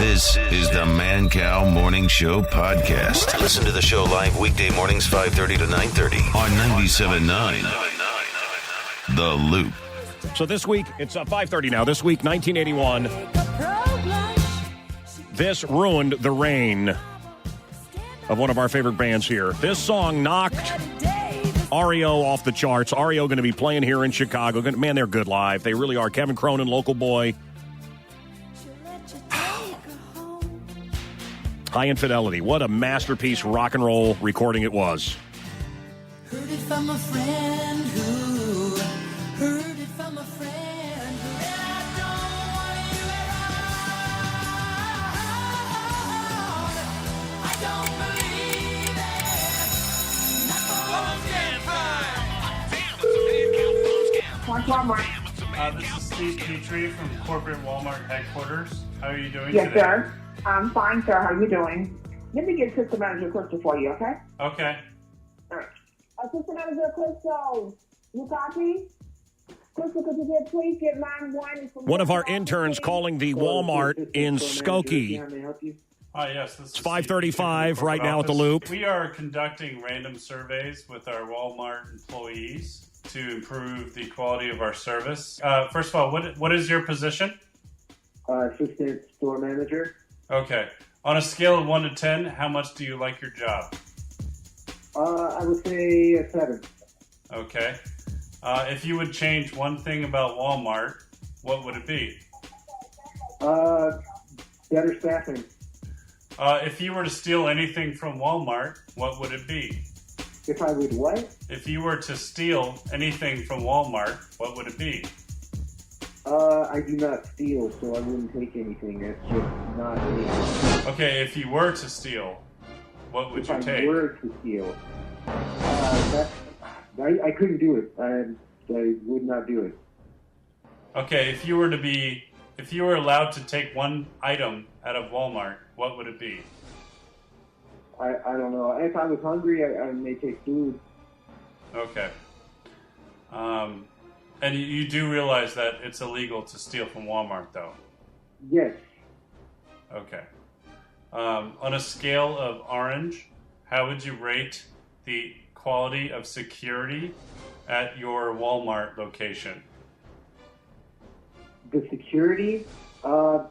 This is the Mancow Morning Show podcast. Listen to the show live weekday mornings 5:30 to 9:30 on 97.9 The Loop. So this week, it's 5:30 now. This week, 1981. This ruined the reign of one of our favorite bands here. This song knocked REO off the charts. REO going to be playing here in Chicago. Man, they're good live. They really are. Kevin Cronin, local boy. High Infidelity. What a masterpiece rock and roll recording it was. Heard it from a friend who heard it from a friend who I don't want you around. I don't believe it. Not for Mancow Morning. This is Steve Petrie from corporate Walmart headquarters. How are you doing Yes, today? sir. I'm fine, sir. How are you doing? Let me get System Manager Crystal for you, okay? Okay. All right. System Manager Crystal, you copy? Crystal, could you please get line one? One of our interns calling the Walmart in Skokie. Yes, this It's is 5:35 Steve right now at the Loop. We are conducting random surveys with our Walmart employees to improve the quality of our service. First of all, what is your position? Assistant store manager. Okay. On a scale of 1 to 10, how much do you like your job? I would say a 7. Okay. If you would change one thing about Walmart, what would it be? Better staffing. If you were to steal anything from Walmart, what would it be? If I would what? If you were to steal anything from Walmart, what would it be? I do not steal, so I wouldn't take anything. That's just not me. Okay, if you were to steal, what would you If take? I were to steal, I couldn't do it. I would not do it. Okay, if you were allowed to take one item out of Walmart, what would it be? I don't know. If I was hungry, I may take food. Okay. And you do realize that it's illegal to steal from Walmart, though? Yes. Okay. On a scale of orange, how would you rate the quality of security at your Walmart location? The security, I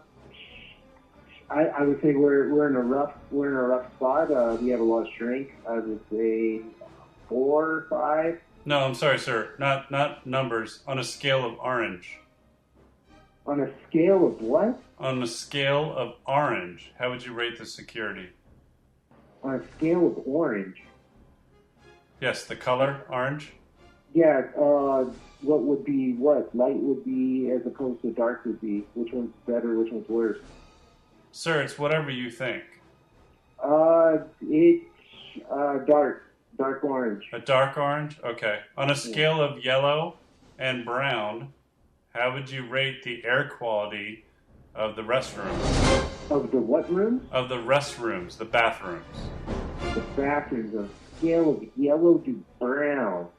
would say we're in a rough spot. We have a lot of strength. I would say 4 or 5. No, I'm sorry, sir. Not numbers. On a scale of orange. On a scale of what? On a scale of orange, how would you rate the security? On a scale of orange. Yes, the color orange. Yeah. What would be what? Light would be as opposed to dark would be. Which one's better? Which one's worse? Sir, it's whatever you think. It's dark. Dark orange. A dark orange? Okay. On a scale of yellow and brown, how would you rate the air quality of the restrooms? Of the what room? Of the restrooms, the bathrooms. The bathrooms. On a scale of yellow to brown.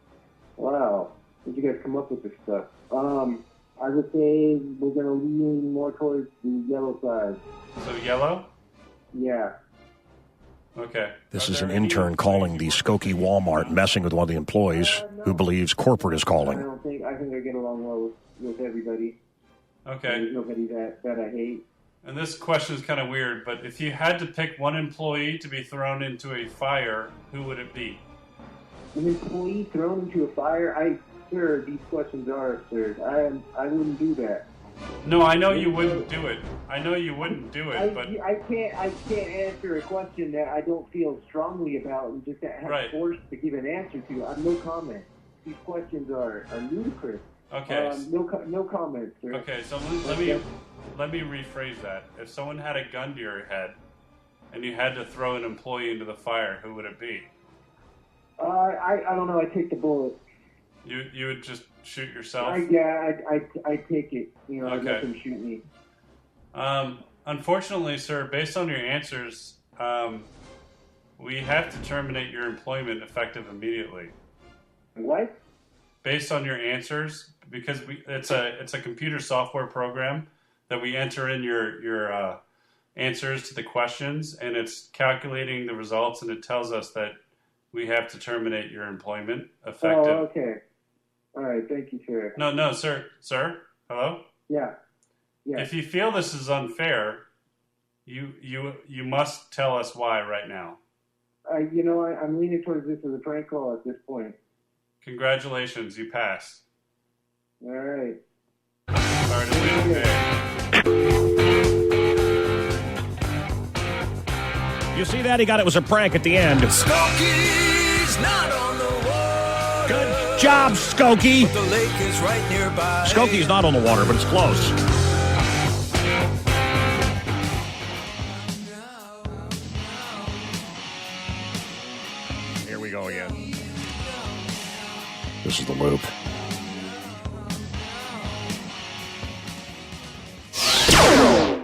Wow. Did you guys come up with this stuff? I would say we're going to lean more towards the yellow side. So yellow? Yeah. Okay. This is an intern calling the Skokie Walmart, messing with one of the employees who believes corporate is calling. I think I get along well with everybody. Okay. There's nobody that I hate. And this question is kind of weird, but if you had to pick one employee to be thrown into a fire, who would it be? An employee thrown into a fire? Sir, these questions are absurd. I wouldn't do that. No, I know you wouldn't do it. But I can't answer a question that I don't feel strongly about and just have Right. forced to give an answer to. I have no comment. These questions are ludicrous. Okay. No comment, sir. Okay, so let me rephrase that. If someone had a gun to your head and you had to throw an employee into the fire, who would it be? I don't know. I take the bullet. You would just shoot yourself? I take it. You know, Okay. I let them shoot me. Unfortunately, sir, based on your answers, we have to terminate your employment effective immediately. What? Based on your answers, because it's a computer software program that we enter in your answers to the questions, and it's calculating the results, and it tells us that we have to terminate your employment effective. Oh, okay. All right. Thank you, sir. No, sir. Sir? Hello? Yeah. Yeah. If you feel this is unfair, you must tell us why right now. I'm leaning towards this as a prank call at this point. Congratulations, you passed. All right. Sorry to leave it You see that? He got it was a prank at the end. Skokie not on the water. Good job, Skokie. The lake is right nearby. Skokie's not on the water, but it's close. Here we go again. This is the loop.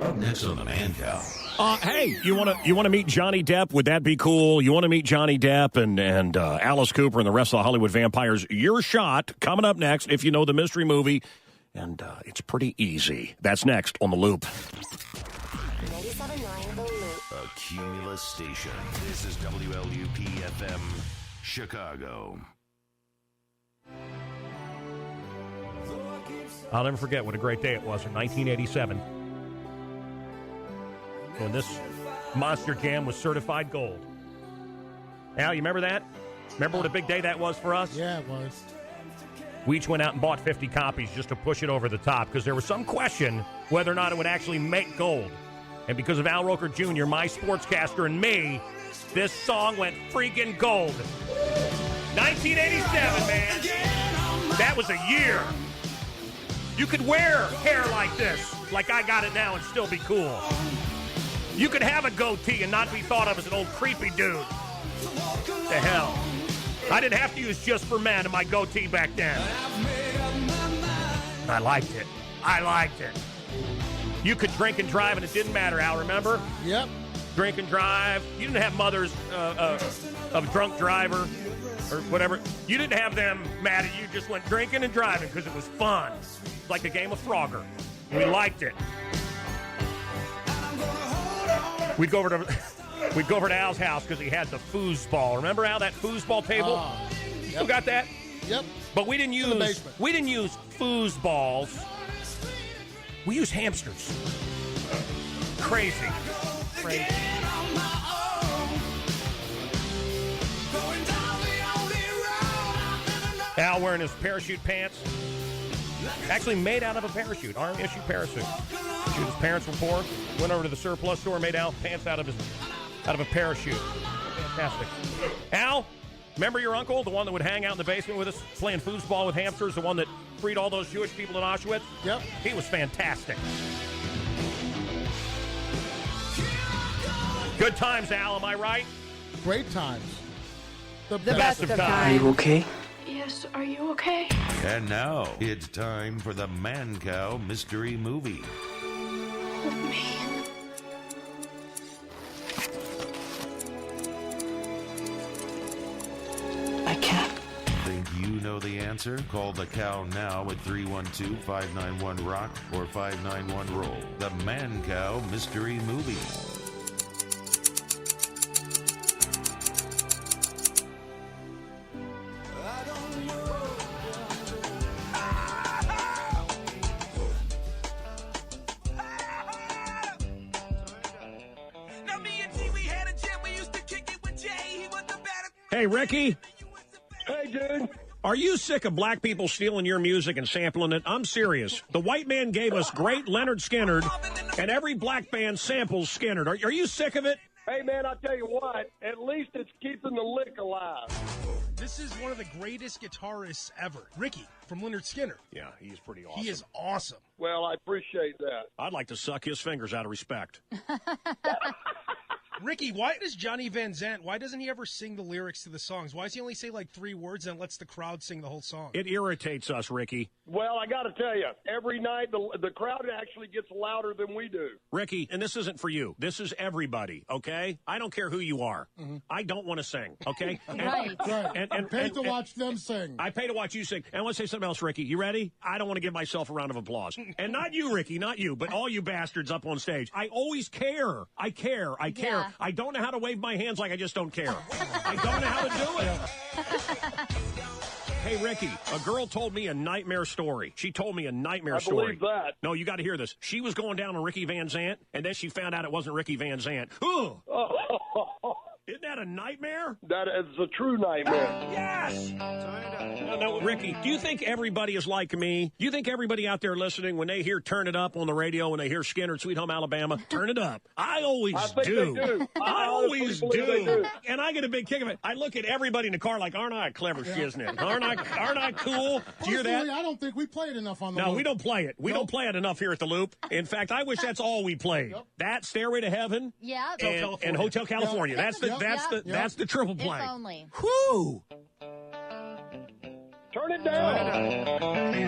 Up next on the Mancow. Hey, you want to meet Johnny Depp? Would that be cool? You want to meet Johnny Depp and Alice Cooper and the rest of the Hollywood vampires? Your shot coming up next if you know the mystery movie, and it's pretty easy. That's next on the Loop. 97.9 The Loop. A Cumulus station. This is WLUP-FM, Chicago. I'll never forget what a great day it was in 1987 when this Monster Jam was certified gold. Al, you remember that? Remember what a big day that was for us? Yeah, it was. We each went out and bought 50 copies just to push it over the top because there was some question whether or not it would actually make gold. And because of Al Roker Jr., my sportscaster, and me, this song went freaking gold. 1987, man. That was a year. You could wear hair like this, like I got it now, and still be cool. You could have a goatee and not be thought of as an old creepy dude. The hell. I didn't have to use Just for Men in my goatee back then. I liked it. You could drink and drive, and it didn't matter, Al, remember? Yep. Drink and drive. You didn't have mothers of drunk driver or whatever. You didn't have them mad at you. Just went drinking and driving because it was fun. It's like a game of Frogger. We liked it. We'd go over to Al's house because he had the foosball. Remember, Al, that foosball table? Yep. Still got that? Yep. But we didn't In the basement. use foosballs. We used hamsters. Crazy. Al wearing his parachute pants. Actually made out of a parachute. Army issue parachute. His parents were poor. Went over to the surplus store, made Al pants out of a parachute. Fantastic. Al, remember your uncle, the one that would hang out in the basement with us, playing foosball with hamsters, the one that freed all those Jewish people in Auschwitz? Yep. He was fantastic. Good times, Al, am I right? Great times. The best of times. Are you okay? Yes, are you okay? And now, it's time for the Mancow Mystery Movie. Me. I can't. Think you know the answer? Call the cow now at 312-591-ROCK or 591-ROLL. The Mancow Mystery Movie. Hey, Ricky. Hey, dude. Are you sick of black people stealing your music and sampling it? I'm serious. The white man gave us great Leonard Skinner, and every black band samples Skinner. Are you sick of it? Hey, man, I'll tell you what. At least it's keeping the lick alive. This is one of the greatest guitarists ever. Ricky from Leonard Skinner. Yeah, he's pretty awesome. He is awesome. Well, I appreciate that. I'd like to suck his fingers out of respect. Ricky, why does Johnny Van Zant, why doesn't he ever sing the lyrics to the songs? Why does he only say like 3 words and lets the crowd sing the whole song? It irritates us, Ricky. Well, I got to tell you, every night the crowd actually gets louder than we do. Ricky, and this isn't for you. This is everybody, okay? I don't care who you are. I don't want to sing, okay? Right. And pay to watch them sing. I pay to watch you sing. And I want to say something else, Ricky. You ready? I don't want to give myself a round of applause. And not you, Ricky, not you, but all you bastards up on stage. I always care. I care. Yeah. I don't know how to wave my hands like I just don't care. I don't know how to do it. Hey, Ricky, a girl told me a nightmare story. She told me a nightmare story. I believe that. No, you got to hear this. She was going down on Ricky Van Zant, and then she found out it wasn't Ricky Van Zant. Ugh. Isn't that a nightmare? That is a true nightmare. Yes! No, Ricky, do you think everybody is like me? Do you think everybody out there listening, when they hear Turn It Up on the radio, when they hear Skinner, Sweet Home Alabama, turn it up? I always do. They do. I always do. They do. And I get a big kick of it. I look at everybody in the car like, aren't I a clever shiznit? Aren't I cool? Do you hear that? I don't think we played enough on the No, Loop. we don't play it. We don't play it enough here at the Loop. In fact, I wish that's all we played. That, Stairway to Heaven, Yeah. and Hotel California. That's the triple play. If only. Whoo! Turn it down.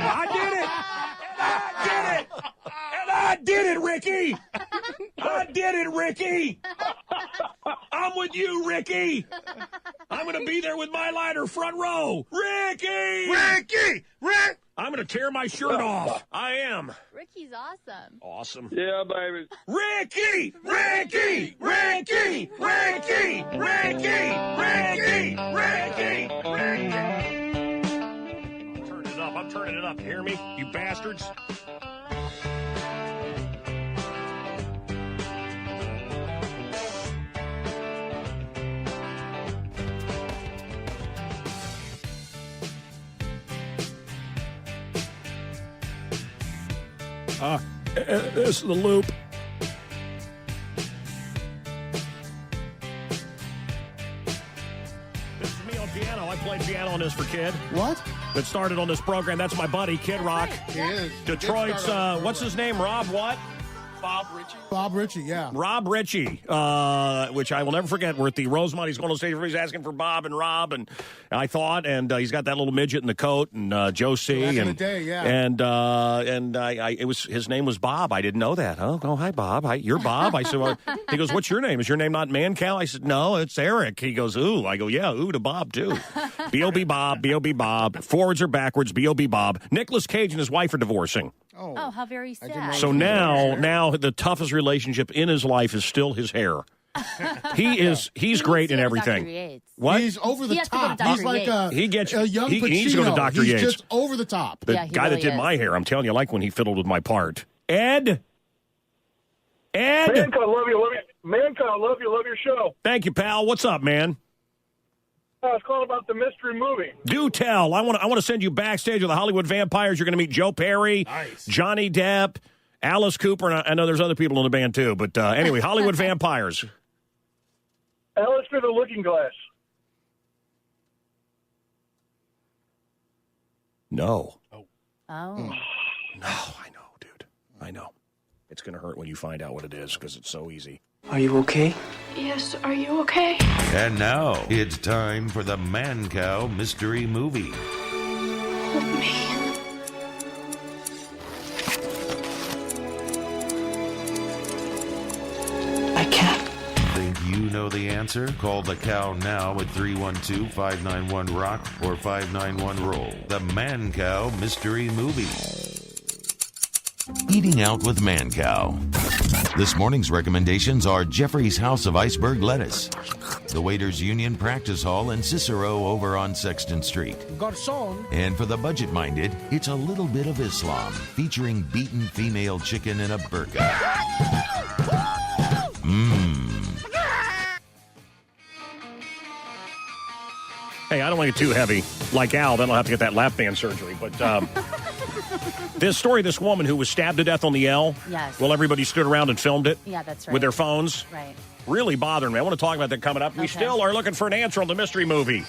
I did it! And I did it, Ricky! I did it, Ricky! I'm with you, Ricky! I'm going to be there with my lighter, front row. Ricky! Rick! I'm going to tear my shirt off. I am. Ricky's awesome. Awesome. Yeah, baby. Ricky! I'm turning it up. You hear me? You bastards. This is the Loop. This is me on piano. I played piano on this for Kid. What? That started on this program. That's my buddy, Kid Rock. He is. Detroit's, what's his name? Rob what? Bob Ritchie, yeah. Rob Ritchie, which I will never forget. We're at the Rosemont. He's going on stage. Everybody's asking for Bob and Rob, and I thought, and he's got that little midget in the coat, and Joe C. Back and in the day, yeah. And it was his name was Bob. I didn't know that. Oh, hi Bob. Hi, you're Bob. I said, well, he goes, what's your name? Is your name not Mancow? I said, no, it's Eric. He goes, ooh. I go, yeah, ooh to Bob too. B.O.B. Bob. B.O.B. Bob. Forwards or backwards. B.O.B. Bob. Nicolas Cage and his wife are divorcing. Oh, how very sad. So now the toughest relationship in his life is still his hair. He's great in everything. What? He's over the He has to go to top. Dr. He's like a young Pacino. He needs to go to Dr. He's Yates. just over the top. The Yeah, he guy really that did is. my hair, I'm telling you, I like when he fiddled with my part. Ed? Mancow, love you. Mancow, love your show. Thank you, pal. What's up, man? I was calling about the mystery movie. Do tell. I want to send you backstage with the Hollywood Vampires. You're going to meet Joe Perry, Johnny Depp, Alice Cooper, and I know there's other people in the band too. But anyway, Hollywood Vampires. Alice through the Looking Glass. No. Oh. No, I know, dude. I know. It's going to hurt when you find out what it is because it's so easy. Are you okay? Yes, are you okay? And now it's time for the Mancow Mystery Movie. Help me. I can't. Think you know the answer? Call the cow now at 312-591-ROCK or 591-ROLL. The Mancow Mystery Movie. Eating out with Mancow. This morning's recommendations are Jeffrey's House of Iceberg Lettuce, the Waiters Union Practice Hall in Cicero over on Sexton Street. Garçon. And for the budget-minded, it's A Little Bit of Islam, featuring beaten female chicken in a burqa. Hey, I don't want to get too heavy. Like Al, then I'll have to get that lap band surgery. But this story, this woman who was stabbed to death on the L. Yes. Well, everybody stood around and filmed it. Yeah, that's right. With their phones. Right. Really bothering me. I want to talk about that coming up. We still are looking for an answer on the mystery movie.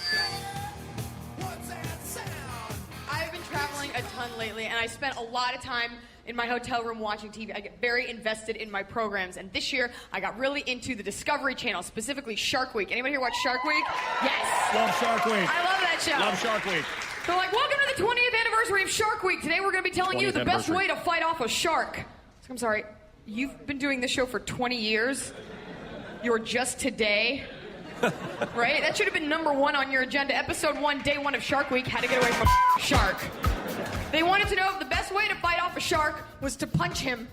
I've been traveling a ton lately, and I spent a lot of time in my hotel room watching TV. I get very invested in my programs. And this year, I got really into the Discovery Channel, specifically Shark Week. Anybody here watch Shark Week? Yes. Love Shark Week. I love that show. Love Shark Week. They're like, welcome to the 20th anniversary of Shark Week. Today we're going to be telling you the best way to fight off a shark. I'm sorry, you've been doing this show for 20 years? You're just today? Right? That should have been number 1 on your agenda. Episode 1, day 1 of Shark Week, how to get away from a shark. They wanted to know if the best way to fight off a shark was to punch him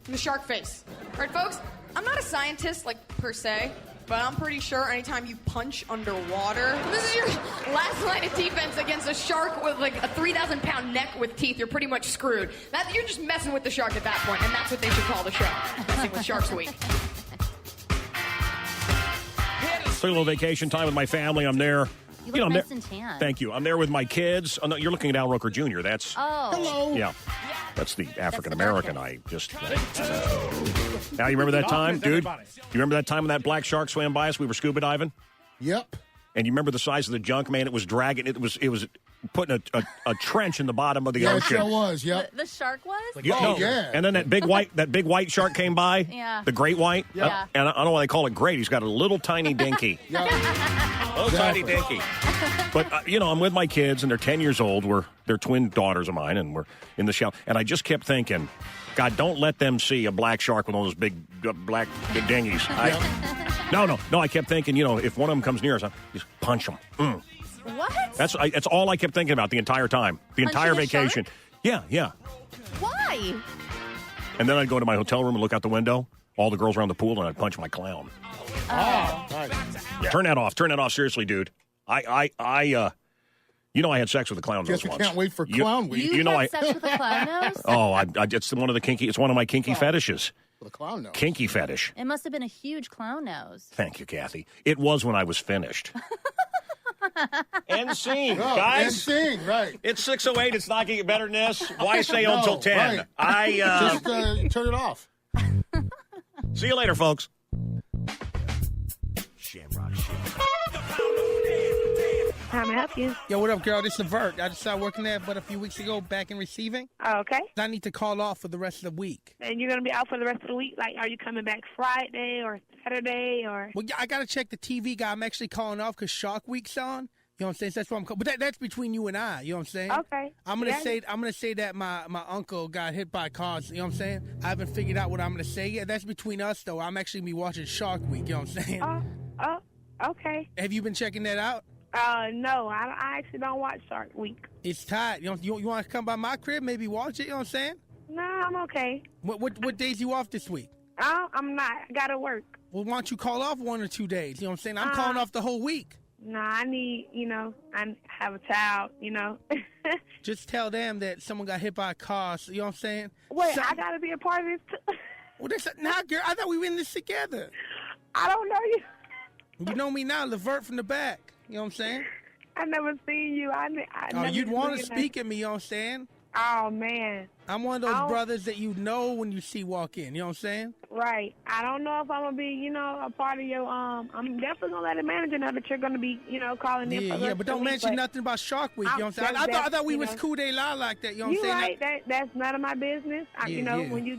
in the shark face. All right, folks? I'm not a scientist, like, per se, but I'm pretty sure anytime you punch underwater, this is your last line of defense against a shark with, like, a 3,000-pound neck with teeth. You're pretty much screwed. You're just messing with the shark at that point, and that's what they should call the show. Messing with Sharks Week. Took a little vacation time with my family. I'm there. You look I'm nice there. and tan. Thank you. I'm there with my kids. Oh, no, you're looking at Al Roker Jr. That's hello. Yeah, that's the African American. I just. Now you remember that time, dude? You remember that time when that black shark swam by us? We were scuba diving. Yep. And you remember the size of the junk, man? It was dragging. It was putting a trench in the bottom of the ocean. It sure was. Yep. The shark was? Yeah. And then that big white shark came by. Yeah. The great white. Yeah. And I don't know why they call it great. He's got a little tiny dinky. Little tiny dinky. But I'm with my kids, and they're 10 years old. They're twin daughters of mine, and we're in the shower. And I just kept thinking, God, don't let them see a black shark with all those big black dinghies. No. I kept thinking, if one of them comes near us, I just punch them. What? That's all I kept thinking about the entire time, the entire vacation. Yeah. Why? And then I'd go to my hotel room and look out the window, all the girls around the pool, and I'd punch my clown. Oh, nice. Yeah. Turn that off, seriously, dude. I had sex with a clown nose Guess we once. can't wait for clown week. You had sex with a clown nose? Oh, it's one of my kinky fetishes. With a clown nose. Kinky fetish. It must have been a huge clown nose. Thank you, Kathy. It was when I was finished. End scene, guys. End scene, right. It's 6:08. It's not getting better than this. Why stay until 10? Right. Just turn it off. See you later, folks. Shamrock shit. How may I help you? Yo, what up, girl? This is Levert. I just started working there but a few weeks ago, back in receiving. Oh, okay. I need to call off for the rest of the week. And you're going to be out for the rest of the week? Like, are you coming back Friday or Saturday or? Well, yeah, I got to check the TV guy. I'm actually calling off because Shark Week's on. You know what I'm saying? So that's what I'm calling. But that's between you and I. You know what I'm saying? Okay. I'm gonna say that my uncle got hit by cars. You know what I'm saying? I haven't figured out what I'm gonna say yet. That's between us, though. I'm actually gonna be watching Shark Week. You know what I'm saying? Okay. Have you been checking that out? No, I actually don't watch Shark Week. It's tight. You want to come by my crib? Maybe watch it. You know what I'm saying? No, I'm okay. What days you off this week? I'm not. I gotta work. Well, why don't you call off 1 or 2 days? You know what I'm saying? I'm calling off the whole week. No, I need, I have a child, Just tell them that someone got hit by a car. So, you know what I'm saying? Wait, I got to be a part of this too? Well, now, girl, I thought we were in this together. I don't know you. You know me now, Levert from the back. You know what I'm saying? I never seen you. You'd want to speak at me, you know what I'm saying? Oh, man. I'm one of those brothers that you know when you see walk in. You know what I'm saying? Right. I don't know if I'm going to be, a part of your, I'm definitely going to let the manager know that you're going to be, calling in for but don't mention nothing about Shark Week. You know what I'm saying? I thought we was cool de la like that. You know what I'm saying? Right. That's none of my business. When you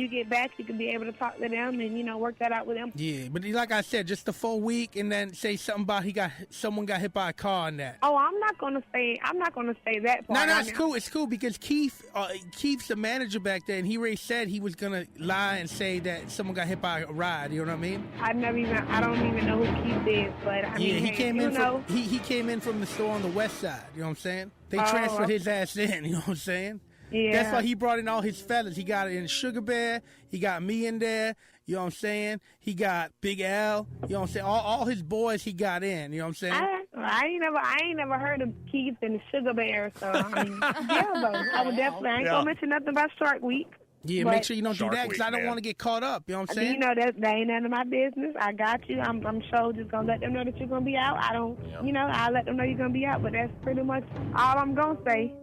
get back, you can be able to talk to them and, work that out with them. Yeah, but like I said, just the full week and then say something about someone got hit by a car and that. Oh, I'm not going to say that part. No, it's cool. It's cool because Keith's the manager back there, and he already said he was gonna lie and say that someone got hit by a ride. You know what I mean? I don't even know who Keith is, but I mean, he came in. He came in from the store on the west side. You know what I'm saying? They transferred his ass in. You know what I'm saying? Yeah. That's why he brought in all his fellas. He got in Sugar Bear. He got me in there. You know what I'm saying? He got Big L. You know what I'm saying? All his boys he got in. You know what I'm saying? I ain't never heard of Keith and the Sugar Bear. So I mean, I would definitely. I ain't gonna mention nothing about Shark Week. Yeah, make sure you don't do that because I don't want to get caught up. You know what I'm saying? That ain't none of my business. I got you. I'm sure just gonna let them know that you're gonna be out. I don't, I'll let them know you're gonna be out. But that's pretty much all I'm gonna say.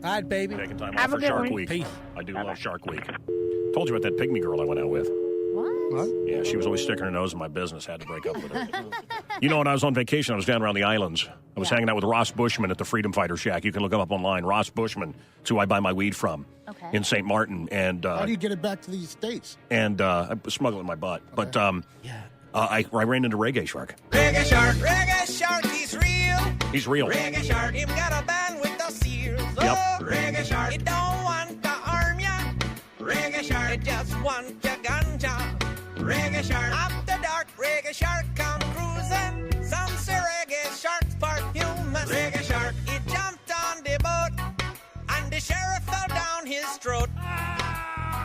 All right, baby. Taking time off for Shark Week. Peace. I do love Shark Week. Told you about that pygmy girl I went out with. What? Yeah, she was always sticking her nose in my business. Had to break up with her. You know, when I was on vacation, I was down around the islands. I was hanging out with Ross Bushman at the Freedom Fighter Shack. You can look him up online. Ross Bushman. That's who I buy my weed from in St. Martin. And how do you get it back to these States? And I smuggle it in my butt. Okay. But I ran into Reggae Shark. Reggae Shark, he's real. He's real. Reggae Shark, him got a band with the seals. Yep. Oh, Reggae Shark, he don't want to harm ya. Reggae Shark, he just want your ganja. Reggae Shark, after dark, Reggae Shark come cruising. Some say Reggae Shark's part human. Reggae Shark, he jumped on the boat, and the sheriff fell down his throat.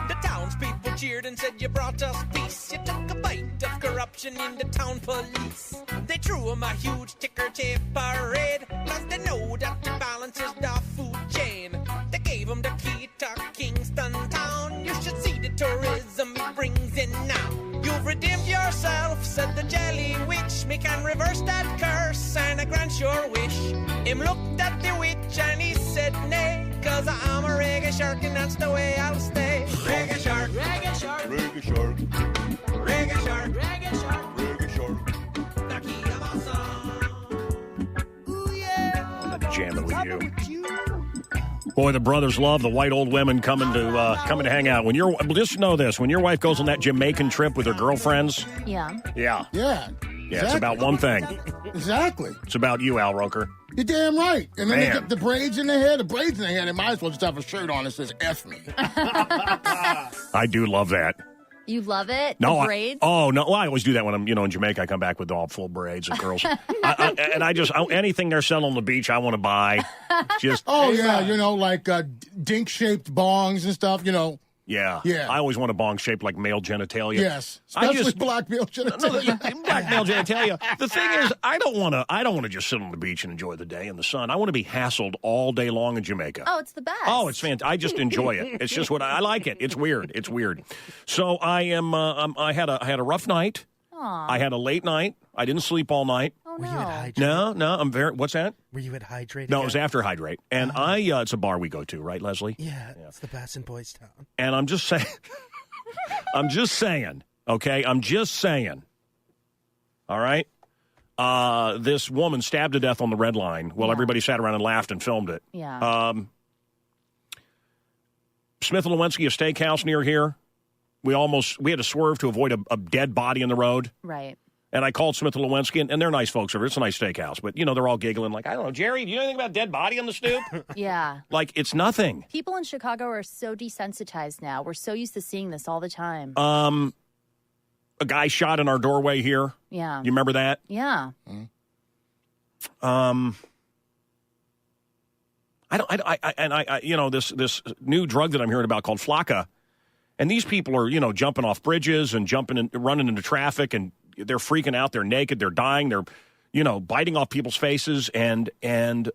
The townspeople cheered and said, you brought us peace. You took a bite of corruption in the town police. They threw him a huge ticker tape parade, cause they know that the balance is the food chain. They gave him the key to Kingston town. You should see the tourism he brings in now. You've redeemed yourself, said the jelly witch. Me can reverse that curse and I grant your wish. Him looked at the witch and he said nay, cause I'm a Reggae Shark and that's the way I'll stay. Reggae Shark, Reggae Shark, Reggae Shark, Reggae Shark, Reggae Shark, Reggae Shark. Taki Amasa. Ooh yeah. I'm not jamming with you. Boy, the brothers love the white old women coming to hang out. When you're just know this: when your wife goes on that Jamaican trip with her girlfriends, yeah, it's about one thing. Exactly. It's about you, Al Roker. You're damn right. And then they get the braids in their hair. The braids in their hair, they might as well just have a shirt on that says F me. I do love that. You love it? No, the braids? no. Well, I always do that when I'm, in Jamaica. I come back with all full braids and girls. Anything they're selling on the beach, I want to buy. Just like dink-shaped bongs and stuff, Yeah. Yeah. I always want a bong shaped like male genitalia. Yes. Especially black male genitalia. Black male genitalia. The thing is, I don't want to just sit on the beach and enjoy the day in the sun. I want to be hassled all day long in Jamaica. Oh, it's the best. Oh, it's fantastic. I just enjoy it. It's just what I like it. It's weird. It's weird. So I am. I had a rough night. Aww. I had a late night. I didn't sleep all night. Oh, Were you at Hydrate? No. I'm very. What's that? Were you at Hydrate? No, it was after Hydrate, and it's a bar we go to, right, Leslie? Yeah, it's the best in Boys Town. And I'm just saying. Okay, I'm just saying. All right. This woman stabbed to death on the red line while everybody sat around and laughed and filmed it. Yeah. Smith & Lewinsky, a steakhouse near here. We had to swerve to avoid a dead body in the road. Right. And I called Smith & Lewinsky, and they're nice folks over. It's a nice steakhouse. But, they're all giggling like, I don't know, Jerry, do you know anything about dead body on the stoop? Yeah. Like, it's nothing. People in Chicago are so desensitized now. We're so used to seeing this all the time. A guy shot in our doorway here. Yeah. You remember that? Yeah. This new drug that I'm hearing about called Flocka, and these people are, jumping off bridges and running into traffic, and they're freaking out. They're naked. They're dying. They're, biting off people's faces, and the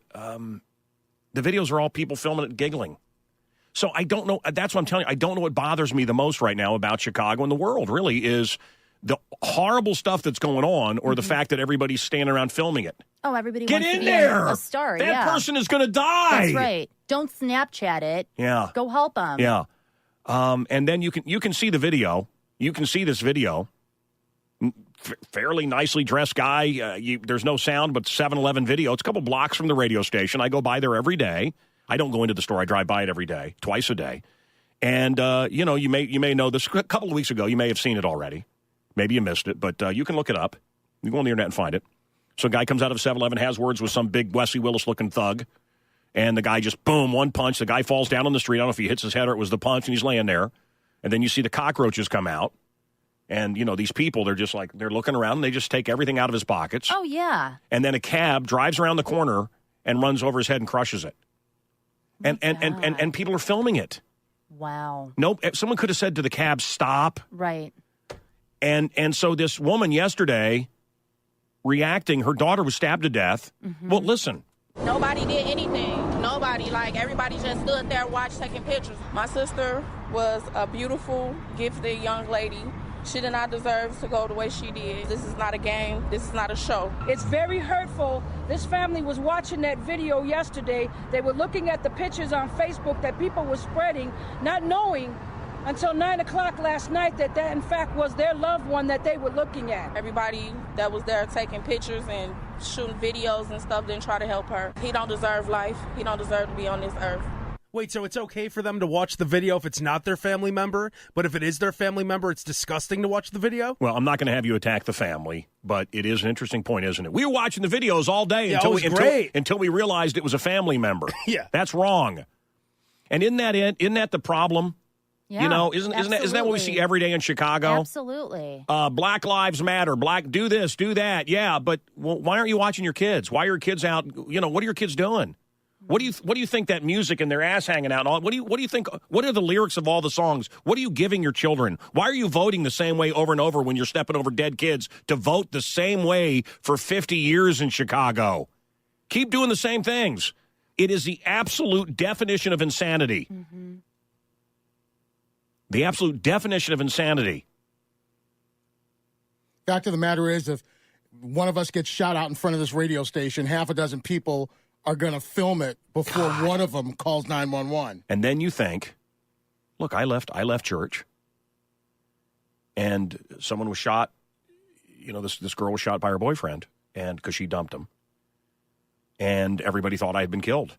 videos are all people filming it, giggling. So I don't know. That's what I'm telling you. I don't know what bothers me the most right now about Chicago and the world. Really, is the horrible stuff that's going on, or the fact that everybo's standing around filming it. Oh, everybody Get wants in to be there. A star. That person is going to die. That's right. Don't Snapchat it. Yeah. Go help them. Yeah. And then you can see the video. You can see this video. Fairly nicely dressed guy. There's no sound, but 7-Eleven video. It's a couple blocks from the radio station. I go by there every day. I don't go into the store. I drive by it every day, twice a day. And you may know this. A couple of weeks ago, you may have seen it already. Maybe you missed it, but you can look it up. You go on the internet and find it. So a guy comes out of 7-Eleven, has words with some big Wesley Willis-looking thug, and the guy just, boom, one punch. The guy falls down on the street. I don't know if he hits his head or it was the punch, and he's laying there. And then you see the cockroaches come out. And, these people, they're just like, they're looking around, and they just take everything out of his pockets. Oh, yeah. And then a cab drives around the corner and runs over his head and crushes it. And people are filming it. Wow. Nope. Someone could have said to the cab, stop. Right. And so this woman yesterday reacting, her daughter was stabbed to death. Mm-hmm. Well, listen. Nobody did anything. Nobody. Everybody just stood there, watched, taking pictures. My sister was a beautiful, gifted young lady. She did not deserve to go the way she did. This is not a game. This is not a show. It's very hurtful. This family was watching that video yesterday. They were looking at the pictures on Facebook that people were spreading, not knowing until 9 o'clock last night that in fact was their loved one that they were looking at. Everybody that was there taking pictures and shooting videos and stuff didn't try to help her. He don't deserve life. He don't deserve to be on this earth. Wait, so it's okay for them to watch the video if it's not their family member, but if it is their family member, it's disgusting to watch the video? Well, I'm not going to have you attack the family, but it is an interesting point, isn't it? We were watching the videos all day until we realized it was a family member. Yeah. That's wrong. And isn't that the problem? Yeah, you know, isn't that what we see every day in Chicago? Absolutely. Black Lives Matter. Black, do this, do that. Yeah, but why aren't you watching your kids? Why are your kids out? You know, what are your kids doing? What do you think that music and their ass hanging out and all? What do you think? What are the lyrics of all the songs? What are you giving your children? Why are you voting the same way over and over when you're stepping over dead kids to vote the same way for 50 years in Chicago? Keep doing the same things. It is the absolute definition of insanity. Mm-hmm. The absolute definition of insanity. Fact of the matter is, if one of us gets shot out in front of this radio station, half a dozen people are going to film it before one of them calls 911. And then you think, look, I left church, and someone was shot. You know, this girl was shot by her boyfriend, and because she dumped him, and everybody thought I had been killed,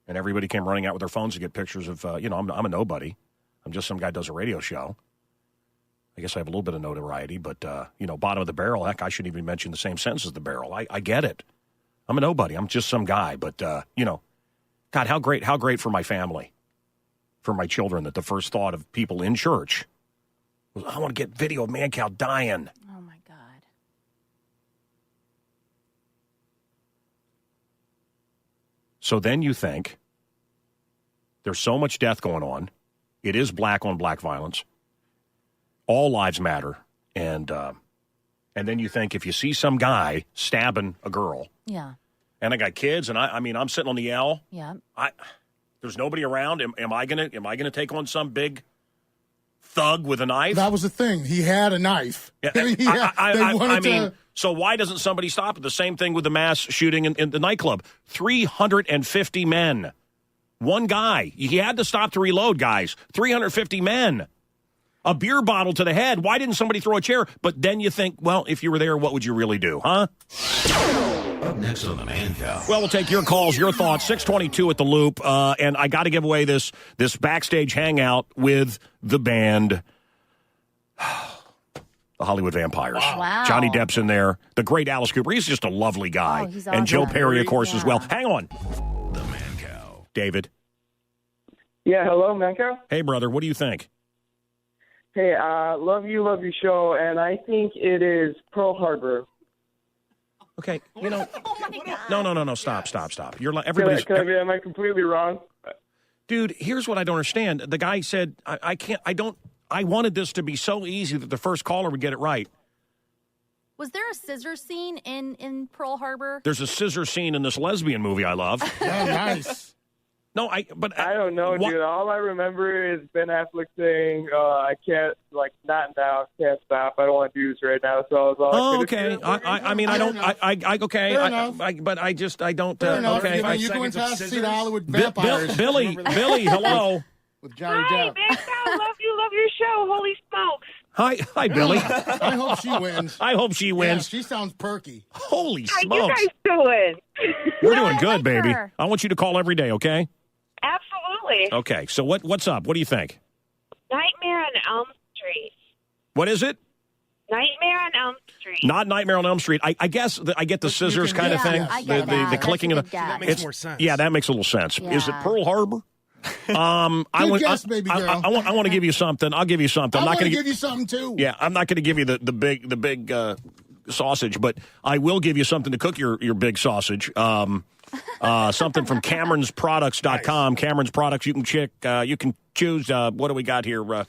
and everybody came running out with their phones to get pictures of. I'm a nobody. I'm just some guy who does a radio show. I guess I have a little bit of notoriety, but bottom of the barrel. Heck, I shouldn't even mention the same sentence as the barrel. I get it. I'm a nobody. I'm just some guy. But, God, how great for my family, for my children, that the first thought of people in church was, I want to get video of Mancow dying. Oh, my God. So then you think there's so much death going on. It is black-on-black violence. All lives matter. And then you think if you see some guy stabbing a girl. Yeah. And I got kids, and I'm sitting on the L. Yeah. There's nobody around. Am I gonna take on some big thug with a knife? That was the thing. He had a knife. Yeah, so why doesn't somebody stop it? The same thing with the mass shooting in the nightclub. 350 men. One guy. He had to stop to reload, guys. 350 men. A beer bottle to the head. Why didn't somebody throw a chair? But then you think, well, if you were there, what would you really do, huh? Up next on the Mancow. Well, we'll take your calls, your thoughts. 622 at the Loop. And I got to give away this backstage hangout with the band, the Hollywood Vampires. Wow. Johnny Depp's in there. The great Alice Cooper. He's just a lovely guy. He's and Joe awesome. Perry, of course, as well. Hang on. The Mancow. David. Yeah, hello, Mancow. Hey, brother. What do you think? Hey, love your show, and I think it is Pearl Harbor. Okay, no, stop. You're like everybody's. Am I completely wrong? Dude, here's what I don't understand. The guy said, I wanted this to be so easy that the first caller would get it right. Was there a scissor scene in Pearl Harbor? There's a scissor scene in this lesbian movie I love. Oh, nice. No, I don't know, dude. All I remember is Ben Affleck saying, I can't, not now, can't stop. I don't want to do this right now. So I was all okay. But I don't. Fair enough. Okay. You go into see the Hollywood Vampires. Billy, hello. With Johnny Depp. Mancow, love your show. Holy smokes. Hi, Billy. I hope she wins. I hope she wins. Yeah, she sounds perky. Holy How smokes. you guys doing? We're doing good, baby. I want you to call every day, okay? Absolutely. Okay, so what's up? What do you think? Nightmare on Elm Street. What is it? Nightmare on Elm Street. Not Nightmare on Elm Street. I guess I get the scissors kind of thing. I get that. The clicking of the. That makes more sense. Yeah, that makes a little sense. Yeah. Is it Pearl Harbor? I want to give you something. I'll give you something. I'm not going to give you something too. Yeah, I'm not going to give you the big sausage, but I will give you something to cook your big sausage. Something from CameronsProducts.com. Cameron's Products. You can choose. What do we got here? A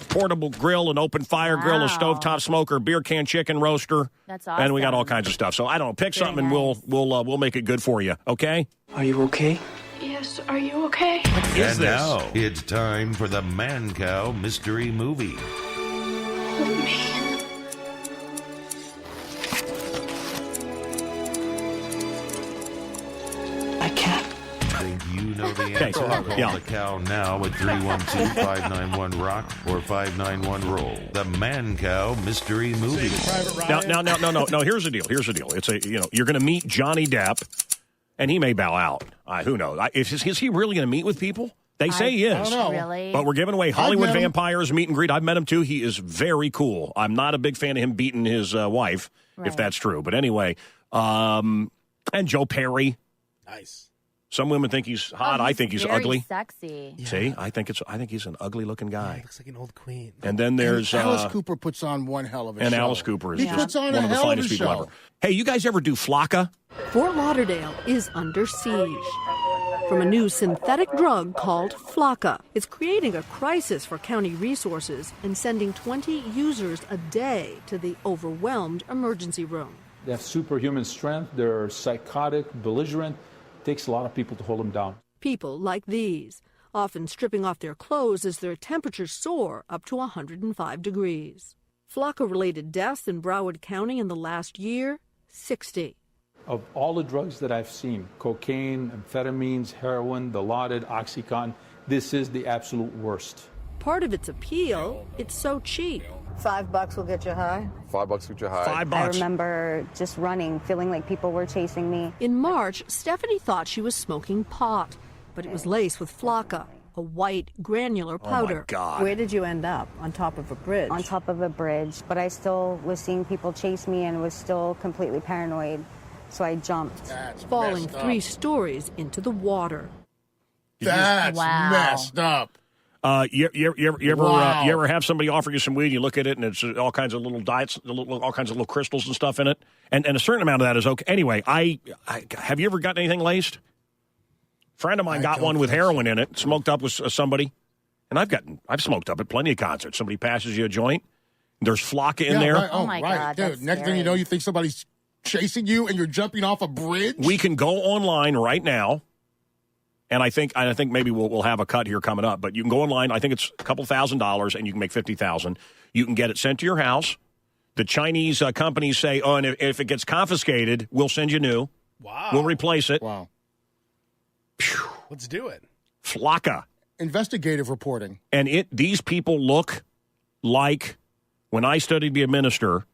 portable grill, an open fire grill, a stovetop smoker, beer can chicken roaster. That's awesome. And we got all kinds of stuff. So I don't know. Pick something and we'll make it good for you. Okay? Are you okay? Yes, are you okay? And now it's time for the Mancow Mystery Movie. Oh, man. I can't. Think you know the Okay, answer. Call the cow now at 312-591-ROCK or 591-ROLL. The Mancow Mystery Movie. No. Here's the deal. It's you're going to meet Johnny Depp, and he may bow out. Who knows? Is he really going to meet with people? They say he is. I don't know. Really? But we're giving away Hollywood Vampires meet and greet. I've met him too. He is very cool. I'm not a big fan of him beating his wife, if that's true. But anyway, and Joe Perry. Nice. Some women think he's hot. I think he's very ugly. Sexy. Yeah. See, I think he's an ugly looking guy. Looks like an old queen. And then there's Alice Cooper puts on one hell of a show. And Alice Cooper is puts on one a of the hell finest of a people show. ever. Hey, you guys ever do Flocka? Fort Lauderdale is under siege from a new synthetic drug called Flocka. It's creating a crisis for county resources and sending 20 users a day to the overwhelmed emergency room. They have superhuman strength. They're psychotic, belligerent. It takes a lot of people to hold them down. People like these, often stripping off their clothes as their temperatures soar up to 105 degrees. Flocka-related deaths in Broward County in the last year, 60. Of all the drugs that I've seen, cocaine, amphetamines, heroin, Dilaudid, OxyContin, this is the absolute worst. Part of its appeal, it's so cheap. $5 will get you high. $5 will get you high. $5. I remember just running, feeling like people were chasing me. In March, Stephanie thought she was smoking pot, but it was laced with Flocka, a white granular powder. Oh, my God. Where did you end up? On top of a bridge? On top of a bridge, but I still was seeing people chase me and was still completely paranoid, so I jumped. Falling 3 stories into the water. That's messed up. You ever have somebody offer you some weed? You look at it, and it's all kinds of little diets, all kinds of little crystals and stuff in it, and a certain amount of that is okay. Anyway, I have you ever gotten anything laced? A friend of mine got one with heroin in it, smoked up with somebody, and I've smoked up at plenty of concerts. Somebody passes you a joint, there's Flocka in there. Right. Oh my God, dude! that's Next thing scary. you know, you think somebody's chasing you, and you're jumping off a bridge. We can go online right now. And I think maybe we'll have a cut here coming up. But you can go online. I think it's a couple $1,000s, and you can make $50,000. You can get it sent to your house. The Chinese companies say, "Oh, and if it gets confiscated, we'll send you new. Wow. We'll replace it." Wow. Phew. Let's do it. Flocka. Investigative reporting. And these people look like when I studied to be a minister.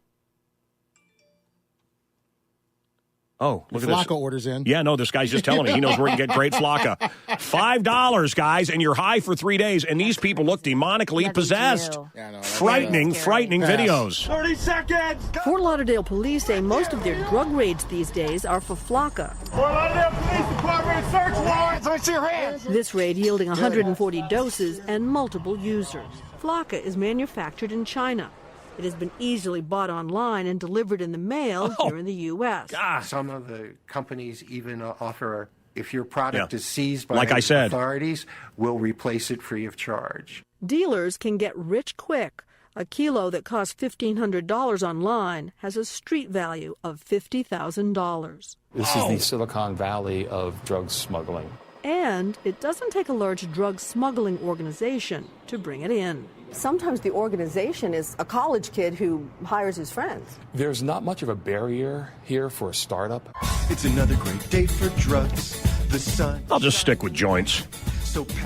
Oh, look at this. Flocka orders in. Yeah, no, this guy's just telling me. He knows where you can get great Flocka. $5, guys, and you're high for 3 days. And these people look demonically possessed. Frightening videos. 30 seconds! Fort Lauderdale police say most of their drug raids these days are for Flocka. Fort Lauderdale Police Department search warrants! Let me see your hands! This raid yielding 140 doses and multiple users. Flocka is manufactured in China. It has been easily bought online and delivered in the mail here in the U.S. Some of the companies even offer, if your product is seized by like I said, authorities, we'll replace it free of charge. Dealers can get rich quick. A kilo that costs $1,500 online has a street value of $50,000. This is the Silicon Valley of drug smuggling. And it doesn't take a large drug smuggling organization to bring it in. Sometimes the organization is a college kid who hires his friends. There's not much of a barrier here for a startup. It's another great day for drugs. The sun. I'll just stick with joints.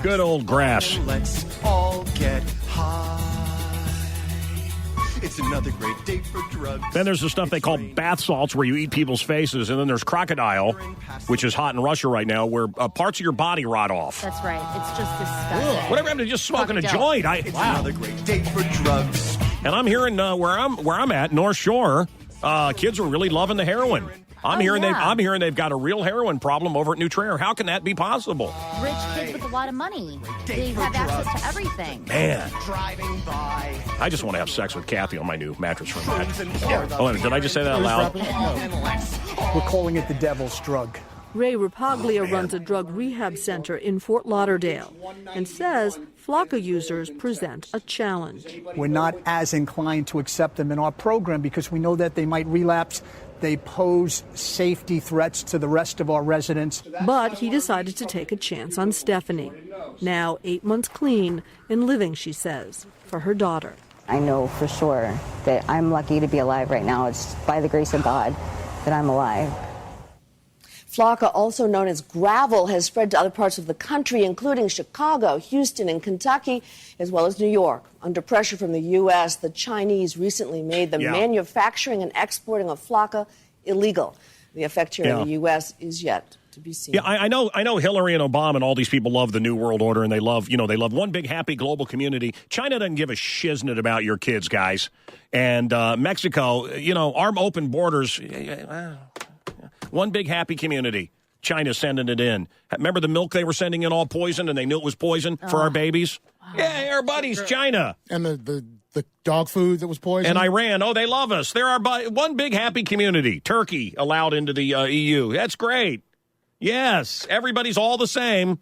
Good old grass. Let's all get high. It's another great day for drugs. Then there's the stuff they call bath salts where you eat people's faces. And then there's crocodile, which is hot in Russia right now, where parts of your body rot off. That's right. It's just disgusting. Whatever happened to just smoking a joint? It's another great day for drugs. And I'm hearing where I'm at, North Shore, kids are really loving the heroin. I'm hearing they've got a real heroin problem over at New Trier. How can that be possible? Rich kids with a lot of money. They have access to everything. Man, I just want to have sex with Kathy on my new mattress from that. Oh, did I just say that out loud? We're calling it the devil's drug. Ray Rapaglia runs a drug rehab center in Fort Lauderdale and says Flocka users present a challenge. We're not as inclined to accept them in our program because we know that they might relapse. They pose safety threats to the rest of our residents. But he decided to take a chance on Stephanie. Now 8 months clean and living, she says, for her daughter. I know for sure that I'm lucky to be alive right now. It's by the grace of God that I'm alive. Flocka, also known as gravel, has spread to other parts of the country, including Chicago, Houston, and Kentucky, as well as New York. Under pressure from the U.S., the Chinese recently made the manufacturing and exporting of Flocka illegal. The effect here in the U.S. is yet to be seen. Yeah, I know Hillary and Obama and all these people love the New World Order, and they love one big happy global community. China doesn't give a shiznit about your kids, guys. And Mexico, our open borders, one big happy community. China's sending it in. Remember the milk they were sending in all poison, and they knew it was poison for our babies? Yeah, our buddies, China. And the dog food that was poison? And Iran, they love us. They're our one big happy community. Turkey allowed into the EU. That's great. Yes, everybody's all the same,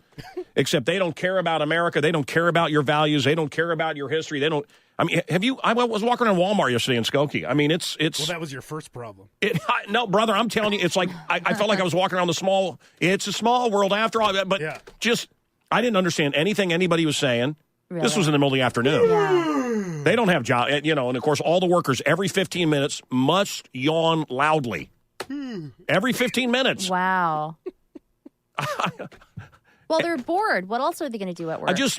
except they don't care about America. They don't care about your values. They don't care about your history. They don't. I mean, I was walking around Walmart yesterday in Skokie. I mean, it's. Well, that was your first problem. No, brother, I'm telling you, it's like I felt like I was walking around it's a small world after all that, but I didn't understand anything anybody was saying. Really? This was in the middle of the afternoon. Yeah. They don't have jobs, and of course, all the workers every 15 minutes must yawn loudly. Every 15 minutes. Wow. Well, they're bored. What else are they going to do at work? I just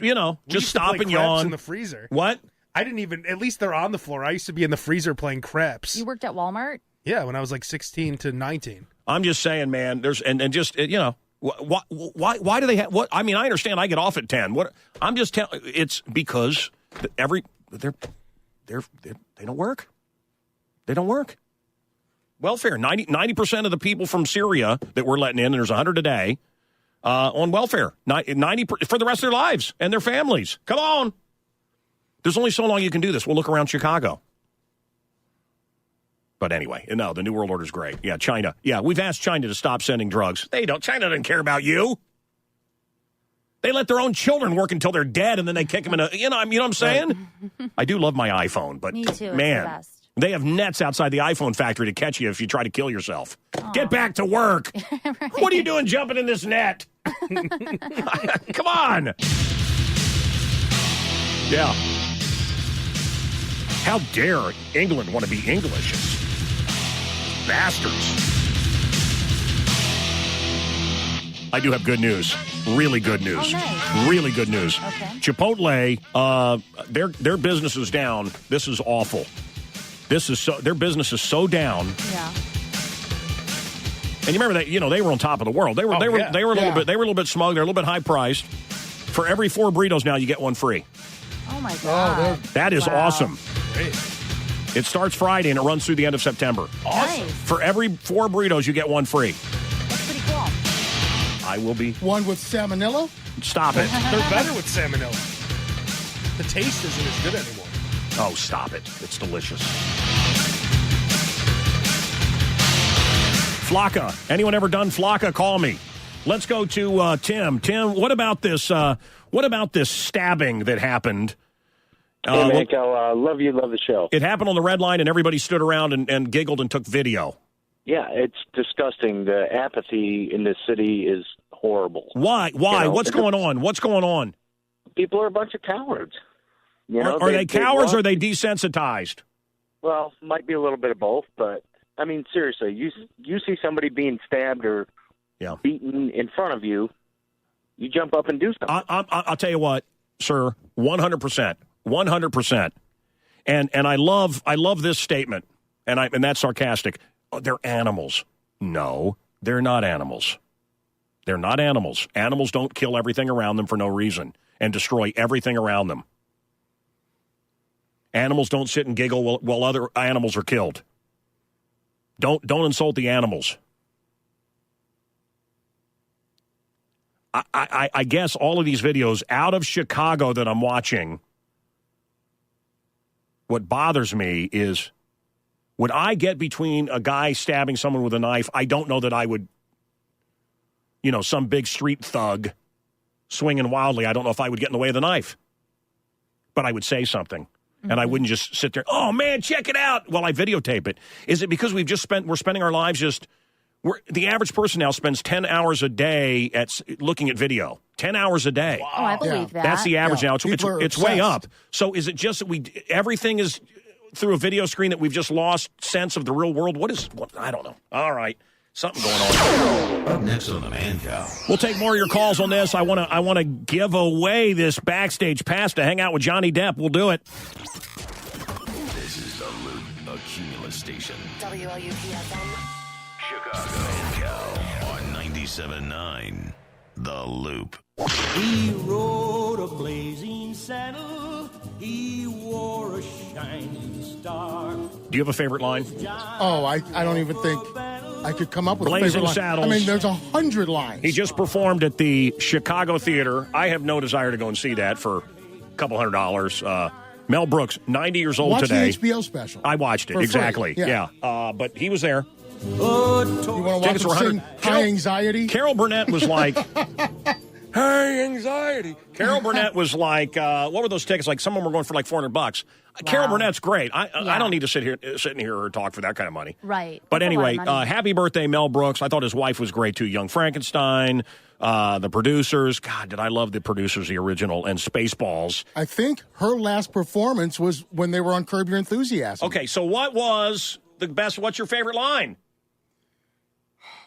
stop and yawn. In the freezer. What? I didn't even. At least they're on the floor. I used to be in the freezer playing craps. You worked at Walmart? Yeah, when I was like 16 to 19. I'm just saying, man. There's and just why do they have what? I mean, I understand. I get off at 10. What? I'm just telling. It's because they don't work. They don't work. Welfare. 90% of the people from Syria that we're letting in, and there's 100 a day, on welfare. 90 for the rest of their lives and their families. Come on. There's only so long you can do this. We'll look around Chicago. But anyway, no, the New World Order is great. Yeah, China. Yeah, we've asked China to stop sending drugs. They don't. China doesn't care about you. They let their own children work until they're dead, and then they kick them in a. You know what I'm saying? I do love my iPhone, but me too. Man, it's the best. They have nets outside the iPhone factory to catch you if you try to kill yourself. Aww. Get back to work. Right. What are you doing jumping in this net? Come on. Yeah. How dare England want to be English? Bastards. I do have good news. Really good news. Oh, nice. Really good news. Okay. Chipotle, their business is down. This is awful. Their business is so down. Yeah. And you remember that, they were on top of the world. They were a little bit smug. They're a little bit high priced. For every 4 burritos now, you get one free. Oh my God. That is awesome. Great. It starts Friday and it runs through the end of September. Awesome. Nice. For every 4 burritos, you get one free. That's pretty cool. I will be. One with salmonella? Stop it. They're better with salmonella. The taste isn't as good anymore. Oh, stop it. It's delicious. Flocka. Anyone ever done Flocka? Call me. Let's go to Tim. Tim, what about this stabbing that happened? Hey, Mancow, love the show. It happened on the red line, and everybody stood around and giggled and took video. Yeah, it's disgusting. The apathy in this city is horrible. Why? What's going on? What's going on? People are a bunch of cowards. Are they cowards or are they desensitized? Well, might be a little bit of both, but, I mean, seriously, you see somebody being stabbed or beaten in front of you, you jump up and do something. I'll tell you what, sir, 100%. 100%. And I love this statement, and that's sarcastic. Oh, they're animals. No, they're not animals. They're not animals. Animals don't kill everything around them for no reason and destroy everything around them. Animals don't sit and giggle while other animals are killed. Don't insult the animals. I guess all of these videos out of Chicago that I'm watching, what bothers me is would I get between a guy stabbing someone with a knife? I don't know that I would, some big street thug swinging wildly. I don't know if I would get in the way of the knife. But I would say something. And I wouldn't just sit there, oh, man, check it out, while I videotape it. Is it because we're spending our lives the average person now spends 10 hours a day looking at video. 10 hours a day. Wow. Oh, I believe that. That's the average now. It's way up. So is it just that everything is through a video screen that we've just lost sense of the real world? What I don't know. All right. Something going on. Up next on the Mancow. We'll take more of your calls on this. I want to give away this backstage pass to hang out with Johnny Depp. We'll do it. This is the Loop, a Cumulus station. WLUP-FM. Chicago. Mancow on 97.9. The Loop. He rode a blazing saddle. He wore a shining star. Do you have a favorite line? Oh, I don't even think I could come up with Blazing a favorite line. Saddles. I mean, there's 100 lines. He just performed at the Chicago Theater. I have no desire to go and see that for a couple $100. Mel Brooks, 90 years old today. Watch the HBO special. I watched it, For free. exactly. Yeah. But he was there. You want to watch him sing High Anxiety? Carol Burnett was like... High anxiety. Carol Burnett was like, what were those tickets? Like, some of them were going for like $400. Wow. Carol Burnett's great. I don't need to sit and hear her talk for that kind of money. Right. But That's a lot anyway, of money. happy birthday, Mel Brooks. I thought his wife was great, too. Young Frankenstein, the producers. God, did I love the producers, the original, and Spaceballs. I think her last performance was when they were on Curb Your Enthusiasm. Okay, so what was the best? What's your favorite line?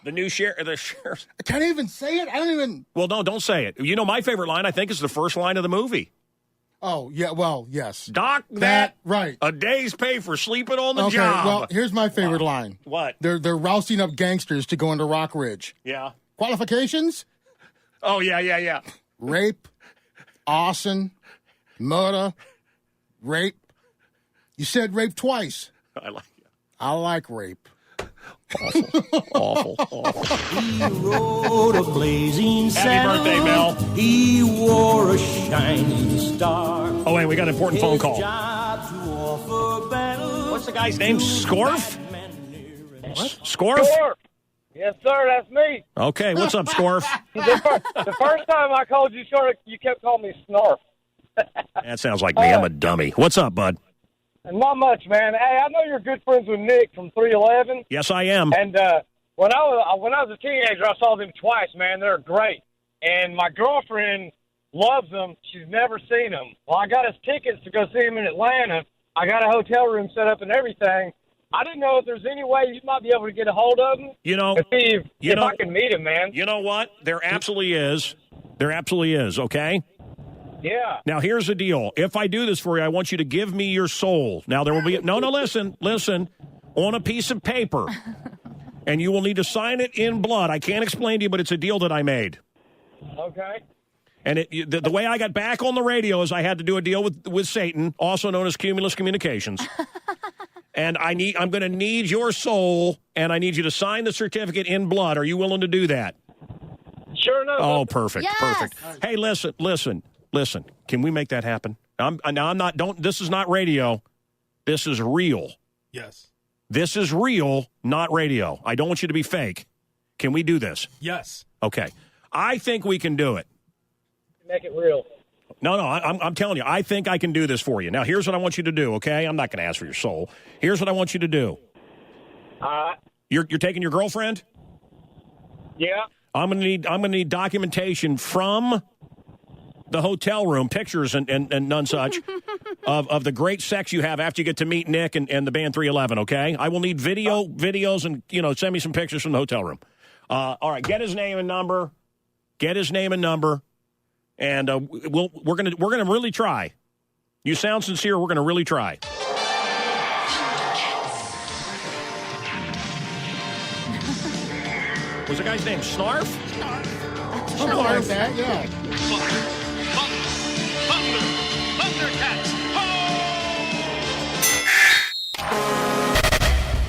The sheriff. I can't even say it. I don't even. Well, no, don't say it. You know, my favorite line, I think, is the first line of the movie. Oh, yeah, well, yes. Doc, that right. A day's pay for sleeping on the job. Well, here's my favorite line. What? They're rousting up gangsters to go into Rock Ridge. Yeah. Qualifications? Oh, yeah. Rape, arson, murder, rape. You said rape twice. I like it. I like rape. Awful. He rode a blazing saddle. Happy birthday, Mel. He wore a shining star. Oh, wait, we got an important phone call. What's the guy's name? Scorf? What? Scorf? Yes, sir, that's me. Okay, what's up, Scorf? The first time I called you short, you kept calling me Snarf. That sounds like me. I'm a dummy. What's up, bud? Not much, man. Hey, I know you're good friends with Nick from 311. Yes, I am. And when I was a teenager, I saw them twice, man. They're great. And my girlfriend loves them. She's never seen them. Well, I got us tickets to go see them in Atlanta. I got a hotel room set up and everything. I didn't know if there's any way you might be able to get a hold of them. You know, to see if I can meet them, man. You know what? There absolutely is. There absolutely is, okay? Yeah. Now, here's the deal. If I do this for you, I want you to give me your soul. Now, there will be... No, listen. On a piece of paper. And you will need to sign it in blood. I can't explain to you, but it's a deal that I made. Okay. And the way I got back on the radio is I had to do a deal with Satan, also known as Cumulus Communications. And I'm going to need your soul, and I need you to sign the certificate in blood. Are you willing to do that? Sure enough. Oh, perfect. Yes. Perfect. Hey, listen. Can we make that happen? I'm not. This is not radio. This is real. Yes. This is real, not radio. I don't want you to be fake. Can we do this? Yes. Okay. I think we can do it. Make it real. No, I'm telling you, I think I can do this for you. Now, here's what I want you to do, okay? I'm not going to ask for your soul. Here's what I want you to do. All right. You're taking your girlfriend? Yeah. I'm gonna need documentation from the hotel room, pictures and none such, of the great sex you have after you get to meet Nick and the band 311, okay? I will need videos and, send me some pictures from the hotel room. All right, get his name and number. And we're gonna really try. You sound sincere. We're gonna really try. Was the guy's name Snarf? Something like that, yeah.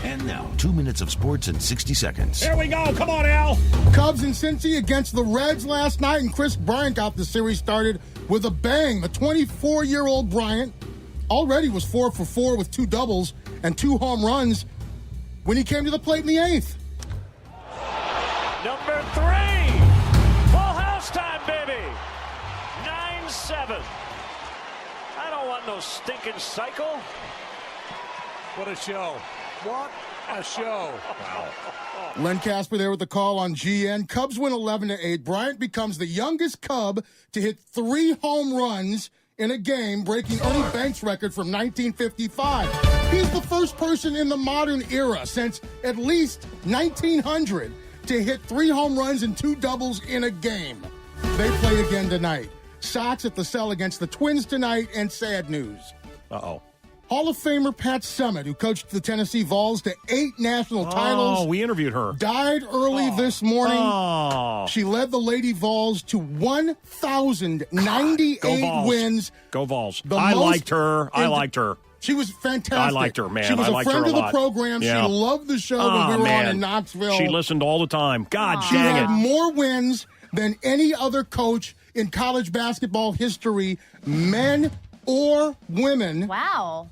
And now, 2 minutes of sports in 60 seconds. Here we go. Come on, Al. Cubs and Cincy against the Reds last night, and Chris Bryant got the series started with a bang. The 24-year-old Bryant already was 4 for 4 with 2 doubles and 2 home runs when he came to the plate in the 8th. Number 3. Full house time, baby. 9-7. I don't want no stinking cycle. What a show. What a show. Wow. Len Casper there with the call on GN. Cubs win 11-8. Bryant becomes the youngest Cub to hit 3 home runs in a game, breaking Ernie Banks' record from 1955. He's the first person in the modern era since at least 1900 to hit 3 home runs and 2 doubles in a game. They play again tonight. Sox at the Cell against the Twins tonight, and sad news. Uh-oh. Hall of Famer Pat Summitt, who coached the Tennessee Vols to 8 national titles. Oh, we interviewed her. Died early this morning. Oh. She led the Lady Vols to 1,098 wins. Go Vols. I liked her. She was fantastic. I liked her, man. She was a friend of the program. Yeah. She loved the show when we were on in Knoxville. She listened all the time. God she dang had it. more wins than any other coach in college basketball history, men or women. Wow.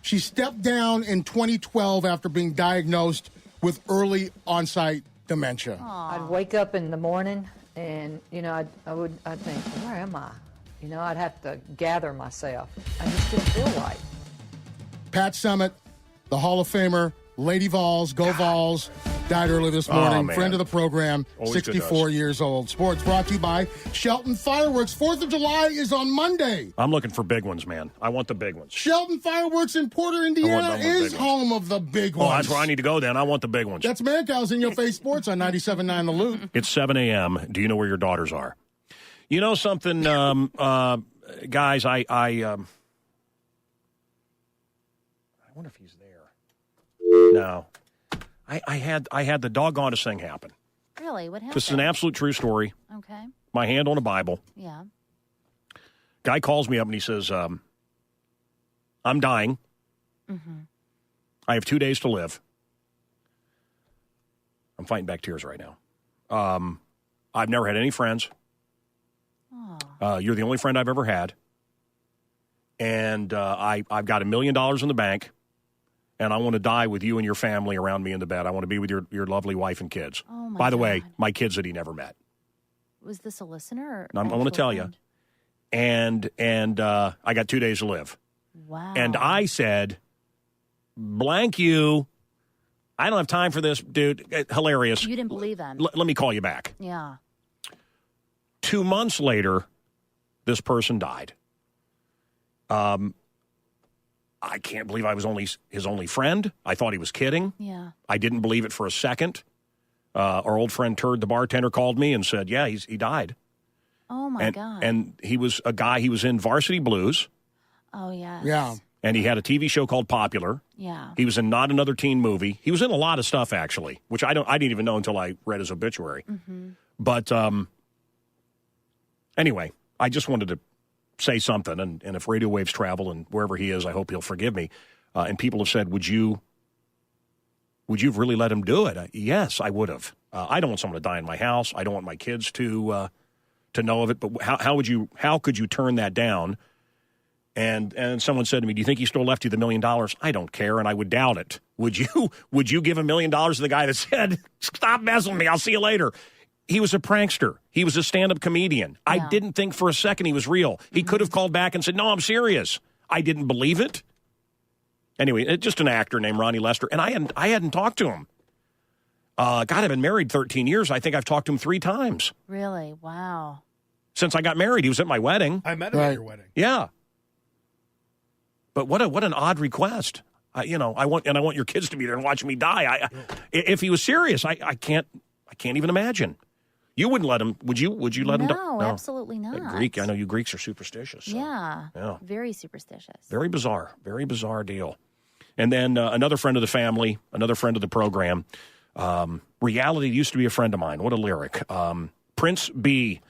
She stepped down in 2012 after being diagnosed with early onset dementia. I'd wake up in the morning and, I'd think, where am I? I'd have to gather myself. I just didn't feel right. Pat Summitt, the Hall of Famer, Lady Vols, Go Vols, died early this morning. Friend of the program, Always 64 years old. Sports brought to you by Shelton Fireworks. 4th of July is on Monday. I'm looking for big ones, man. I want the big ones. Shelton Fireworks in Porter, Indiana is home of the big ones. Oh, that's where I need to go then. I want the big ones. That's Mancow's In Your Face Sports on 97.9 The Loop. It's 7 a.m. Do you know where your daughters are? You know something, guys, I wonder if he's there. No. I had the doggonest thing happen. Really? What happened? This is an absolute true story. Okay. My hand on a Bible. Yeah. Guy calls me up and he says, I'm dying. Mm-hmm. I have 2 days to live. I'm fighting back tears right now. I've never had any friends. You're the only friend I've ever had. And I've got $1 million in the bank. And I want to die with you and your family around me in the bed. I want to be with your lovely wife and kids. Oh, my By the God. way, my kids that he never met. Was this a listener? I'm going to tell you. And I got 2 days to live. Wow. And I said, blank you. I don't have time for this, dude. Hilarious. You didn't believe them. Let me call you back. Yeah. 2 months later, this person died. I can't believe I was his only friend. I thought he was kidding. Yeah. I didn't believe it for a second. Our old friend Turd, the bartender, called me and said, yeah, he died. Oh, my God. And he was a guy, he was in Varsity Blues. Oh, yes. Yeah. And he had a TV show called Popular. Yeah. He was in Not Another Teen Movie. He was in a lot of stuff, actually, which I didn't even know until I read his obituary. Mm-hmm. But anyway, I just wanted to say something, and if radio waves travel and wherever he is, I hope he'll forgive me. And people have said, would you have really let him do it? Yes, I would have. I don't want someone to die in my house. I don't want my kids to know of it. But how could you turn that down? And someone said to me, do you think he still left you the $1 million? I don't care, and I would doubt it. Would you give $1 million to the guy that said, stop messing with me, I'll see you later? He was a prankster. He was a stand-up comedian. Yeah. I didn't think for a second he was real. He could have called back and said, no, I'm serious. I didn't believe it. Anyway, just an actor named Ronnie Lester, and I hadn't talked to him. God, I've been married 13 years. I think I've talked to him 3 times. Really? Wow. Since I got married. He was at my wedding. I met him at your wedding. Yeah. But what an odd request. I want your kids to be there and watch me die. If he was serious, I can't even imagine. You wouldn't let him, would you? Would you let him? No, absolutely not. Greek, I know you Greeks are superstitious. So. Yeah. Yeah. Very superstitious. Very bizarre deal. And then another friend of the family, another friend of the program. Reality used to be a friend of mine. What a lyric. Prince B.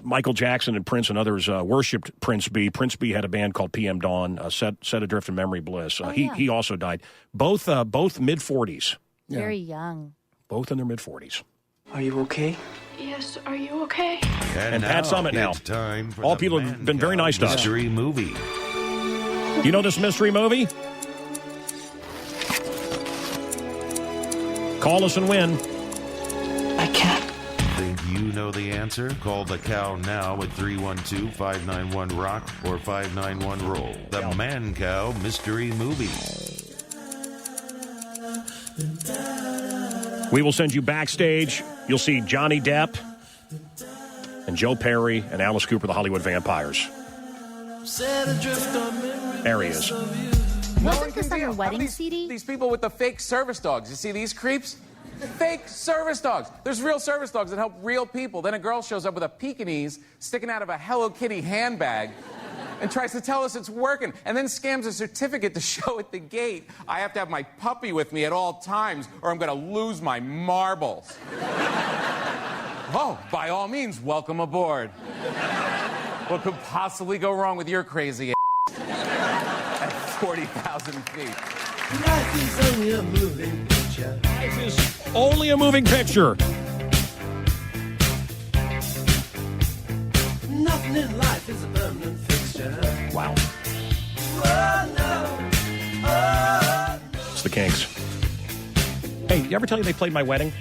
Michael Jackson and Prince and others worshipped Prince B. Prince B had a band called PM Dawn, Set Adrift in Memory Bliss. He also died. Both mid-40s. Yeah. Very young. Both in their mid-40s. Are you okay? Yes, are you okay? And Pat Summitt now. Time for all people have been very nice to us. Mystery Movie. You know this mystery movie? Call us and win. I can't. Think you know the answer? Call the cow now at 312-591-ROCK or 591-ROLL. The Mancow Mystery Movie. We will send you backstage. You'll see Johnny Depp and Joe Perry and Alice Cooper, the Hollywood Vampires. Set adrift on memory. There he is. Wasn't this on your wedding CD? These people with the fake service dogs. You see these creeps? Fake service dogs. There's real service dogs that help real people. Then a girl shows up with a Pekingese sticking out of a Hello Kitty handbag and tries to tell us it's working, and then scams a certificate to show at the gate. I have to have my puppy with me at all times, or I'm going to lose my marbles. Oh, by all means, welcome aboard. What could possibly go wrong with your crazy ass at 40,000 feet? Life is only a moving picture. Life is only a moving picture. Nothing in life is a permanent fixture. Wow. Oh, no. Oh, It's the Kinks. Hey, you ever tell you they played my wedding?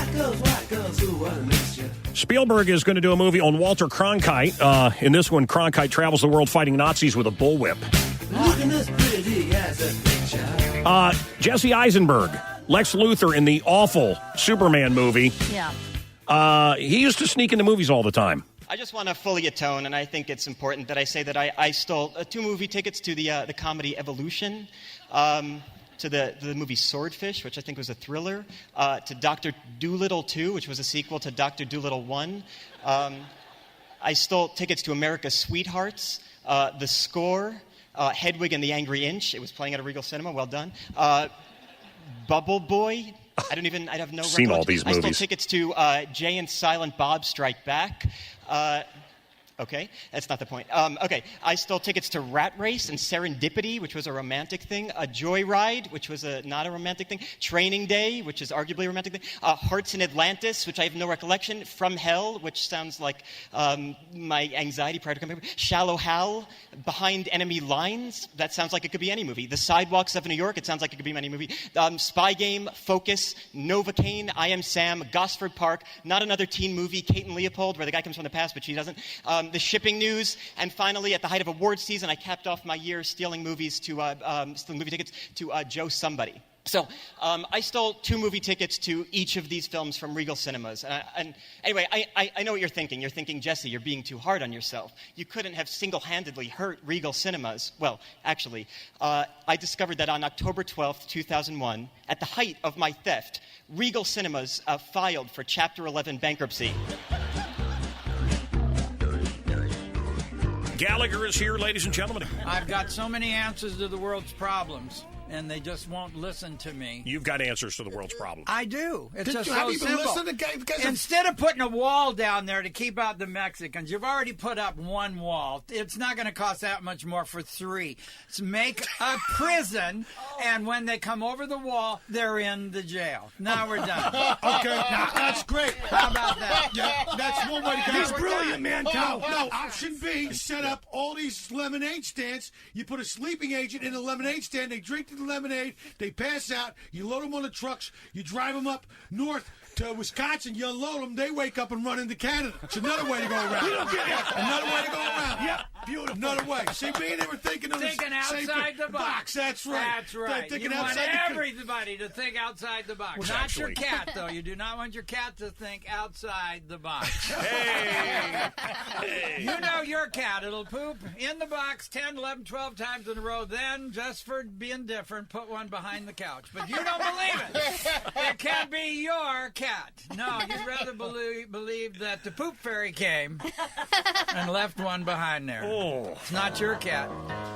black girls, white girls, who want to miss you. Spielberg is going to do a movie on Walter Cronkite. In this one, Cronkite travels the world fighting Nazis with a bullwhip. Looking as pretty as a picture. Jesse Eisenberg, Lex Luthor in the awful Superman movie. Yeah. He used to sneak into movies all the time. I just want to fully atone, and I think it's important that I say that I stole 2 movie tickets to the comedy Evolution, to the movie Swordfish, which I think was a thriller, to Dr. Dolittle 2, which was a sequel to Dr. Dolittle 1. I stole tickets to America's Sweethearts, The Score, Hedwig and the Angry Inch. It was playing at a Regal Cinema. Well done. Bubble Boy. I have no Seen all these movies. I stole tickets to Jay and Silent Bob Strike Back. Okay, that's not the point. Okay, I stole tickets to Rat Race and Serendipity, which was a romantic thing. A Joyride, which was not a romantic thing. Training Day, which is arguably a romantic thing. Hearts in Atlantis, which I have no recollection. From Hell, which sounds like my anxiety prior to coming here. Shallow Hal, Behind Enemy Lines, that sounds like it could be any movie. The Sidewalks of New York, it sounds like it could be any movie. Spy Game, Focus, Novocaine, I Am Sam, Gosford Park, not another teen movie, Kate and Leopold, where the guy comes from the past, but she doesn't. The Shipping News, and finally, at the height of award season, I capped off my year stealing movie tickets to Joe Somebody. So I stole 2 movie tickets to each of these films from Regal Cinemas. And anyway, I know what you're thinking. You're thinking, Jesse, you're being too hard on yourself. You couldn't have single-handedly hurt Regal Cinemas. Well, actually, I discovered that on October 12th, 2001, at the height of my theft, Regal Cinemas filed for Chapter 11 bankruptcy. Gallagher is here, ladies and gentlemen. I've got so many answers to the world's problems, and they just won't listen to me. You've got answers to the world's problems. I do. It's just have so you been simple. listening to Instead of putting a wall down there to keep out the Mexicans, you've already put up 1 wall. It's not going to cost that much more for 3. So make a prison, and when they come over the wall, they're in the jail. Now we're done. Okay, that's great. How about that? Yeah, that's one way to go. He's brilliant, Mancow. No, option B, set up all these lemonade stands. You put a sleeping agent in a lemonade stand. They drink the lemonade. They pass out. You load them on the trucks. You drive them up north to Wisconsin. You unload them. They wake up and run into Canada. It's another way to go around. You don't get it. Another way to go around. Yep, beautiful. Another way. See, me and they were thinking of Thinking the same outside thing. the box. That's right. That's right. Thinking You want outside the everybody to think outside the box. Well, Not actually. your cat, though. You do not want your cat to think outside the box. Hey! You know your cat. It'll poop in the box 10, 11, 12 times in a row. Then, just for being different, put one behind the couch. But you don't believe it. It can't be your cat. No, you'd rather believe that the poop fairy came and left one behind there. Oh. It's not your cat.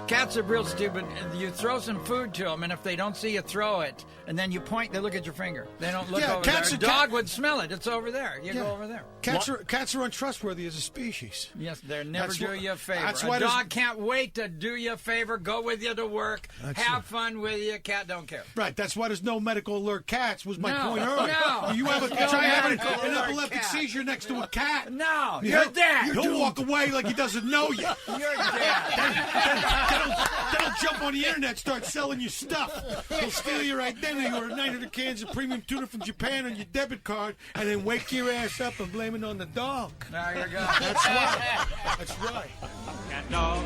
Cats are real stupid. You throw some food to them, and if they don't see you throw it, and then you point, they look at your finger. They don't look over there. A dog would smell it. It's over there. You go over there. Cats are untrustworthy as a species. Yes, they're never do you a favor. That's A why dog can't wait to do you a favor, go with you to work, have fun with you. Cat don't care. Right, that's why there's no medical alert cats, was my point earlier. No. You have No try having medical an alert epileptic cat. seizure next to a cat. No, you're dead. He'll walk away like he doesn't know you. You're dead. They'll jump on the internet, start selling you stuff. They'll steal you right then. They order 900 cans of premium tuna from Japan on your debit card, and then wake your ass up and blame it on the dog. There you go. That's right. That's right. Cat dog.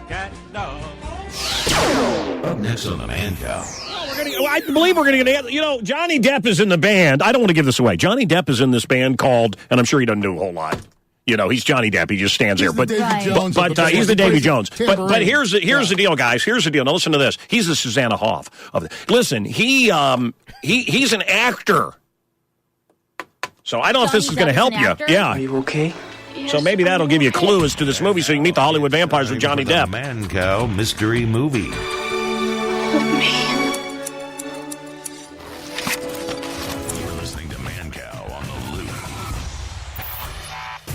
Cat dog. Up next on the Mancow. I believe we're going to get, Johnny Depp is in the band. I don't want to give this away. Johnny Depp is in this band called, and I'm sure he doesn't do a whole lot. He's Johnny Depp. He just stands there. But He's the Davy Jones. Tambourine. But here's the deal, guys. Here's the deal. Now listen to this. He's the Susanna Hoff of it. Listen, he's an actor. So I don't know if this is going to help you. Yeah. Are you okay? So maybe that'll give you a clue as to this movie so you can meet the Hollywood vampires with Johnny Depp. Mancow Mystery Movie. You're listening to Mancow on the Loop.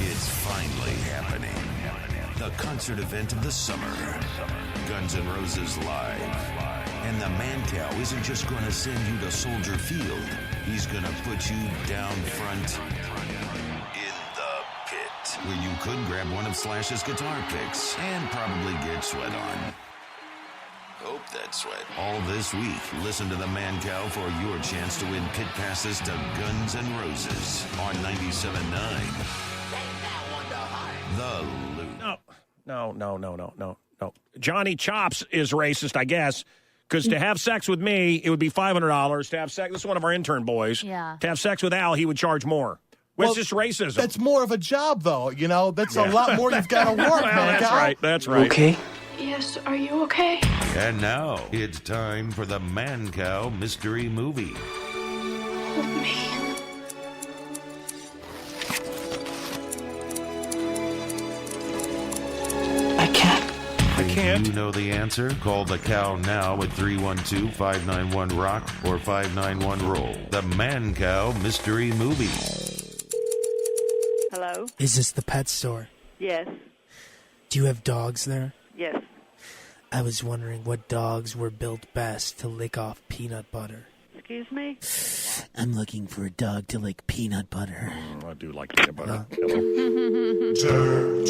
It's finally happening. The concert event of the summer. Guns N' Roses Live. And the Mancow isn't just going to send you to Soldier Field. He's going to put you down front in the pit, where you could grab one of Slash's guitar picks and probably get sweat on. Hope that sweat. All this week, listen to the Mancow for your chance to win pit passes to Guns N' Roses on 97.9. The Loop. No. Johnny Chops is racist, I guess. Because to have sex with me, it would be $500. To have sex, this is one of our intern boys. Yeah. To have sex with Al, he would charge more. It's just racism. That's more of a job, though. That's a lot more you've got to work, man. That's right. Okay. Yes, are you okay? And now, it's time for the Mancow Mystery Movie. I can't. Do you know the answer? Call the cow now at 312-591-ROCK or 591-ROLL. The Mancow Mystery Movie. Hello? Is this the pet store? Yes. Do you have dogs there? Yes. I was wondering what dogs were built best to lick off peanut butter. Excuse me? I'm looking for a dog to lick peanut butter. I do like peanut butter. Turd,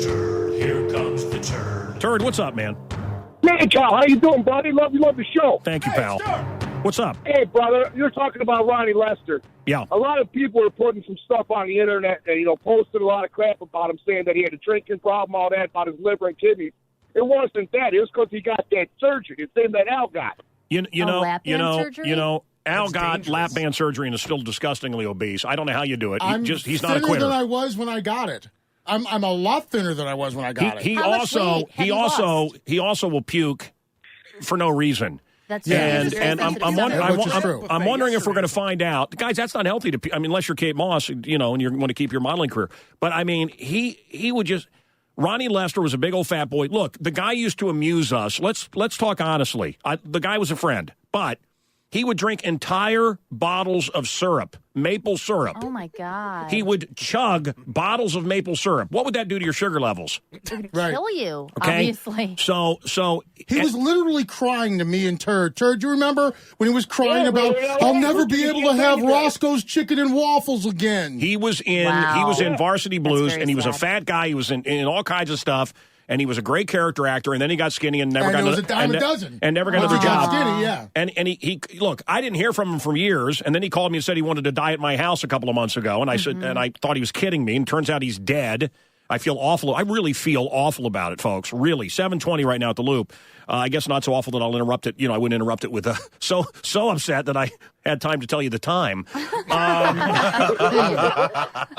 here comes the turd. Turd, what's up, man? Hey, Cal, how you doing, buddy? Love the show. Thank you, pal. What's up? Hey, brother, you're talking about Ronnie Lester. Yeah. A lot of people are putting some stuff on the internet and, posting a lot of crap about him, saying that he had a drinking problem, all that, about his liver and kidneys. It wasn't that. It was because he got that surgery. It's the same that Al got. Al got lap band surgery and is still disgustingly obese. I don't know how you do it. He's not a thinner quitter. than I was when I got it. I'm a lot thinner than I was when I got it. He also will puke for no reason. That's and I'm wondering if we're going to find out, guys. That's not healthy to. Unless you're Kate Moss, and you want to keep your modeling career. But he would just. Ronnie Lester was a big old fat boy. Look, the guy used to amuse us. Let's talk honestly. The guy was a friend, but he would drink entire bottles of syrup, maple syrup. Oh, my God. He would chug bottles of maple syrup. What would that do to your sugar levels? It would kill you, okay? obviously. So he was literally crying to me and Turd. Turd, do you remember when he was crying about, I'll never be able to have Roscoe's Chicken and Waffles again? He was in Varsity Blues, and he was a fat guy. He was in all kinds of stuff. And he was a great character actor, and then he got skinny and never got another job. Skinny, yeah. And he look, I didn't hear from him for years, and then he called me and said he wanted to die at my house a couple of months ago, and I said, and I thought he was kidding me, and turns out he's dead. I feel awful. I really feel awful about it, folks. Really, 7:20 right now at the Loop. I guess not so awful that I'll interrupt it. I wouldn't interrupt it with so upset that I had time to tell you the time.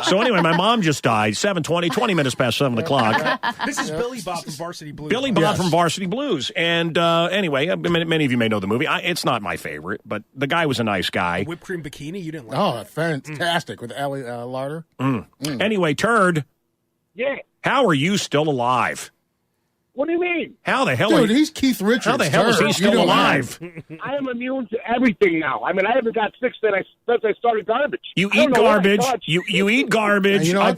So anyway, my mom just died. 7:20, 20 minutes past 7 o'clock. This is Billy Bob from Varsity Blues. Billy Bob from Varsity Blues. And anyway, many of you may know the movie. It's not my favorite, but the guy was a nice guy. The whipped cream bikini, you didn't like? Oh, fantastic with Ellie Larder. Anyway, Turd. Yeah. How are you still alive? What do you mean? How the hell? Dude, he's Keith Richards. How the hell is he still alive? I am immune to everything now. I haven't got sick since I started garbage. You eat garbage. You eat garbage. How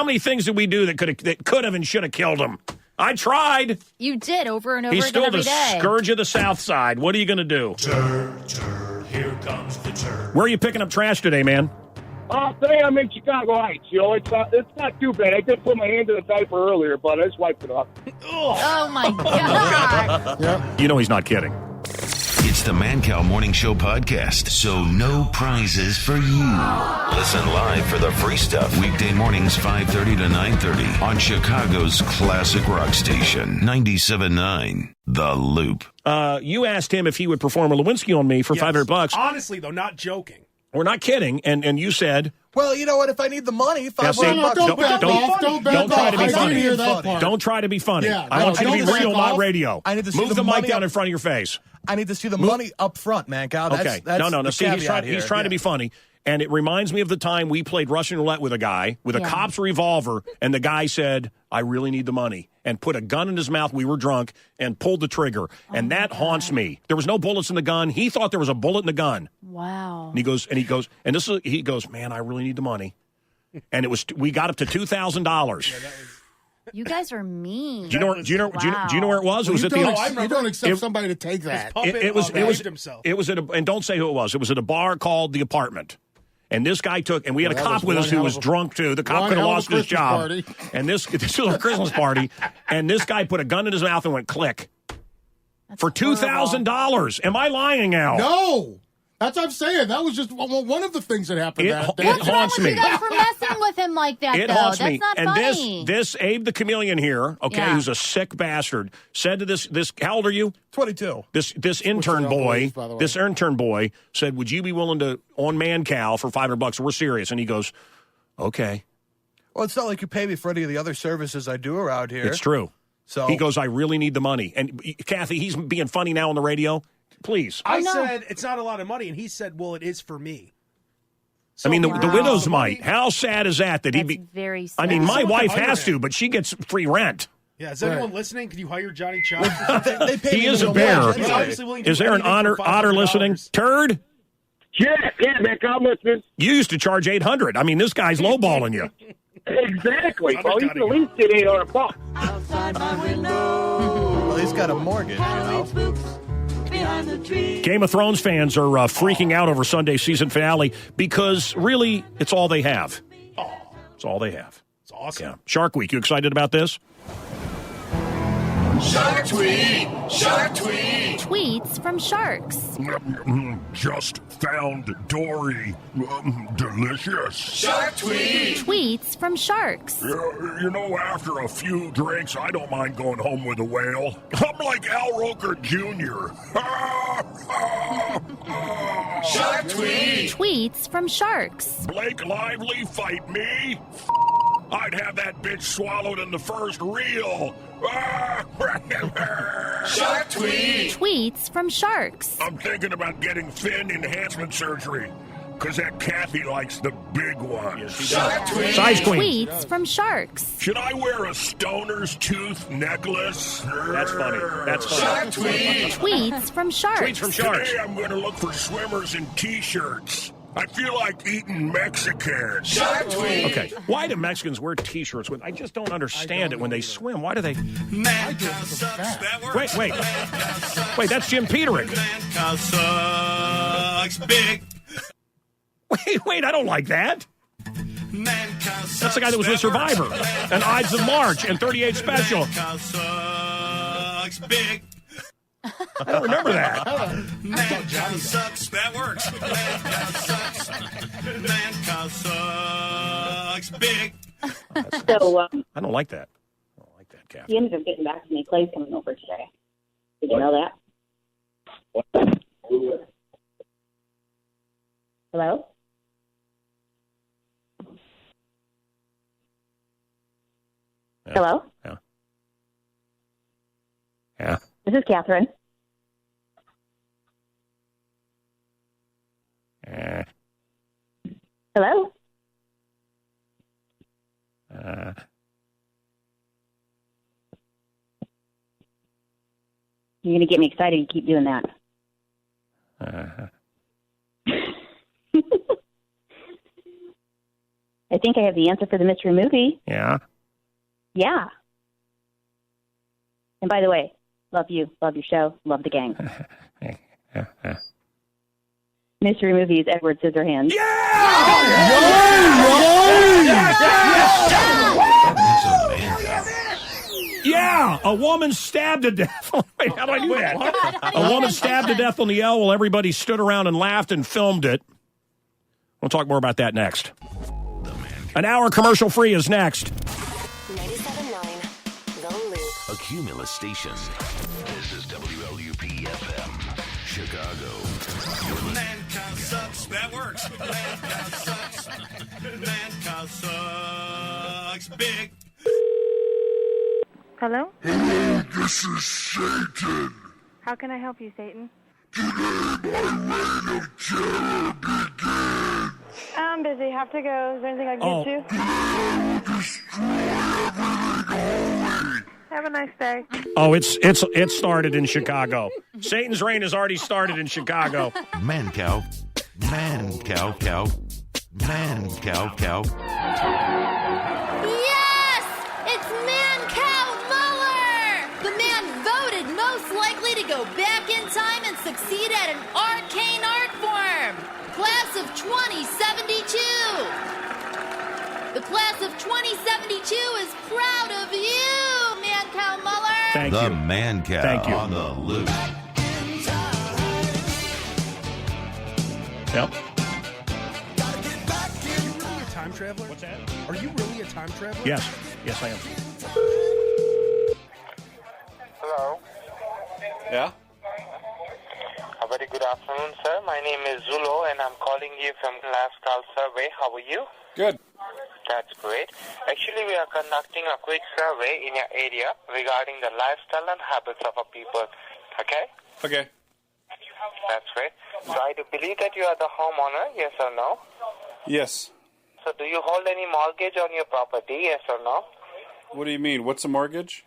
many things did we do that could have and should have killed him? I tried. You did over and over He's again every day. day. He's still the scourge of the South Side. What are you going to do? Turd, here comes the turd. Where are you picking up trash today, man? Today I'm in Chicago Heights. It's not too bad. I did put my hand in the diaper earlier, but I just wiped it off. Oh, my God. Yeah. He's not kidding. It's the Mancow Morning Show podcast, so no prizes for you. Listen live for the free stuff weekday mornings 5:30 to 9:30 on Chicago's classic rock station 97.9 The Loop. You asked him if he would perform a Lewinsky on me for $500. Honestly, though, not joking. We're not kidding. And you said, Well, you know what? If I need the money, Now, see, $500 don't back off. Don't back try off. to be I didn't funny. hear that part. Don't try to be funny. Yeah, I want you to be don't real, back not off. radio. I need to see Move the the mic money down up- in front of your face. I need to see the money up front, Mancow. Okay. No. See, he's trying to be funny. And it reminds me of the time we played Russian roulette with a guy with a cop's revolver, and the guy said, I really need the money, and put a gun in his mouth. We were drunk and pulled the trigger. And that haunts me. There was no bullets in the gun. He thought there was a bullet in the gun. Wow. And he goes, man, I really need the money. And we got up to $2,000. You guys are mean. Do you know where it was? It was at the. You don't accept somebody to take that. It was at and don't say who it was. It was at a bar called The Apartment. And this guy and we had a cop with us who was drunk too. The cop could have lost his job. Party. And this was a Christmas party. And this guy put a gun in his mouth and went click. For $2,000. Am I lying, Al? No. That's what I'm saying. That was just one of the things that happened that day. It haunts me. You guys for messing with him like that, It though. haunts That's me. not And funny. this Abe the Chameleon here, Yeah. who's a sick bastard, said to this how old are you? 22. This intern boy, said, would you be willing to on Mancow for $500? We're serious. And he goes, okay. Well, it's not like you pay me for any of the other services I do around here. It's true. So he goes, I really need the money. And Kathy, he's being funny now on the radio. Please. I said it's not a lot of money, and he said, well, it is for me. I mean, the widow's mite. How sad is that he'd be? Very sad. I mean, my Someone wife can hire has him. to, but she gets free rent. Yeah, is anyone listening? Could you hire Johnny Chop? Or something? He is a bear. He's obviously willing to Is do there an anything for otter $500. listening? Turd? Yeah, man, I'm listening. You used to charge $800. I mean, this guy's lowballing you. Exactly. Well, you can at least get $800. Outside my window. Well, he's got a mortgage, you know. Behind the tree. Game of Thrones fans are freaking out over Sunday's season finale because, really, it's all they have. It's all they have. It's awesome. Yeah. Shark Week, you excited about this? Shark tweet! Shark tweet! Tweets from sharks. Just found Dory. Delicious. Shark tweet! Tweets from sharks. You know, after a few drinks, I don't mind going home with a whale. I'm like Al Roker Jr. Shark tweet! Tweets from sharks. Blake Lively, fight me. I'd have that bitch swallowed in the first reel. Shark tweet! Tweets from sharks. I'm thinking about getting fin enhancement surgery. Because that Kathy likes the big one. Shark tweet! Size queen. Tweets from sharks. Should I wear a stoner's tooth necklace? That's funny. That's funny. Shark tweet! Tweets from sharks. Tweets from sharks. Today I'm going to look for swimmers in T-shirts. I feel like eating Mexican. Shark tweet! Okay. Why do Mexicans wear T-shirts? I just don't understand it when they swim. Why do they? Mancow sucks. That works. Wait. Wait, that's Jim Peterick. Mancow sucks big. Wait, I don't like that. Mancow sucks. That's the guy that was with Survivor and Ides of March and 38 Special. Mancow sucks big. I don't remember that. Mancow sucks. That works. Mancow sucks. Mancow sucks big. So, I don't like that. I don't like that, Kathy. he ended up getting back to me. Clay's coming over today. Did you know that? Hello? Yeah. Hello? Yeah. This is Catherine. Hello? You're going to get me excited. You keep doing that. I think I have the answer for the mystery movie. Yeah. Yeah. And by the way, love you. Love your show. Love the gang. Mystery movie is Edward Scissorhands. Yeah, a woman stabbed to death. Wait, how do I do that? A woman stabbed to death on the L while everybody stood around and laughed and filmed it. We'll talk more about that next. An hour commercial free is next. 97.9 The Loop. A Cumulus station. This is WLUP-FM. Chicago. Mancow sucks. That works. Mancow sucks. Mancow sucks. Big. Hello? Hello, this is Satan. How can I help you, Satan? Today my reign of terror begins. I'm busy. Have to go. Is there anything I can get you? Today I will destroy everything holy. Have a nice day. Oh, it started in Chicago. Satan's reign has already started in Chicago. Mancow. Mancow, cow. Mancow, cow. Yes! It's Mancow Muller! The man voted most likely to go back in time and succeed at an arcane art form. Class of 2072. The class of 2072 is proud of you, Mancow Muller. Thank The you. Mancow Thank you. on the loose. Yep. Are you really a time traveler? What's that? Are you really a time traveler? Yes. Yes, I am. Hello. Yeah? A very good afternoon, sir. My name is Zulo, and I'm calling you from Lifestyle Survey. How are you? Good. That's great. Actually, we are conducting a quick survey in your area regarding the lifestyle and habits of our people. Okay? Okay. That's great. So I do believe that you are the homeowner, yes or no? Yes. So do you hold any mortgage on your property, yes or no? What do you mean? What's a mortgage?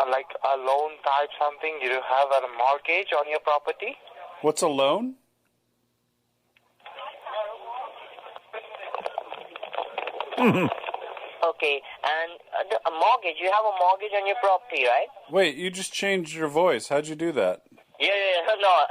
Like a loan type something? You do have a mortgage on your property? What's a loan? Okay, and a mortgage, you have a mortgage on your property, right? Wait, you just changed your voice. How'd you do that? Yeah, no,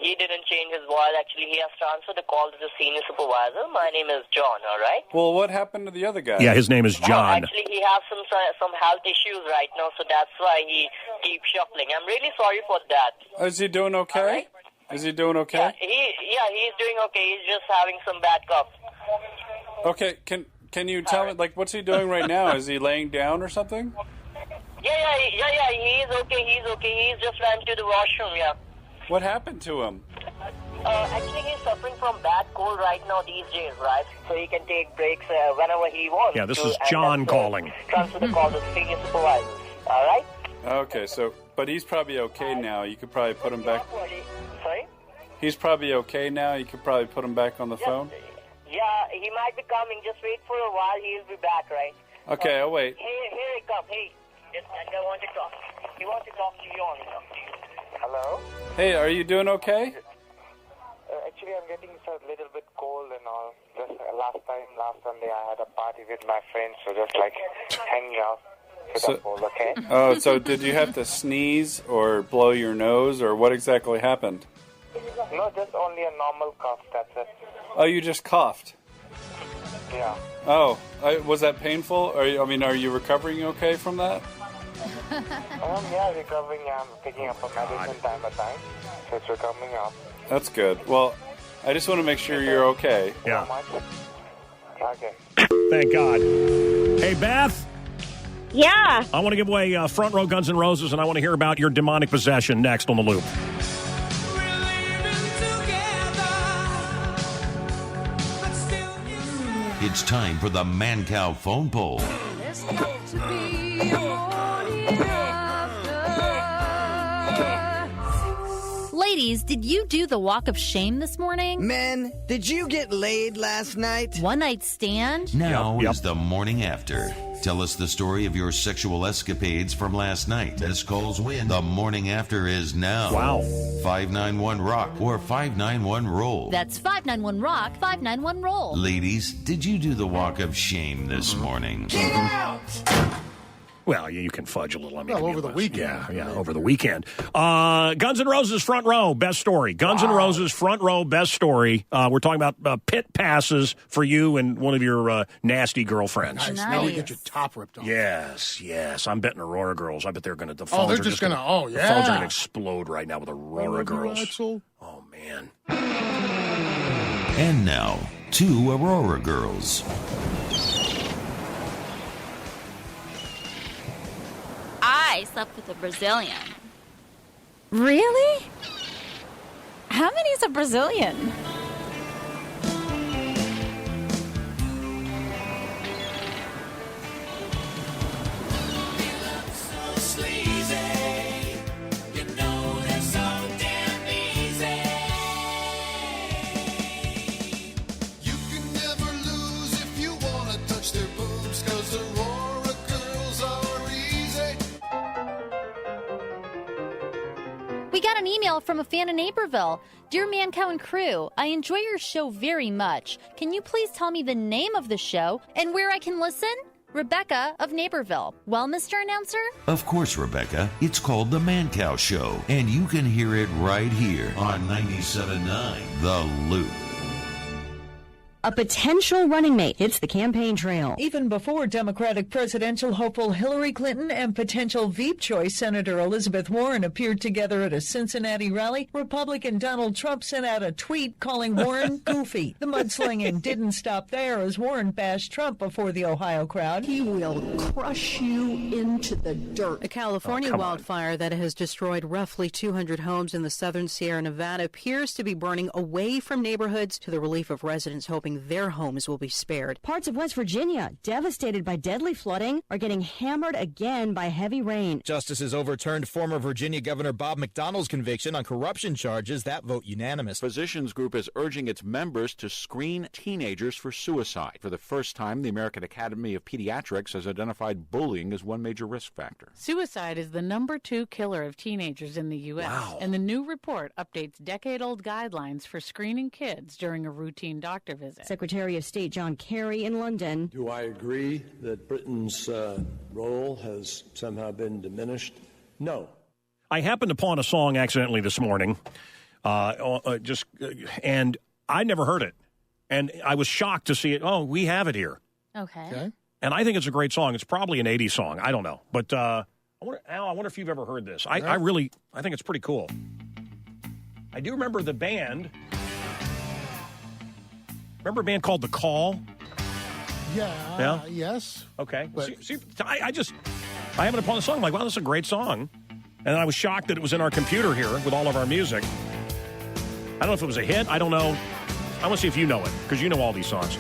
he didn't change his voice. Actually, he has transferred the call to the senior supervisor. My name is John, all right? Well, what happened to the other guy? Yeah, his name is John. Actually, he has some health issues right now, so that's why he keeps shuffling. I'm really sorry for that. Is he doing okay? Is he doing okay? He's doing okay. He's just having some bad cough. Okay, can you tell me, like, what's he doing right now? Is he laying down or something? Yeah, he's okay. He's just went to the washroom, yeah. What happened to him? Actually, he's suffering from bad cold right now these days, right? So he can take breaks whenever he wants. Yeah, this is John calling. Transfer the call to the senior supervisors, all right? Okay, so, but he's probably okay now. You could probably put him back. Sorry? He's probably okay now. You could probably put him back on the phone. Yeah, he might be coming. Just wait for a while. He'll be back, right? Okay, I'll wait. Here he comes. Hey, I want to talk. He wants to talk to you on. Hello? Hey, are you doing okay? Actually, I'm getting a little bit cold and all. Just last Sunday, I had a party with my friends, so just like hanging out with a cold, okay? Oh, so did you have to sneeze or blow your nose, or what exactly happened? No, just only a normal cough, that's it. Oh, you just coughed. Yeah. Oh, was that painful? Are you recovering okay from that? Yeah, recovering. I'm picking up a medicine time to time, so it's recovering up. That's good. Well, I just want to make sure you're okay. Yeah. Okay. Thank God. Hey, Beth. Yeah. I want to give away Front Row Guns N' Roses, and I want to hear about your demonic possession next on The Loop. It's time for the Mancow phone poll. Ladies, did you do the walk of shame this morning? Men, did you get laid last night? One night stand? Now is the morning after. Tell us the story of your sexual escapades from last night. This calls win. The morning after is now. Wow. 591-ROCK or 591-ROLL. That's 591-ROCK, 591-ROLL. Ladies, did you do the walk of shame this morning? Get out! Well, you can fudge a little. I mean, Well, over the weekend. Yeah, over the weekend. Guns N' Roses Front Row, best story. Guns N' Roses Front Row, best story. We're talking about pit passes for you and one of your nasty girlfriends. Nice. Now we get your top ripped off. Yes. I'm betting Aurora Girls. I bet they're going to. They're just going to. Oh, yeah. The phones are going to explode right now with Aurora Girls. Axel. Oh man. And now, 2 Aurora Girls. I slept with a Brazilian. Really? How many is a Brazilian? We got an email from a fan in Naperville. Dear Mancow and crew, I enjoy your show very much. Can you please tell me the name of the show and where I can listen? Rebecca of Naperville. Well, Mr. Announcer? Of course, Rebecca. It's called The Mancow Show, and you can hear it right here on 97.9 The Loop. A potential running mate hits the campaign trail. Even before Democratic presidential hopeful Hillary Clinton and potential Veep choice Senator Elizabeth Warren appeared together at a Cincinnati rally, Republican Donald Trump sent out a tweet calling Warren goofy. The mudslinging didn't stop there as Warren bashed Trump before the Ohio crowd. He will crush you into the dirt. A California wildfire that has destroyed roughly 200 homes in the southern Sierra Nevada appears to be burning away from neighborhoods to the relief of residents hoping their homes will be spared. Parts of West Virginia, devastated by deadly flooding, are getting hammered again by heavy rain. Justices overturned former Virginia Governor Bob McDonnell's conviction on corruption charges. That vote unanimous. Physicians Group is urging its members to screen teenagers for suicide. For the first time, the American Academy of Pediatrics has identified bullying as one major risk factor. Suicide is the #2 killer of teenagers in the U.S. Wow. And the new report updates decade-old guidelines for screening kids during a routine doctor visit. Secretary of State John Kerry in London. Do I agree that Britain's role has somehow been diminished? No. I happened upon a song accidentally this morning, and I never heard it. And I was shocked to see it. Oh, we have it here. Okay. And I think it's a great song. It's probably an 80s song. I don't know. But Al, I wonder if you've ever heard this. I think it's pretty cool. I do remember the band. Remember a band called The Call? Yeah. Yes. Okay. I happened upon the song. I'm like, wow, this is a great song. And I was shocked that it was in our computer here with all of our music. I don't know if it was a hit. I don't know. I want to see if you know it, because you know all these songs.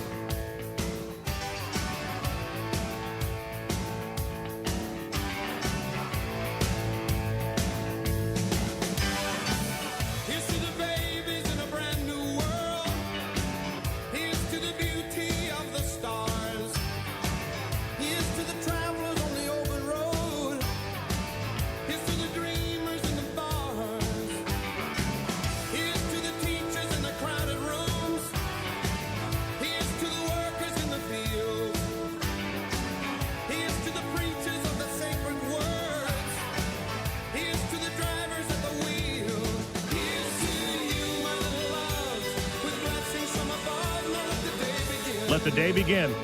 Let the day begin.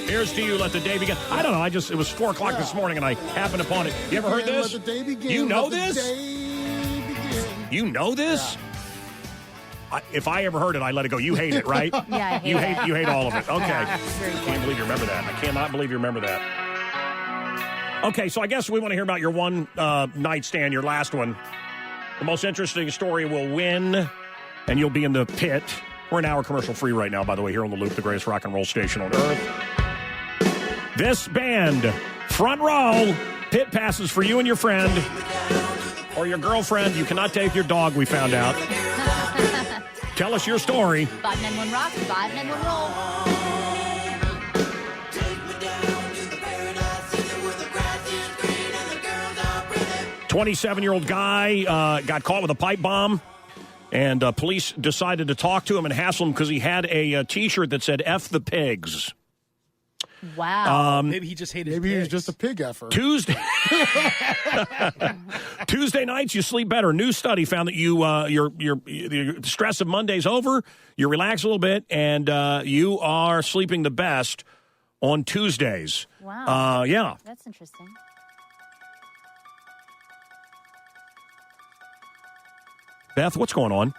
Here's to you, let the day begin. I don't know, it was 4 o'clock this morning and I happened upon it. You ever heard this? Let the day begin. You know Let this? The day begin. You know this? Yeah. If I ever heard it, I let it go. You hate it, right? Yeah, I hate it. You hate all of it. Okay. Yeah, I can't believe you remember that. I cannot believe you remember that. Okay, so I guess we want to hear about your one night stand, your last one. The most interesting story will win, and you'll be in the pit. We're an hour commercial free right now, by the way, here on The Loop, the greatest rock and roll station on earth. This band, front row, pit passes for you and your friend or your girlfriend. You cannot take your dog, we found out. Tell us your story. 591 rock, 591 roll. 27-year-old guy got caught with a pipe bomb, and police decided to talk to him and hassle him because he had a T-shirt that said "F the pigs." Wow. Maybe he just hated Maybe pigs. he was just a pig effer. Tuesday nights, you sleep better. New study found that your stress of Monday's over, you relax a little bit, and you are sleeping the best on Tuesdays. Wow. Yeah. That's interesting. Beth, what's going on?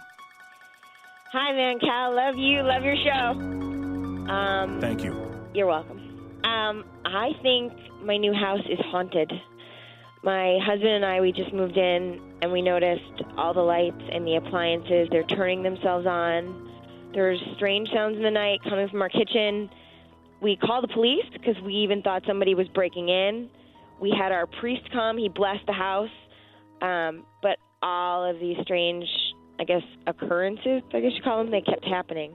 Hi, Mancow. Love you. Love your show. Thank you. You're welcome. I think my new house is haunted My husband and I, we just moved in, and we noticed all the lights and the appliances, they're turning themselves on. There's strange sounds in the night coming from our kitchen. We called the police because we even thought somebody was breaking in. We had our priest come. He blessed the house. But all of these strange, I guess, occurrences, I guess you call them, they kept happening.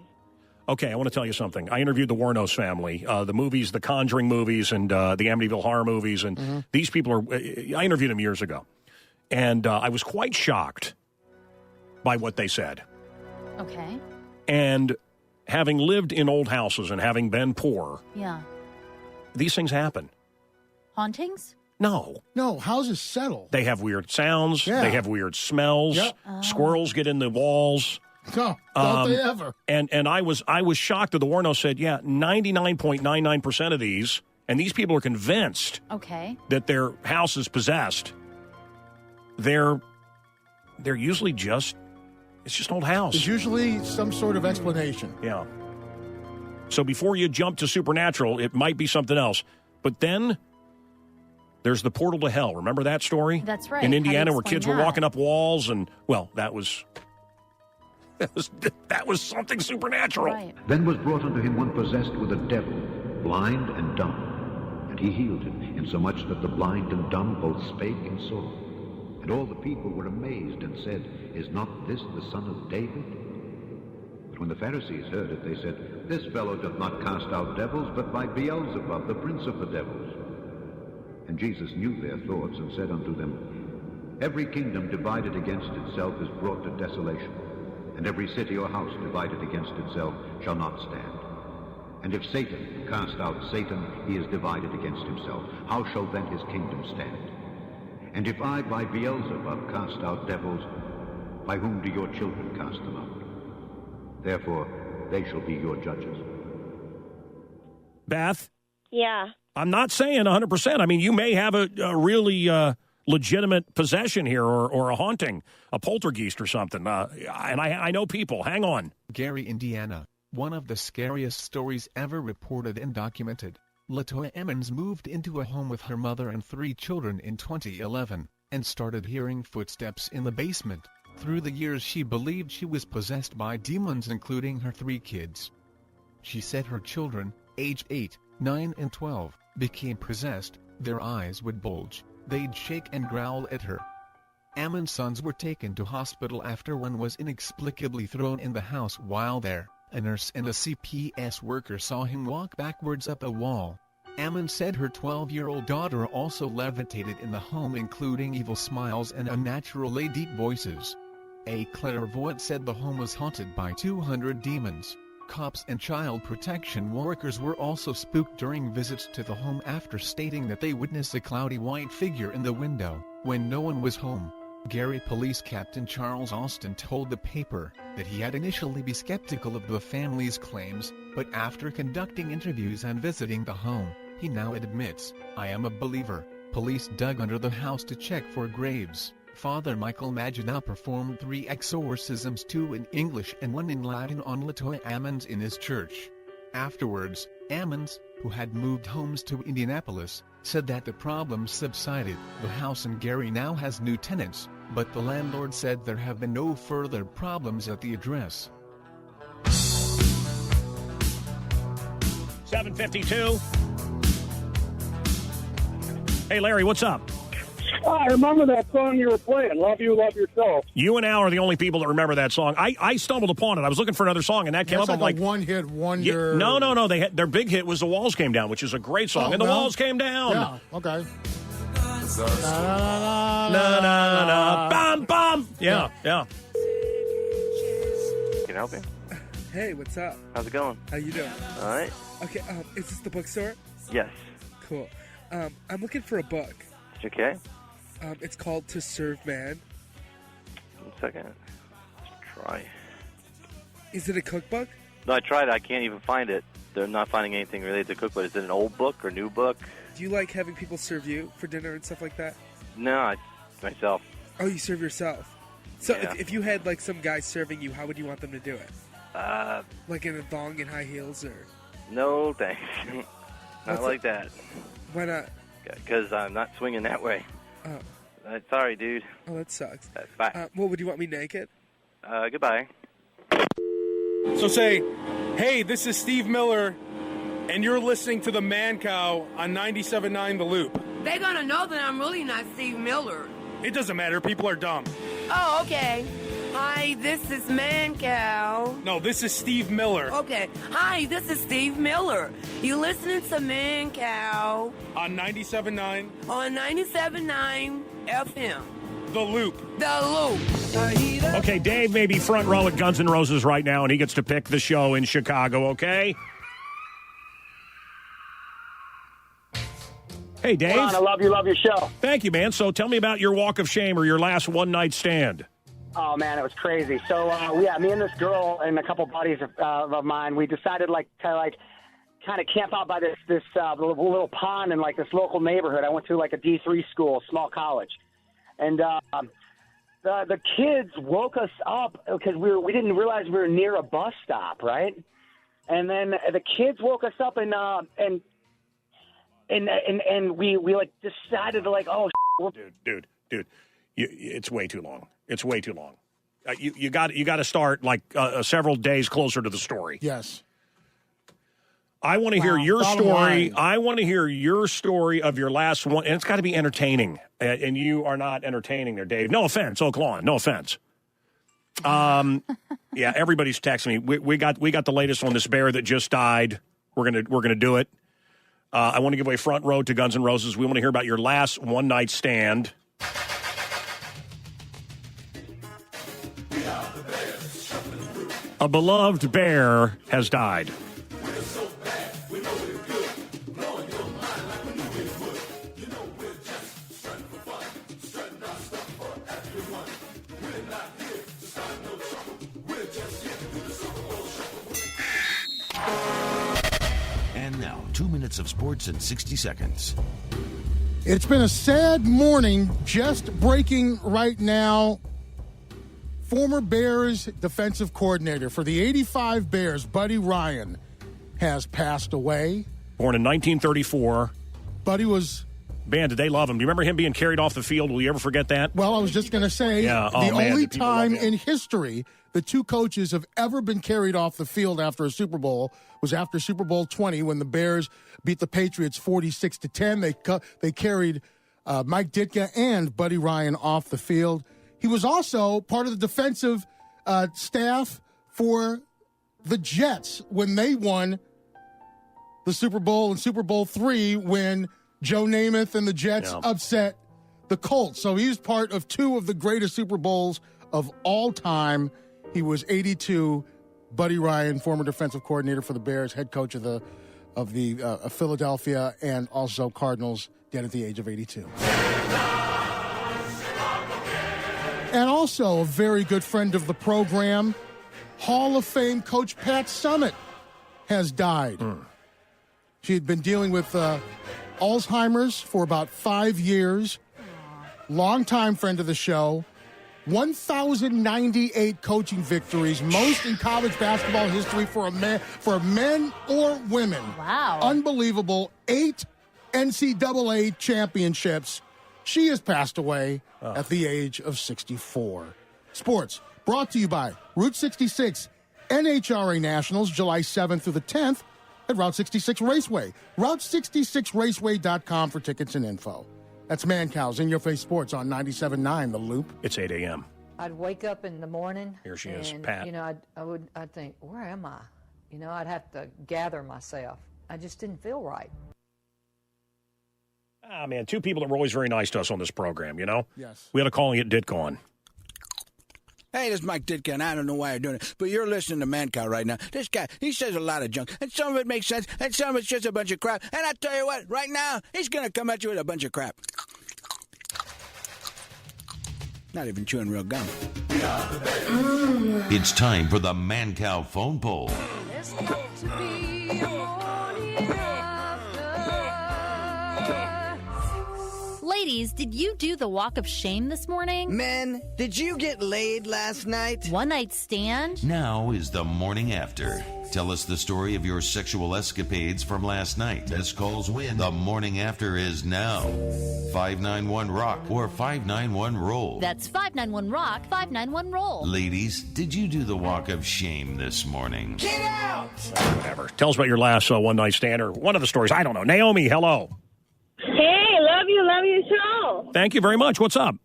Okay, I want to tell you something. I interviewed the Warnos family, the movies, the Conjuring movies, and the Amityville Horror movies, and these people are. I interviewed them years ago, and I was quite shocked by what they said. Okay. And having lived in old houses and having been poor, Yeah. these things happen. Hauntings? No. No, houses settle. They have weird sounds. Yeah. They have weird smells. Yep. Squirrels get in the walls. No, don't they ever? And I was shocked that the Warnos said, 99.99% of these, and these people are convinced Okay. that their house is possessed. They're usually it's just an old house. There's usually some sort of explanation. Yeah. So before you jump to supernatural, it might be something else. But then there's the portal to hell. Remember that story? That's right. In How do you Indiana, where explain kids were that? walking up walls, and that was something supernatural. Right. Then was brought unto him one possessed with a devil, blind and dumb. And he healed him, insomuch that the blind and dumb both spake and saw. And all the people were amazed and said, Is not this the son of David? But when the Pharisees heard it, they said, This fellow doth not cast out devils, but by Beelzebub, the prince of the devils. And Jesus knew their thoughts, and said unto them, Every kingdom divided against itself is brought to desolation, and every city or house divided against itself shall not stand. And if Satan cast out Satan, he is divided against himself. How shall then his kingdom stand? And if I by Beelzebub cast out devils, by whom do your children cast them out? Therefore, they shall be your judges. Beth? Yeah. I'm not saying 100%. I mean, you may have a really legitimate possession here or a haunting, a poltergeist or something. And I know people. Hang on. Gary, Indiana. One of the scariest stories ever reported and documented. LaToya Emmons moved into a home with her mother and 3 children in 2011 and started hearing footsteps in the basement. Through the years, she believed she was possessed by demons, including her 3 kids. She said her children, aged 8, 9, and 12, became possessed. Their eyes would bulge. They'd shake and growl at her. Ammon's sons were taken to hospital after one was inexplicably thrown in the house while there. A nurse and a CPS worker saw him walk backwards up a wall. Ammon said her 12-year-old daughter also levitated in the home, including evil smiles and unnaturally deep voices. A clairvoyant said the home was haunted by 200 demons. Cops and child protection workers were also spooked during visits to the home after stating that they witnessed a cloudy white figure in the window when no one was home. Gary Police Captain Charles Austin told the paper that he had initially been skeptical of the family's claims, but after conducting interviews and visiting the home, he now admits, I am a believer. Police dug under the house to check for graves. Father Michael Magina performed 3 exorcisms, 2 in English and 1 in Latin on LaToya Ammons in his church. Afterwards, Ammons, who had moved homes to Indianapolis, said that the problems subsided. The house in Gary now has new tenants, but the landlord said there have been no further problems at the address. 7:52. Hey, Larry, what's up? I remember that song you were playing, Love You, Love Yourself. You and Al are the only people that remember that song. I stumbled upon it. I was looking for another song, and that came up. I'm Like like, a one-hit wonder. no. Their big hit was "The Walls Came Down," which is a great song. And the walls came down. Yeah. Okay. Na, bum, bum. Yeah. Can I help you? Hey, what's up? How's it going? How you doing? All right. Okay, is this the bookstore? Yes. Cool. I'm looking for a book. Okay. It's called To Serve Man. 1 second. Let's try. Is it a cookbook? No, I tried. I can't even find it. They're not finding anything related to cookbook. Is it an old book or new book? Do you like having people serve you for dinner and stuff like that? No, myself. Oh, you serve yourself. So Yeah. if you had like some guy serving you, how would you want them to do it? Like in a thong and high heels, or? No, thanks. Not What's like that. Why not? Because I'm not swinging that way. Oh. Sorry, dude. Oh, that sucks. Bye. Well, would you want me naked? Goodbye. So say, hey, this is Steve Miller, and you're listening to the Mancow on 97.9 The Loop. They're gonna know that I'm really not Steve Miller. It doesn't matter. People are dumb. Oh, okay. Hi, this is Mancow. No, this is Steve Miller. Okay. Hi, this is Steve Miller. You listening to Mancow On 97.9 on 97.9 FM. The Loop. The Loop. Okay, Dave may be front row at Guns N' Roses right now, and he gets to pick the show in Chicago, okay? Hey, Dave. Ron, I love your show. Thank you, man. So tell me about your walk of shame or your last one-night stand. Oh, man, it was crazy. So, me and this girl and a couple buddies of mine, we decided, to kind of camp out by this little pond in, this local neighborhood. I went to, a D3 school, small college. And the kids woke us up because we didn't realize we were near a bus stop, right? And then the kids woke us up and we decided to Dude, it's way too long. It's way too long. You got to start several days closer to the story. Yes. I want to hear your story. I want to hear your story of your last one, and it's got to be entertaining. And you are not entertaining there, Dave. No offense, Oaklawn. No offense. Yeah, everybody's texting me. We got the latest on this bear that just died. We're gonna do it. I want to give away front row to Guns N' Roses. We want to hear about your last one night stand. A beloved bear has died. And now, 2 minutes of sports in 60 seconds. It's been a sad morning. Just breaking right now. Former Bears defensive coordinator for the 85 Bears, Buddy Ryan, has passed away. Born in 1934. Buddy was... Man, did they love him? Do you remember him being carried off the field? Will you ever forget that? Well, I was just going to say, only time in history the two coaches have ever been carried off the field after a Super Bowl was after Super Bowl 20 when the Bears beat the Patriots 46-10. They carried Mike Ditka and Buddy Ryan off the field. He was also part of the defensive staff for the Jets when they won the Super Bowl in Super Bowl III when Joe Namath and the Jets upset the Colts. So he was part of two of the greatest Super Bowls of all time. He was 82. Buddy Ryan, former defensive coordinator for the Bears, head coach of the Philadelphia and also Cardinals, dead at the age of 82. And also a very good friend of the program, Hall of Fame coach Pat Summitt has died. She had been dealing with Alzheimer's for about 5 years. Longtime friend of the show. 1,098 coaching victories, most in college basketball history for men or women. Wow. Unbelievable. 8 NCAA championships. She has passed away at the age of 64. Sports brought to you by Route 66 NHRA Nationals, July 7th through the 10th at Route 66 Raceway. Route66Raceway.com for tickets and info. That's Mancow's In Your Face Sports on 97.9 The Loop. It's 8 a.m. I'd wake up in the morning. Here she is, and, Pat. I'd think, where am I? I'd have to gather myself. I just didn't feel right. Man, two people that were always very nice to us on this program, Yes. We had a calling it Ditcon. Hey, this is Mike Ditka, and I don't know why you're doing it, but you're listening to Mancow right now. This guy, he says a lot of junk, and some of it makes sense, and some of it's just a bunch of crap. And I tell you what, right now, he's going to come at you with a bunch of crap. Not even chewing real gum. It's time for the Mancow phone poll. Ladies, did you do the walk of shame this morning? Men, did you get laid last night? One night stand? Now is the morning after. Tell us the story of your sexual escapades from last night. Missed calls win. The morning after is now. 591-ROCK or 591-ROLL. That's 591-ROCK, 591-ROLL. Ladies, did you do the walk of shame this morning? Get out! Whatever. Tell us about your last one-night stand or one of the stories. I don't know. Naomi, hello. Hey, love you show. Thank you very much. What's up?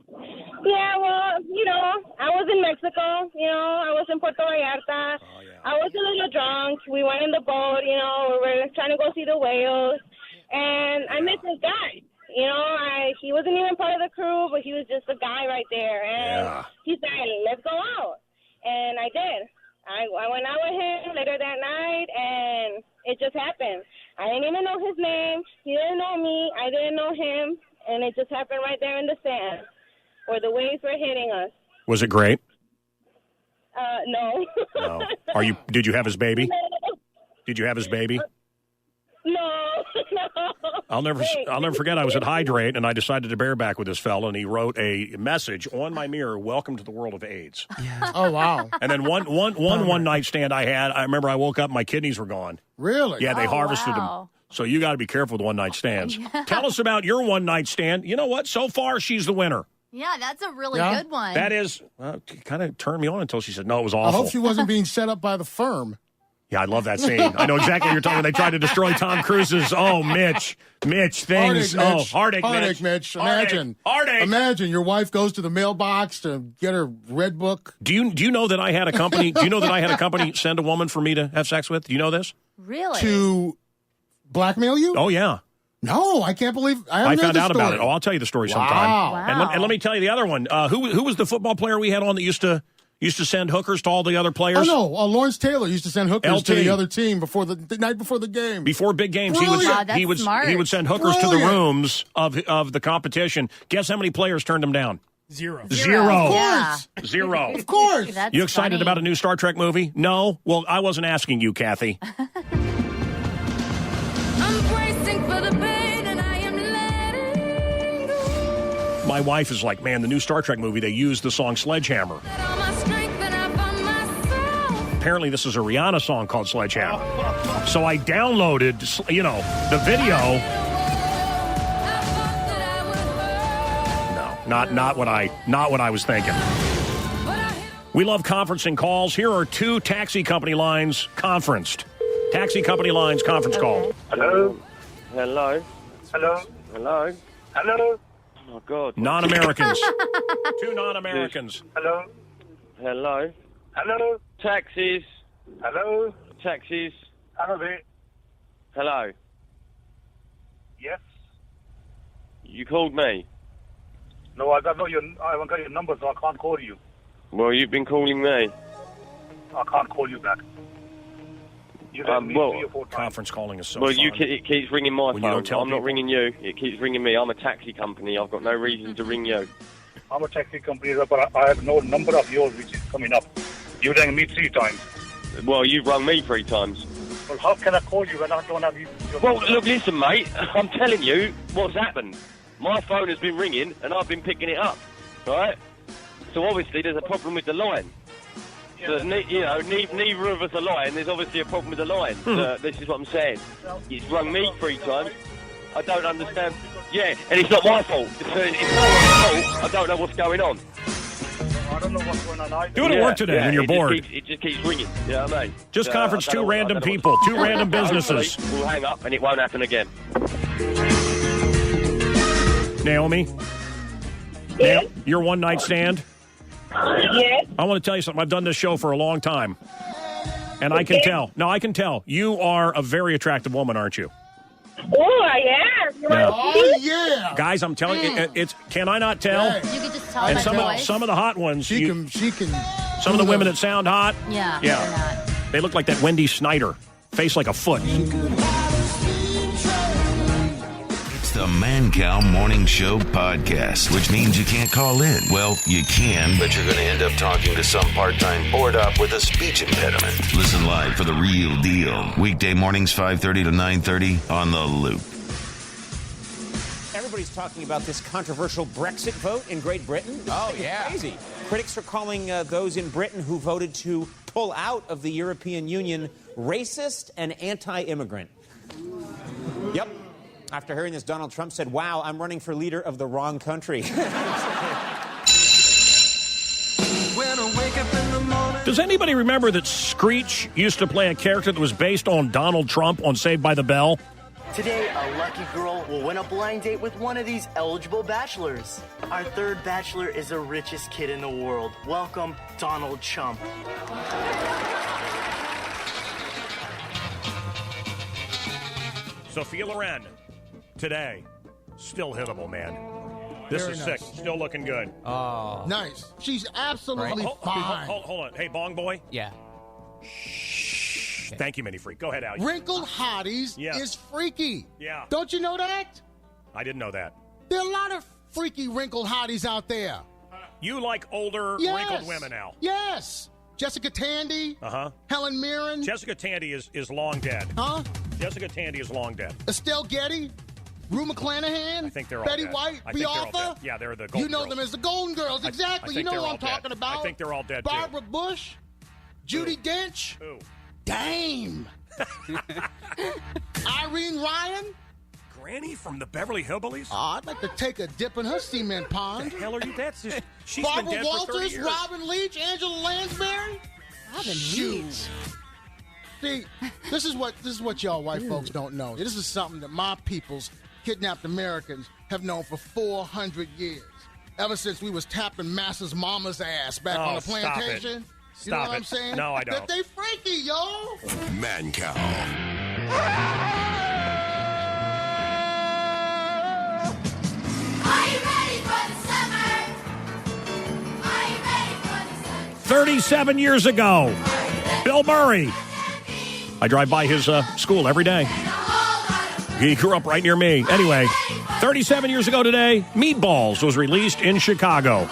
Yeah, well, I was in Mexico, I was in Puerto Vallarta. I was a little drunk. We went in the boat, we were trying to go see the whales. And I met this guy, he wasn't even part of the crew, but he was just a guy right there. And he said, let's go out. And I did. I went out with him later that night, and it just happened. I didn't even know his name. He didn't know me. I didn't know him. And it just happened right there in the sand where the waves were hitting us. Was it great? No. No. Did you have his baby? Did you have his baby? No. I'll never forget. I was at Hydrate, and I decided to bareback with this fella, and he wrote a message on my mirror: "Welcome to the world of AIDS." Oh, wow. And then one night stand I had. I remember I woke up, and my kidneys were gone. Really? Yeah, they harvested them. So you got to be careful with one night stands. Tell us about your one night stand. You know what? So far, she's the winner. Yeah, that's a really good one. That is, kind of turned me on until she said, no, it was awful. I hope she wasn't being set up by the firm. Yeah, I love that scene. I know exactly what you're talking about. They tried to destroy Tom Cruise's, Mitch things. Heartache Mitch. Imagine your wife goes to the mailbox to get her red book. Do you know that I had a company? Do you know that I had a company send a woman for me to have sex with? Do you know this? Really? To blackmail you? Oh, yeah. No, I can't believe I found out about it. Oh, I'll tell you the story sometime. Wow. And let me tell you the other one. Who was the football player we had on that used to send hookers to all the other players? Oh, no. Lawrence Taylor used to send hookers to the other team before the night before the game. Before big games, he would send hookers to the rooms of the competition. Guess how many players turned him down? Zero. Of course. Zero. Of course. That's you excited funny. about a new Star Trek movie? No? Well, I wasn't asking you, Kathy. I'm bracing for the pain and I am letting go. My wife is like, man, the new Star Trek movie, they used the song Sledgehammer. All my strength and I found myself. Apparently this is a Rihanna song called Sledgehammer. So I downloaded, the video. No, not what I was thinking. We love conferencing calls. Here are two taxi company lines conferenced. Taxi company lines conference call. Hello? Hello? Hello? Hello? Hello? Oh, God. Non-Americans. Two non-Americans. Hello? Hello? Hello? Taxis? Hello? Taxis? Hello there. Hello? Yes? You called me? No, I haven't got your number, so I can't call you. Well, you've been calling me. I can't call you back. You me 3 or 4 times. Conference calling is so Well, fun. it keeps ringing my When you phone. don't tell I'm not people. ringing you. It keeps ringing me. I'm a taxi company. I've got no reason to ring you. I'm a taxi company, but I have no number of yours which is coming up. You rang me 3 times. Well, you've rung me 3 times. Well, how can I call you when I don't have your Well, number? look, listen, mate. I'm telling you what's happened. My phone has been ringing, and I've been picking it up, right? So obviously there's a problem with the line. So, neither of us are lying. There's obviously a problem with the line. This is what I'm saying. It's rung me 3 times. I don't understand. Yeah, and it's not my fault. It's not my fault. I don't know what's going on. I don't know what's going on either. Do it at work today when you're bored. It just keeps ringing. You know what I mean? Just conference two random people, two random businesses. We'll hang up and it won't happen again. Naomi? Yes. Your one night stand? Yes. I want to tell you something. I've done this show for a long time. And I can tell. No, I can tell. You are a very attractive woman, aren't you? Oh, I am. Yeah. Oh, yeah. Guys, I'm telling you, it's. Can I not tell? You could just tell And by voice. some of the hot ones. She can. Some of the women that sound hot. Yeah. They're not. They look like that Wendy Snyder. Face like a foot. It's the Mancow Morning Show podcast, which means you can't call in. Well, you can, but you're going to end up talking to some part-time bored up with a speech impediment. Listen live for the real deal. Weekday mornings 5:30 to 9:30 on The Loop. everybody's talking about this controversial Brexit vote in Great Britain. Oh, yeah. Crazy. Critics are calling those in Britain who voted to pull out of the European Union racist and anti-immigrant. Yep. After hearing this, Donald Trump said, "Wow, I'm running for leader of the wrong country." Does anybody remember that Screech used to play a character that was based on Donald Trump on Saved by the Bell? Today, a lucky girl will win a blind date with one of these eligible bachelors. Our third bachelor is the richest kid in the world. Welcome, Donald Trump. Sophia Loren, today, still hittable, man. This Very is nice. sick. Still looking good. Oh. Nice. She's absolutely fine. Hold on. Hey, Bong Boy. Yeah. Thank you, Mini Freak. Go ahead, Al. Wrinkled Hotties is freaky. Yeah. Don't you know that? I didn't know that. There are a lot of freaky wrinkled hotties out there. You like older, Yes. wrinkled women, Al. Yes. Jessica Tandy. Uh-huh. Helen Mirren. Jessica Tandy is long dead. Huh? Jessica Tandy is long dead. Estelle Getty. Rue McClanahan. I think they're all Betty dead. White. I think they're all Biafra. dead. Yeah, they're the You Golden know Girls. them as the Golden Girls. Exactly. I You know think what they're I'm all dead. talking about. I think they're all dead, too. Barbara Bush. Judy Dench. Who? Dame. Irene Ryan. Granny from the Beverly Hillbillies? Oh, I'd like to take a dip in her cement pond. The hell are you? That's just, she's Barbara been dead for 30 Walters, years. Robin Leach, Angela Lansbury. Robin Shoot. Leach. See, this is what y'all white folks don't know. This is something that my peoples, kidnapped Americans, have known for 400 years. Ever since we was tapping Massa's mama's ass back on the stop it. plantation. You know Stop what I'm it. saying? No, I don't. That they freaky, yo. Mancow. Are you ready for the summer? Are you ready for the summer? 37 years ago, Bill Murray. I drive by his school every day. He grew up right near me. Anyway, 37 years ago today, Meatballs was released in Chicago.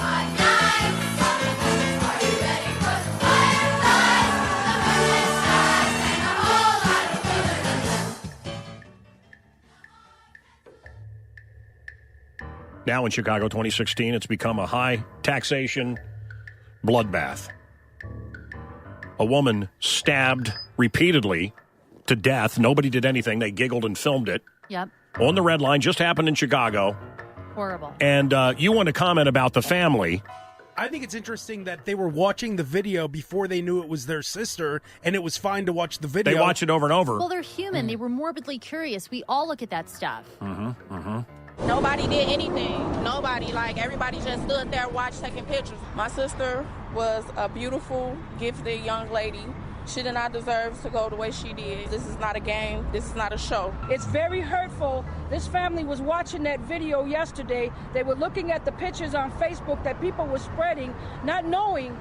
Now in Chicago 2016, it's become a high taxation bloodbath. A woman stabbed repeatedly to death. Nobody did anything. They giggled and filmed it. Yep. On the red line, just happened in Chicago. Horrible. And you want to comment about the family. I think it's interesting that they were watching the video before they knew it was their sister, and it was fine to watch the video. They watch it over and over. Well, they're human. They were morbidly curious. We all look at that stuff. Nobody did anything. Nobody. Like, everybody just stood there, watched, taking pictures. My sister was a beautiful, gifted young lady. She did not deserve to go the way she did. This is not a game. This is not a show. It's very hurtful. This family was watching that video yesterday. They were looking at the pictures on Facebook that people were spreading, not knowing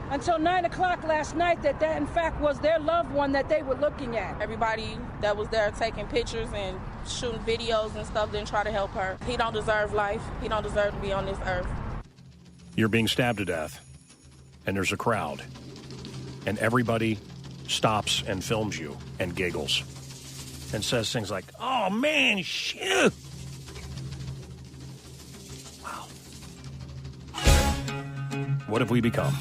until 9 o'clock last night that in fact was their loved one that they were looking at. Everybody that was there taking pictures and shooting videos and stuff didn't try to help her. He don't deserve life. He don't deserve to be on this earth. You're being stabbed to death, and there's a crowd, and everybody stops and films you and giggles and says things like, "Oh, man, shit." Wow. What have we become?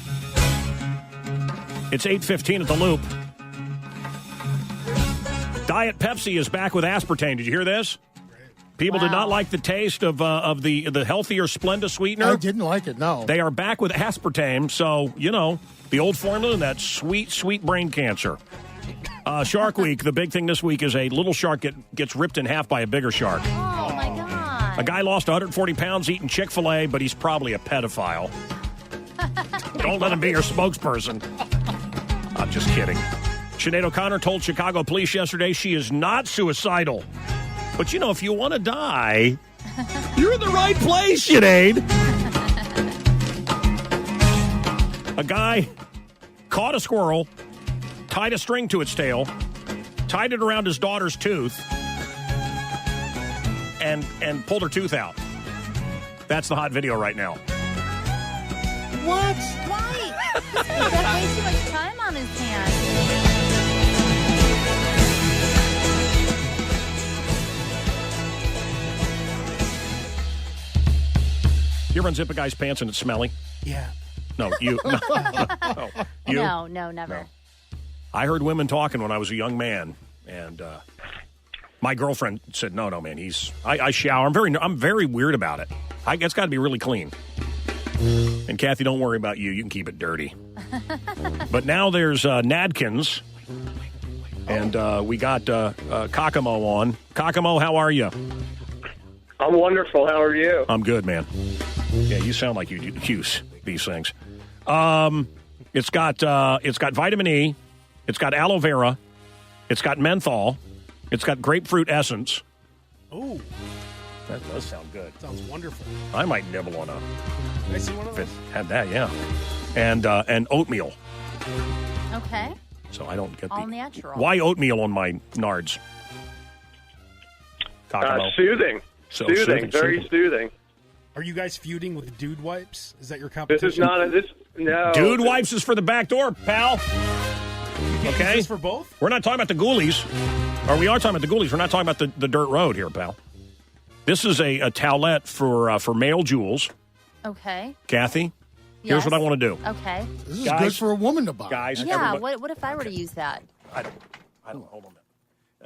It's 8:15 at the Loop. Diet Pepsi is back with aspartame. Did you hear this? People did not like the taste of the healthier Splenda sweetener. I didn't like it, no. They are back with aspartame, so, you know, the old formula and that sweet, sweet brain cancer. Shark Week, the big thing this week is a little shark gets ripped in half by a bigger shark. Oh, my God. A guy lost 140 pounds eating Chick-fil-A, but he's probably a pedophile. Don't let him be your spokesperson. I'm just kidding. Sinead O'Connor told Chicago police yesterday she is not suicidal. But, you know, if you want to die, you're in the right place, Sinead. A guy caught a squirrel, tied a string to its tail, tied it around his daughter's tooth, and pulled her tooth out. That's the hot video right now. What? Why? He's got way too much time on his hands. You ever unzip a guy's pants and it's smelly? Yeah. No, you. No. You? No, never. No. I heard women talking when I was a young man, and my girlfriend said, "No, man, I shower. I'm very weird about it. It's got to be really clean." And Kathy, don't worry about you. You can keep it dirty. But now there's Nadkins, and we got Kakamo on. Kakamo, how are you? I'm wonderful. How are you? I'm good, man. Yeah, you sound like you use these things. It's got vitamin E. It's got aloe vera. It's got menthol. It's got grapefruit essence. Oh, that does sound good. Sounds wonderful. I might nibble on Can I see one of those? had that, yeah. And oatmeal. Okay. So I don't get All natural. Why oatmeal on my nards? Soothing. Soothing. Very soothing. Are you guys feuding with dude wipes? Is that your This competition? is not no. Dude wipes is for the back door, pal. Okay. Is this for both? We're not talking about the ghoulies. Or we are talking about the ghoulies. We're not talking about the dirt road here, pal. This is a towelette for male jewels. Okay. Kathy, here's what I want to do. Okay. This is good for a woman to buy. Guys, Yeah, everybody- what if I were to use that? I don't. Hold on.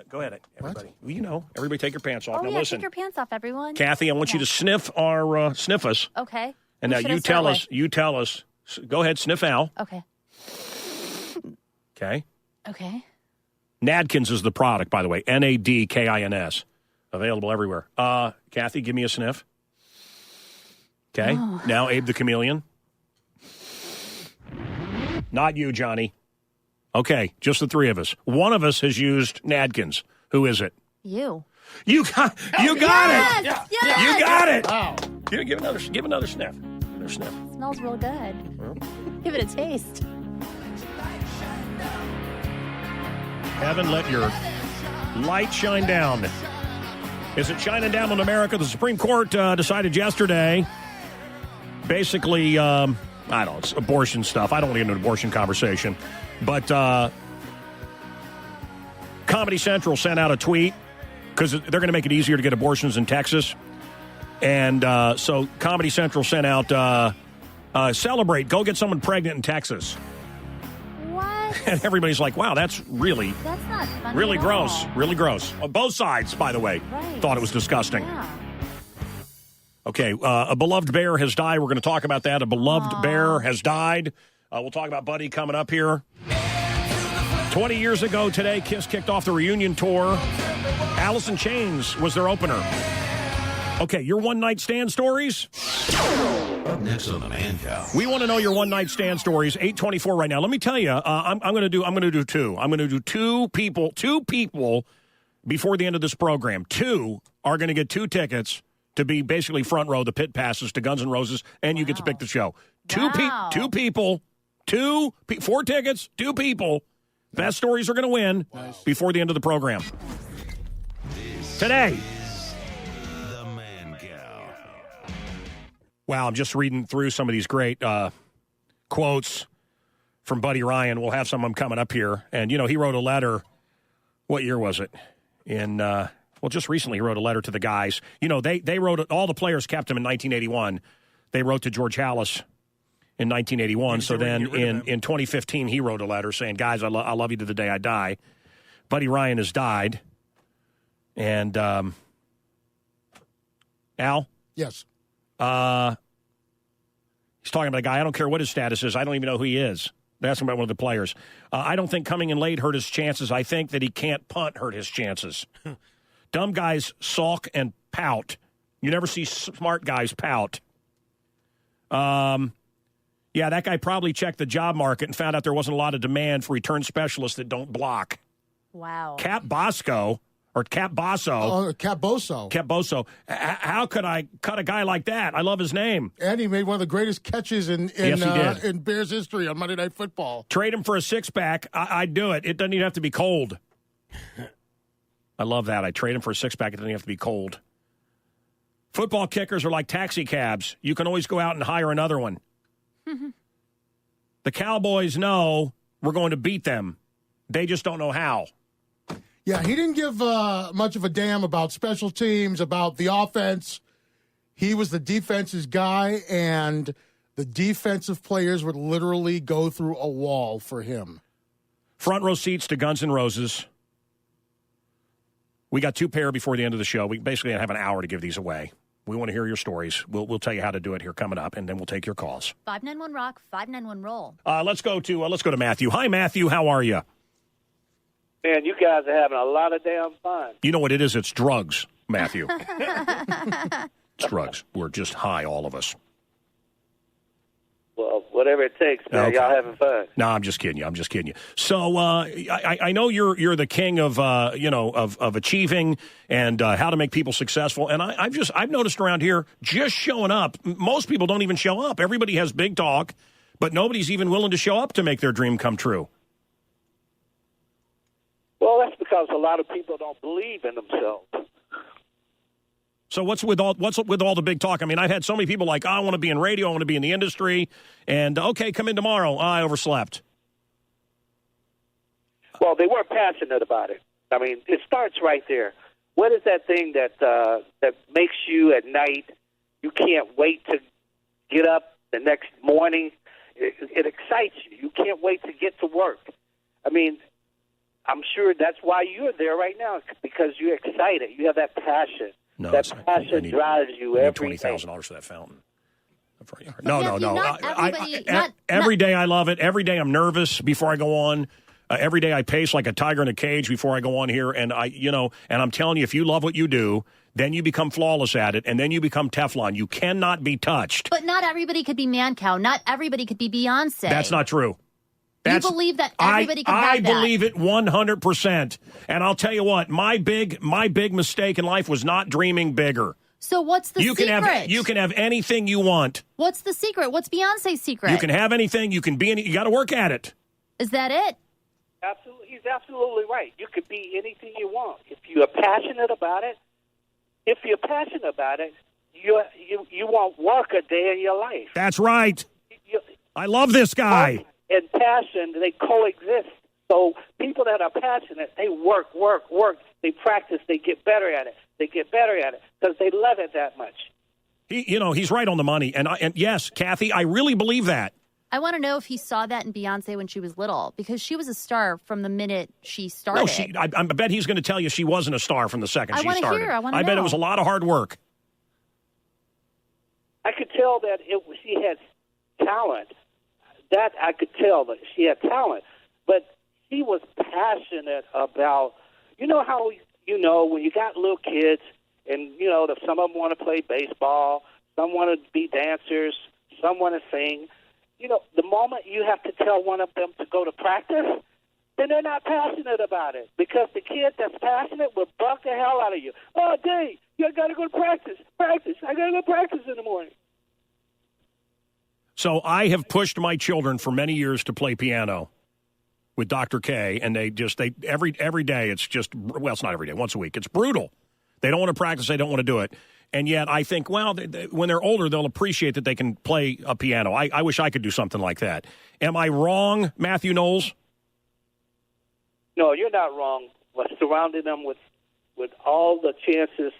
Go ahead, everybody. Well, everybody take your pants off. Oh, Now yeah, listen, take your pants off, everyone. Kathy, I want you to sniff us. Okay. And now Who should you I start with? tell us. Go ahead, sniff Al. Okay. Okay. Okay. Nadkins is the product, by the way. Nadkins. Available everywhere. Kathy, give me a sniff. Okay. Oh. Now Abe the Chameleon. Not you, Johnny. Okay, just the three of us. One of us has used Nadkins. Who is it? You. You got it. Yes! Yes! You got it. Wow. Give another sniff. Give another sniff. Smells real good. Give it a taste. Heaven, let your light shine down. Is it shining down on America? The Supreme Court decided yesterday, basically, I don't know, it's abortion stuff. I don't want to get into an abortion conversation. But Comedy Central sent out a tweet because they're going to make it easier to get abortions in Texas. And so Comedy Central sent out, celebrate, go get someone pregnant in Texas. What? And everybody's like, wow, that's That's not funny really at gross. all. Really gross. On both sides, by the way, Right. thought it was disgusting. Yeah. Okay, a beloved bear has died. We're going to talk about that. A beloved bear has died. We'll talk about Buddy coming up here. 20 years ago today, Kiss kicked off the reunion tour. Alice in Chains was their opener. Okay, your one-night stand stories? Up next on the Mancow. We want to know your one-night stand stories. 824 right now. Let me tell you, I'm going to do two. I'm going to do two people before the end of this program. Two are going to get 2 tickets to be basically front row, the pit passes to Guns N' Roses, and you get to pick the show. 4 tickets, 2 people. Best stories are going to win before the end of the program. Today. The Mancow. Wow, I'm just reading through some of these great quotes from Buddy Ryan. We'll have some of them coming up here. And, he wrote a letter. What year was it? Just recently he wrote a letter to the guys. They wrote it. All the players kept him in 1981. They wrote to George Halas in 1981. So then in 2015, he wrote a letter saying, guys, I love you to the day I die. Buddy Ryan has died. And, Al? Yes. He's talking about a guy. I don't care what his status is. I don't even know who he is. That's about one of the players. I don't think coming in late hurt his chances. I think that he can't punt hurt his chances. Dumb guys sulk and pout. You never see smart guys pout. Yeah, that guy probably checked the job market and found out there wasn't a lot of demand for return specialists that don't block. Wow. Cap Bosso. How could I cut a guy like that? I love his name. And he made one of the greatest catches in Bears history on Monday Night Football. Trade him for a 6-pack. I'd do it. It doesn't even have to be cold. I love that. I trade him for a 6-pack. It doesn't have to be cold. Football kickers are like taxi cabs. You can always go out and hire another one. The Cowboys know we're going to beat them. They just don't know how. Yeah, he didn't give much of a damn about special teams, about the offense. he was the defense's guy, and the defensive players would literally go through a wall for him. Front row seats to Guns N' Roses. We got 2 pair before the end of the show. We basically have an hour to give these away. We want to hear your stories. We'll tell you how to do it here coming up, and then we'll take your calls. 591 Rock, 591 Roll. Let's go to Matthew. Hi, Matthew. How are you? Man, you guys are having a lot of damn fun. You know what it is? It's drugs, Matthew. It's drugs. We're just high, all of us. Well, whatever it takes, man. Okay. Y'all having fun. No, I'm just kidding you. So I know you're the king of of achieving and how to make people successful. And I've noticed around here, just showing up. Most people don't even show up. Everybody has big talk, but nobody's even willing to show up to make their dream come true. Well, that's because a lot of people don't believe in themselves. So what's with all the big talk? I mean, I've had so many people like, I want to be in radio, I want to be in the industry, and okay, come in tomorrow. I overslept. Well, they weren't passionate about it. I mean, it starts right there. What is that thing that makes you at night? You can't wait to get up the next morning. It excites you. You can't wait to get to work. I mean, I'm sure that's why you're there right now, because you're excited. You have that passion. No, that passion drives you every day. $20,000 for that fountain. No. Not Every day I love it. Every day I'm nervous before I go on. Every day I pace like a tiger in a cage before I go on here. And and I'm telling you, if you love what you do, then you become flawless at it, and then you become Teflon. You cannot be touched. But not everybody could be Mancow. Not everybody could be Beyonce. That's not true. You believe that everybody can have I that? believe it 100%. And I'll tell you what, my big mistake in life was not dreaming bigger. So what's the secret? You can have anything you want. What's the secret? What's Beyonce's secret? You can have anything. You can be you got to work at it. Is that it? Absolutely, he's absolutely right. You could be anything you want if you're passionate about it. If you're passionate about it, you won't work a day in your life. That's right. I love this guy. And passion, they coexist. So people that are passionate, they work. They practice. They get better at it. Because they love it that much. He's right on the money. And yes, Kathy, I really believe that. I want to know if he saw that in Beyonce when she was little, because she was a star from the minute she started. No, I bet he's going to tell you she wasn't a star from the second she started. I want to hear. Bet it was a lot of hard work. I could tell that she had talent. That I could tell that she had talent, but she was passionate about, how, when you got little kids and, that some of them want to play baseball, some want to be dancers, some want to sing. The moment you have to tell one of them to go to practice, then they're not passionate about it, because the kid that's passionate will bug the hell out of you. Oh, Dave, you got to go to practice. I got to go practice in the morning. So I have pushed my children for many years to play piano with Dr. K, and they every day it's just, well, it's not every day, once a week. It's brutal. They don't want to practice. They don't want to do it. And yet I think, well, when they're older, they'll appreciate that they can play a piano. I wish I could do something like that. Am I wrong, Matthew Knowles? No, you're not wrong. But surrounding them with all the chances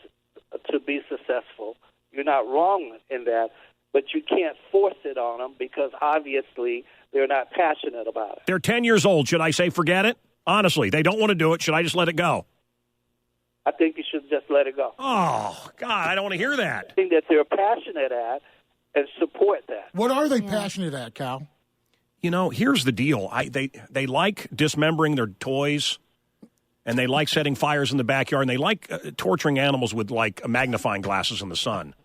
to be successful, you're not wrong in that. But you can't force it on them, because obviously they're not passionate about it. They're 10 years old. Should I say forget it? Honestly, they don't want to do it. Should I just let it go? I think you should just let it go. Oh, God, I don't want to hear that. I think that they're passionate at and support that. What are they passionate at, Cal? Here's the deal. They like dismembering their toys, and they like setting fires in the backyard, and they like torturing animals with, magnifying glasses in the sun.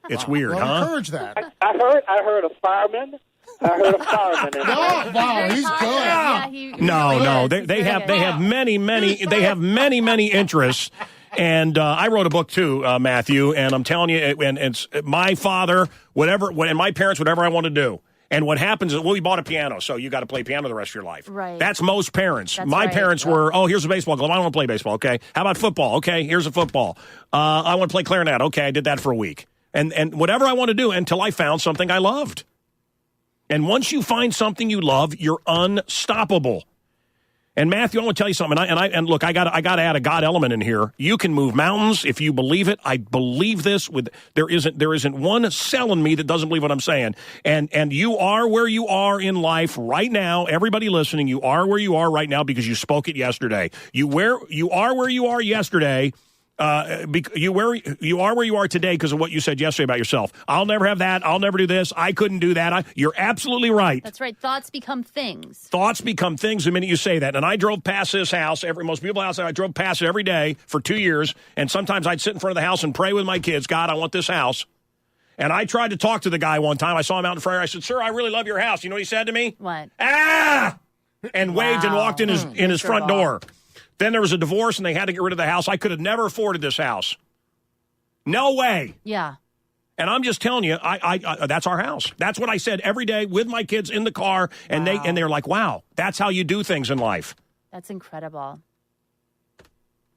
It's weird, huh? Encourage that. I heard a fireman. Wow, he's good. No. They have many interests. And I wrote a book too, Matthew. And I'm telling you, and it's my father, and my parents, whatever I want to do. And what happens is, we bought a piano, so you got to play piano the rest of your life. Right. That's most parents. My parents were, here's a baseball glove. I don't want to play baseball. Okay. How about football? Okay, here's a football. I want to play clarinet. Okay, I did that for a week. And whatever I want to do until I found something I loved. And once you find something you love, you're unstoppable. And Matthew, I want to tell you something. And look, I got to add a God element in here. You can move mountains if you believe it. I believe this. There isn't one cell in me that doesn't believe what I'm saying. And you are where you are in life right now. Everybody listening, you are where you are right now because you spoke it yesterday. You are where you are yesterday. You are where you are today because of what you said yesterday about yourself. I'll never have that. I'll never do this. I couldn't do that. You're absolutely right. That's right. Thoughts become things. Thoughts become things the minute you say that. And I drove past this house, most beautiful house. I drove past it every day for 2 years. And sometimes I'd sit in front of the house and pray with my kids, God, I want this house. And I tried to talk to the guy one time. I saw him out in front. I said, sir, I really love your house. You know what he said to me? What? Ah! And waved and walked in his front door. Then there was a divorce, and they had to get rid of the house. I could have never afforded this house. No way. Yeah. And I'm just telling you, I that's our house. That's what I said every day with my kids in the car, and they're like, wow, that's how you do things in life. That's incredible.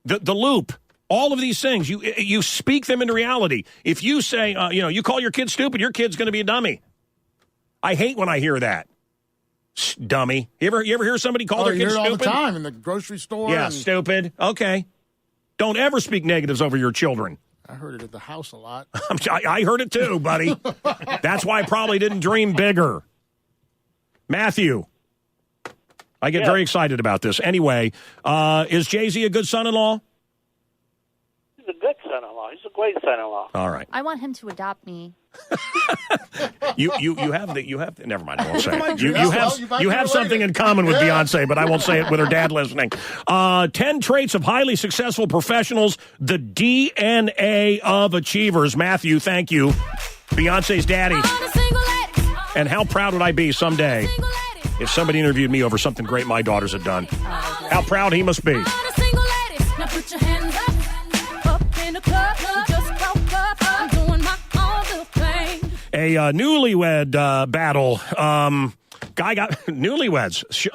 The loop, all of these things, you speak them into reality. If you say, you call your kid stupid, your kid's going to be a dummy. I hate when I hear that. Dummy. You ever hear somebody call their kid stupid? All the time in the grocery store. Yeah, stupid. Okay. Don't ever speak negatives over your children. I heard it at the house a lot. I heard it too, buddy. That's why I probably didn't dream bigger. Matthew. I get very excited about this. Anyway, is Jay-Z a good son-in-law? He's a good son-in-law. He's a great son-in-law. All right. I want him to adopt me. You have never mind, I won't say it. You have something in common with Beyonce, but I won't say it with her dad listening. 10 traits of highly successful professionals, the DNA of achievers. Matthew, thank you. Beyonce's daddy. And how proud would I be someday if somebody interviewed me over something great my daughters had done? How proud he must be. Now put your hands up in the club, just broke up. I'm doing my own little thing. A newlywed battle. Guy got newlyweds.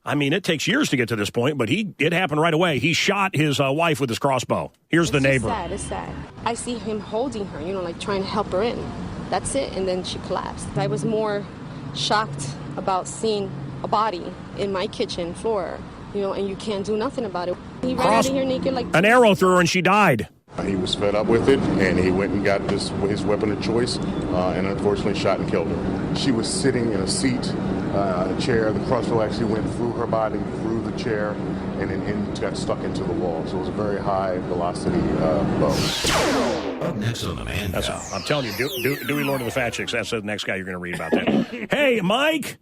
I mean, it takes years to get to this point, but it happened right away. He shot his wife with his crossbow. Here's the neighbor. It's sad. I see him holding her, like trying to help her in. That's it, and then she collapsed. I was more shocked about seeing a body in my kitchen floor, and you can't do nothing about it. He ran out of here naked like an arrow through her, and she died. He was fed up with it, and he went and got his weapon of choice, and unfortunately shot and killed her. She was sitting in a seat, a chair. The crossbow actually went through her body, through the chair, and then got stuck into the wall. So it was a very high velocity bow. Up next on the Mancow. I'm telling you, Dewey Lord of the Fat Chicks. That's the next guy you're going to read about that. Hey, Mike.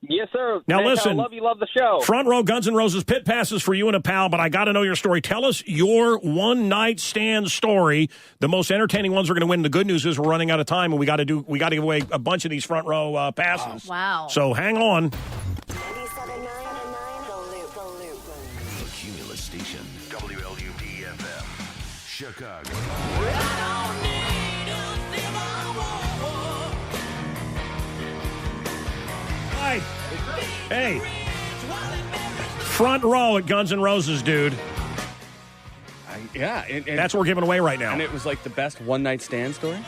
Yes, sir. Now, Mancow, listen. Love you, love the show. Front row Guns N' Roses pit passes for you and a pal, but I got to know your story. Tell us your one-night stand story. The most entertaining ones are going to win. The good news is we're running out of time, and we got to give away a bunch of these front row passes. Wow. So hang on. The Cumulus Station, WLUP-FM, Chicago. Hey, front row at Guns N' Roses, dude. That's what we're giving away right now. And it was like the best one-night stand story?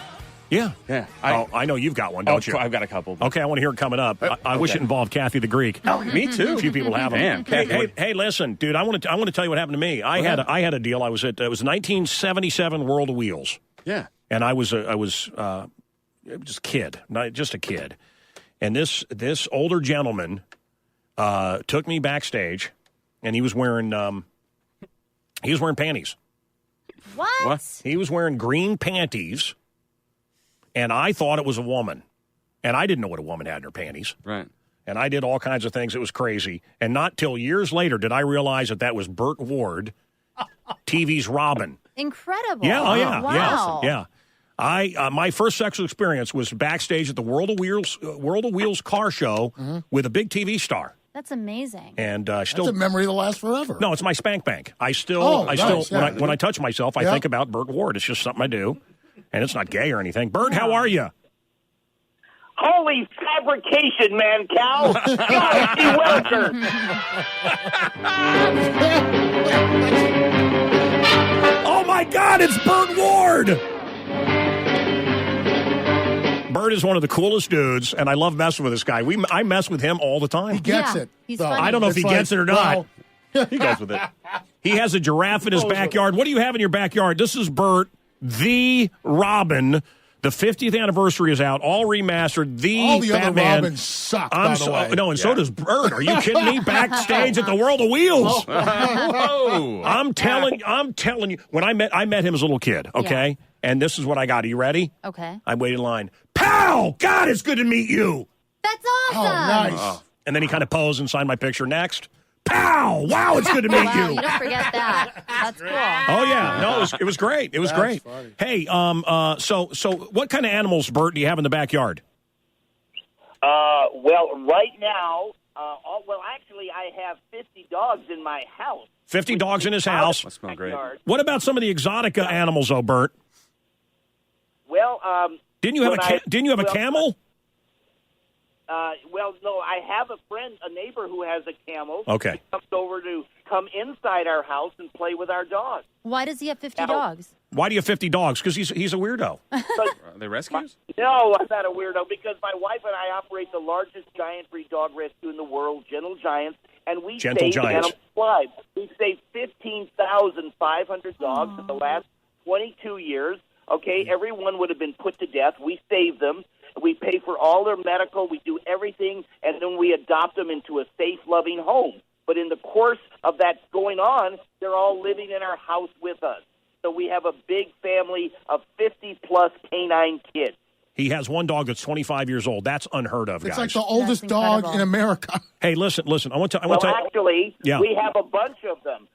Yeah. Yeah. I know you've got one, don't you? I've got a couple. Okay, I want to hear it coming up. I wish it involved Kathy the Greek. Oh, me too. A few people have them. Hey, listen, dude. I want to tell you what happened to me. I had a deal. I was at it was 1977 World of Wheels. Yeah. And I was just a kid, not just a kid. And this older gentleman took me backstage, and he was wearing panties. What? He was wearing green panties, and I thought it was a woman, and I didn't know what a woman had in her panties. Right. And I did all kinds of things. It was crazy. And not till years later did I realize that was Burt Ward, TV's Robin. Incredible. Yeah. Oh yeah. Wow. Yeah. My first sexual experience was backstage at the World of Wheels car show with a big TV star. That's amazing. And still, that's a memory that'll last forever. No, it's my spank bank. I still, when I touch myself, I think about Burt Ward. It's just something I do, and it's not gay or anything. Burt, how are you? Holy fabrication, Mancow! God, oh my God, it's Burt Ward! Burt, Bert is one of the coolest dudes, and I love messing with this guy. I mess with him all the time. He gets it. He's So, funny. I don't know if he gets it or not. well, He goes with it. He has a giraffe in his backyard. What do you have in your backyard? This is Bert, the Robin. The 50th anniversary is out, all remastered. all the other Batman. Robins suck, by the way. No, and so does Bert. Are you kidding me? Backstage at the World of Wheels. Whoa. I'm telling you. When I met him as a little kid, okay? Yeah. And this is what I got. Are you ready? Okay. I waited in line. Pal! God, it's good to meet you. That's awesome. Oh, nice. And then he kind of posed and signed my picture. Next. Pow! Wow, it's good to meet Wow, you. you don't forget that. That's cool. Oh yeah, no, it was great. It was That's great. funny. Hey, so what kind of animals, Bert, do you have in the backyard? Well, right now, actually, I have 50 dogs in my house. 50 dogs in his house. That smells great. What about some of the exotic animals, though, Bert? Well, Didn't you have a camel? No, I have a neighbor who has a camel. Okay. He comes over to come inside our house and play with our dogs. Why does he have 50 dogs? Why do you have 50 dogs? Because he's a weirdo. Are they rescues? No, I'm not a weirdo because my wife and I operate the largest giant breed dog rescue in the world, Gentle Giants, and we Gentle save Giants. animal lives. We've saved 15,500 dogs in the last 22 years. Okay, everyone would have been put to death. We save them. We pay for all their medical. We do everything, and then we adopt them into a safe, loving home. But in the course of that going on, they're all living in our house with us. So we have a big family of 50-plus canine kids. He has one dog that's 25 years old. That's unheard of, It's guys. like the oldest dog in America. Hey, listen. I want to. Actually, Yeah. we have a bunch of them.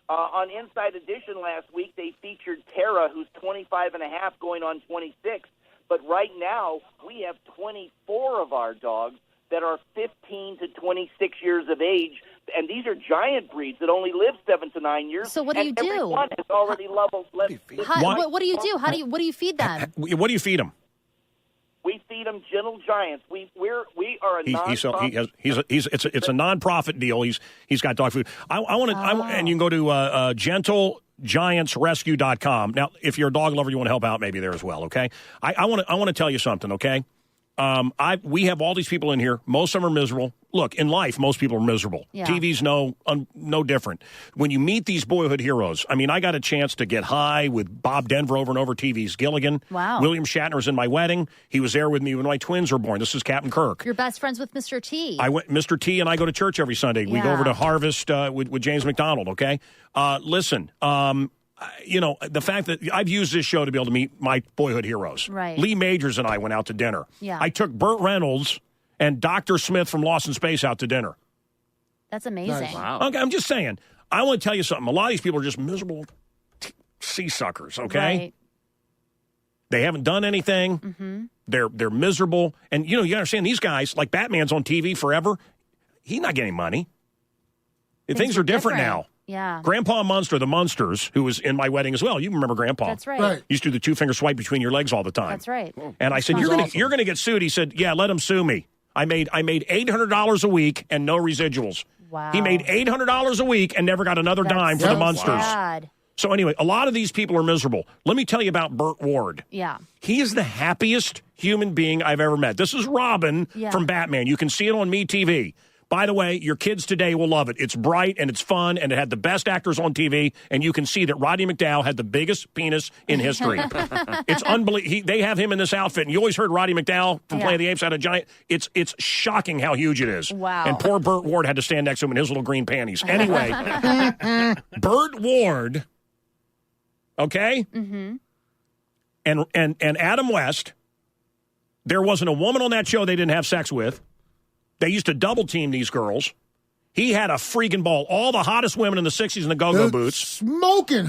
On Inside Edition last week, they featured Tara, who's 25 and a half, going on 26. But right now, we have 24 of our dogs that are 15 to 26 years of age, and these are giant breeds that only live 7 to 9 years. So what do you do? Everyone has already leveled. What do you do? What do you feed them? What do you feed him? We feed them Gentle Giants. We are a nonprofit. It's a nonprofit deal. He's got dog food. And you can go to gentlegiantsrescue.com. Now, if you're a dog lover, you want to help out, maybe there as well. Okay. I want to tell you something. Okay. We have all these people in here. Most of them are miserable. Look, in life, most people are miserable. Yeah. TV's no different. When you meet these boyhood heroes, I mean, I got a chance to get high with Bob Denver over and over TV's Gilligan. Wow. William Shatner's in my wedding. He was there with me when my twins were born. This is Captain Kirk. You're best friends with Mr. T. Mr. T and I go to church every Sunday. We go over to Harvest with James McDonald, okay? Listen, the fact that I've used this show to be able to meet my boyhood heroes. Right. Lee Majors and I went out to dinner. Yeah. I took Burt Reynolds and Dr. Smith from Lost in Space out to dinner. That's amazing. Nice. Wow. Okay, I'm just saying. I want to tell you something. A lot of these people are just miserable sea suckers, okay? Right. They haven't done anything. Mm-hmm. They're miserable. And, you understand, these guys, like Batman's on TV forever, he's not getting money. Things are different now. Yeah. Grandpa Munster, the Munsters, who was in my wedding as well. You remember Grandpa. That's right. Used to do the two-finger swipe between your legs all the time. That's right. And I said, you're gonna get sued. He said, yeah, let him sue me. I made $800 a week and no residuals. Wow. He made $800 a week and never got another dime for the Munsters. Sad. So anyway, a lot of these people are miserable. Let me tell you about Burt Ward. Yeah. He is the happiest human being I've ever met. This is Robin Yeah. from Batman. You can see it on MeTV. By the way, your kids today will love it. It's bright and it's fun and it had the best actors on TV. And you can see that Roddy McDowall had the biggest penis in history. It's unbelievable. They have him in this outfit. And you always heard Roddy McDowall from Planet of the Apes had a giant. It's shocking how huge it is. Wow. And poor Burt Ward had to stand next to him in his little green panties. Anyway, Burt Ward, okay? Mm-hmm. And Adam West, there wasn't a woman on that show they didn't have sex with. They used to double team these girls. He had a freaking ball. All the hottest women in the 60s in the go-go boots. Smoking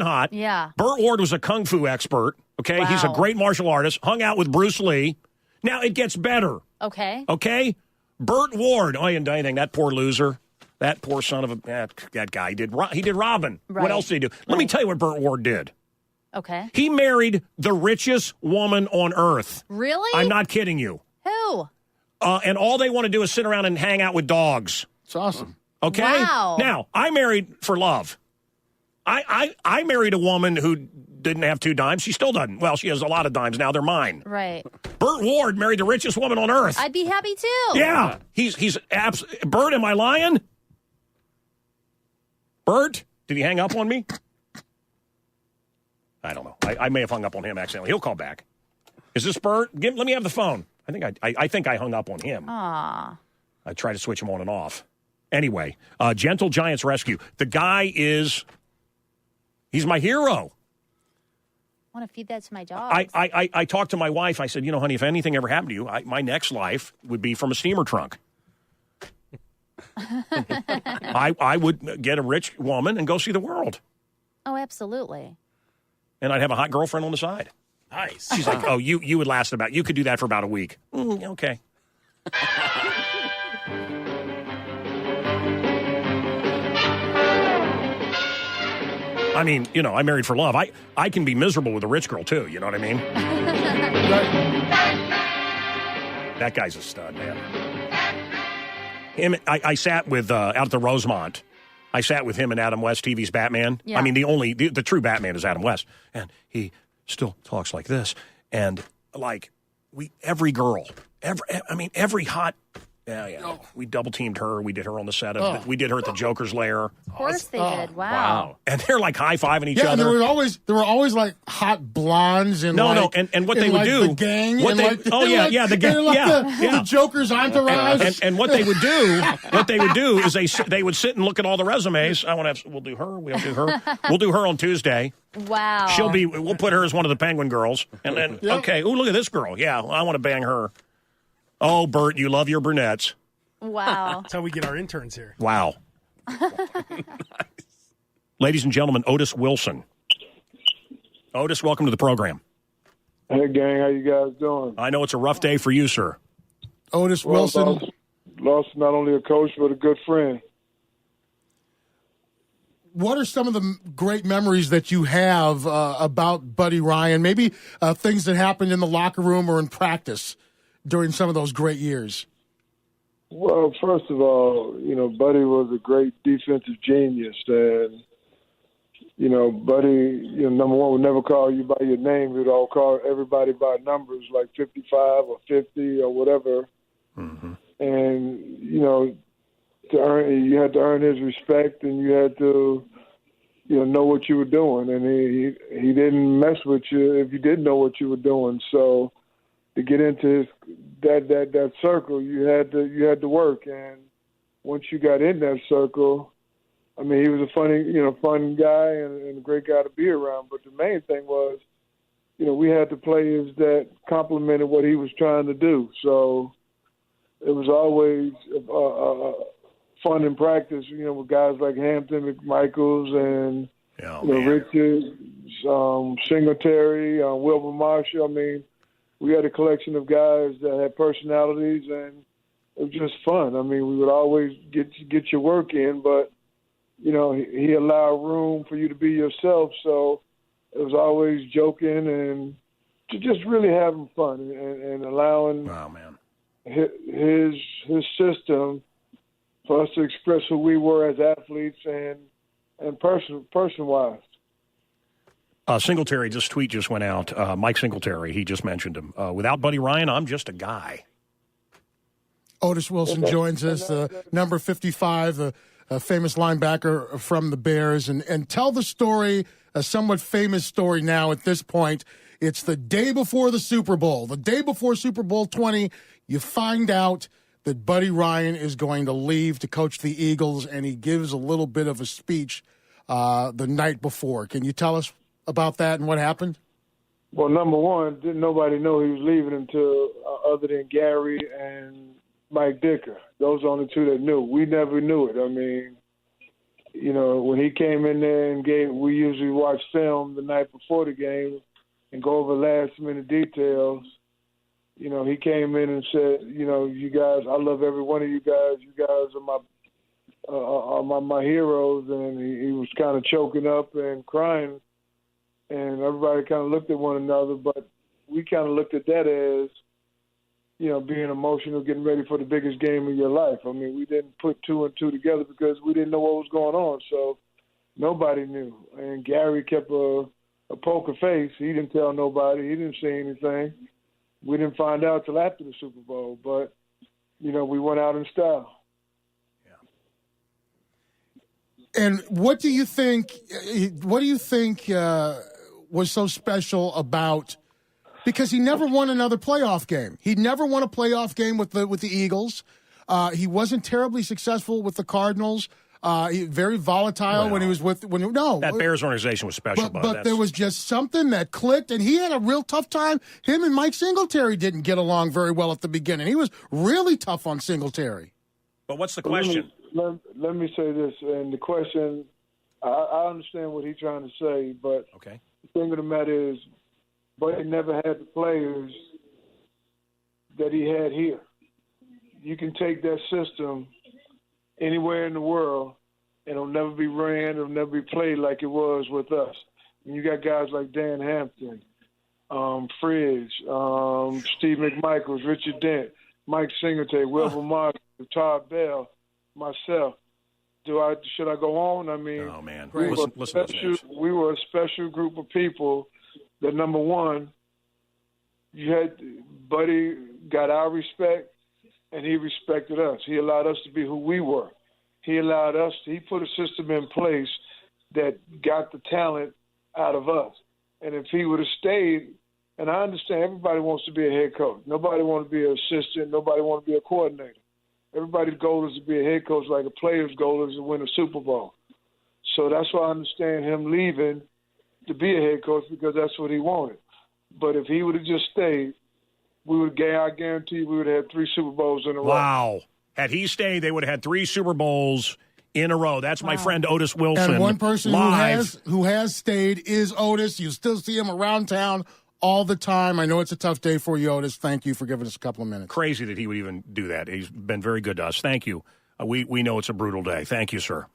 hot. Yeah. Burt Ward was a kung fu expert. Okay. Wow. He's a great martial artist. Hung out with Bruce Lee. Now it gets better. Okay. Okay. Burt Ward. Oh, he didn't do anything. That poor loser. That poor son of a that guy. He did Robin. Right. What else did he do? Let me tell you what Burt Ward did. Okay. He married the richest woman on earth. Really? I'm not kidding you. Who? And all they want to do is sit around and hang out with dogs. It's awesome. Okay? Wow. Now, I married for love. I married a woman who didn't have 2 dimes. She still doesn't. Well, she has a lot of dimes now. They're mine. Right. Burt Ward married the richest woman on earth. I'd be happy too. Yeah. Burt, am I lying? Burt, did he hang up on me? I don't know. I may have hung up on him accidentally. He'll call back. Is this Burt? Let me have the phone. I think I hung up on him. Aw. I tried to switch him on and off. Anyway, Gentle Giants Rescue. The guy he's my hero. I want to feed that to my dog. I talked to my wife. I said, honey, if anything ever happened to you, my next life would be from a steamer trunk. I would get a rich woman and go see the world. Oh, absolutely. And I'd have a hot girlfriend on the side. Nice. She's like, oh, you would last you could do that for about a week. Okay. I mean, I'm married for love. I can be miserable with a rich girl, too. You know what I mean? That guy's a stud, man. I sat with, out at the Rosemont, I sat with him and Adam West, TV's Batman. Yeah. I mean, the true Batman is Adam West. And he still talks like this. And, every hot... Yeah. We double-teamed her. We did her on the set of... We did her at the Joker's lair. Of course they did. Wow. And they're, high-fiving each Yeah, other. there were always hot blondes and and what they would do... the gang. The gang. The Joker's entourage. And what they would do is they would sit and look at all the resumes. We'll do her. We'll do her on Tuesday. Wow. We'll put her as one of the Penguin girls. And then, okay, look at this girl. Yeah, I want to bang her. Oh, Bert, you love your brunettes. Wow. That's how we get our interns here. Wow. Ladies and gentlemen, Otis Wilson. Otis, welcome to the program. Hey, gang, how you guys doing? I know it's a rough day for you, sir. Otis Wilson. Lost not only a coach, but a good friend. What are some of the great memories that you have about Buddy Ryan? Maybe things that happened in the locker room or in practice during some of those great years? Well, first of all, Buddy was a great defensive genius. And, Buddy, number one, would never call you by your name. He would all call everybody by numbers, like 55 or 50 or whatever. Mm-hmm. And, you had to earn his respect, and you had to, know what you were doing. And he didn't mess with you if you didn't know what you were doing. So to get into that circle, you had to work. And once you got in that circle, I mean, he was a fun guy and a great guy to be around. But the main thing was, we had the players that complemented what he was trying to do. So it was always fun in practice, with guys like Hampton, McMichaels, and Richards, Singletary, Wilbur Marshall. I mean, we had a collection of guys that had personalities, and it was just fun. I mean, we would always get your work in, but, he allowed room for you to be yourself. So it was always joking and just really having fun and allowing his system for us to express who we were as athletes and person-wise. Singletary, this tweet just went out. Mike Singletary, he just mentioned him. Without Buddy Ryan, I'm just a guy. Otis Wilson joins us, number 55, the famous linebacker from the Bears. And tell the story, a somewhat famous story now at this point. It's the day before the Super Bowl. The day before Super Bowl 20, you find out that Buddy Ryan is going to leave to coach the Eagles, and he gives a little bit of a speech the night before. Can you tell us about that and what happened? Well, number one, didn't nobody know he was leaving until other than Gary and Mike Dicker. Those are the only two that knew. We never knew it. I mean, when he came in there and we usually watch film the night before the game and go over last-minute details. He came in and said, you guys, I love every one of you guys. You guys are my heroes. And he was kind of choking up and crying. And everybody kind of looked at one another, but we kind of looked at that as, being emotional, getting ready for the biggest game of your life. I mean, we didn't put 2 and 2 together because we didn't know what was going on. So nobody knew. And Gary kept a a poker face. He didn't tell nobody. He didn't say anything. We didn't find out till after the Super Bowl, but, you know, we went out in style. And what do you think? Was so special about? Because he never won another playoff game. He never won a playoff game with the Eagles. He wasn't terribly successful with the Cardinals. Very volatile when he was with that Bears organization was special. But there was just something that clicked, and he had a real tough time. Him and Mike Singletary didn't get along very well at the beginning. He was really tough on Singletary. But what's the question? Let me say this, and the question, I understand what he's trying to say, but the thing of the matter is, Buddy never had the players that he had here. You can take that system anywhere in the world, and it'll never be ran, it'll never be played like it was with us. And you got guys like Dan Hampton, Fridge, Steve McMichaels, Richard Dent, Mike Singletary, Wilbur Martin, Todd Bell, myself. Should I go on? I mean, oh man, we were a special group of people that, number one, you had Buddy got our respect, and he respected us. He allowed us to be who we were. He put a system in place that got the talent out of us. And if he would have stayed, and I understand everybody wants to be a head coach. Nobody wants to be an assistant. Nobody wants to be a coordinator. Everybody's goal is to be a head coach, like a player's goal is to win a Super Bowl. So that's why I understand him leaving to be a head coach, because that's what he wanted. But if he would have just stayed, I guarantee we would have had 3 Super Bowls in a row. Wow. Had he stayed, they would have had 3 Super Bowls in a row. That's my friend Otis Wilson. And one person who has stayed is Otis. You still see him around town all the time. I know it's a tough day for you, Otis. Thank you for giving us a couple of minutes. Crazy that he would even do that. He's been very good to us. Thank you. We know it's a brutal day. Thank you, sir.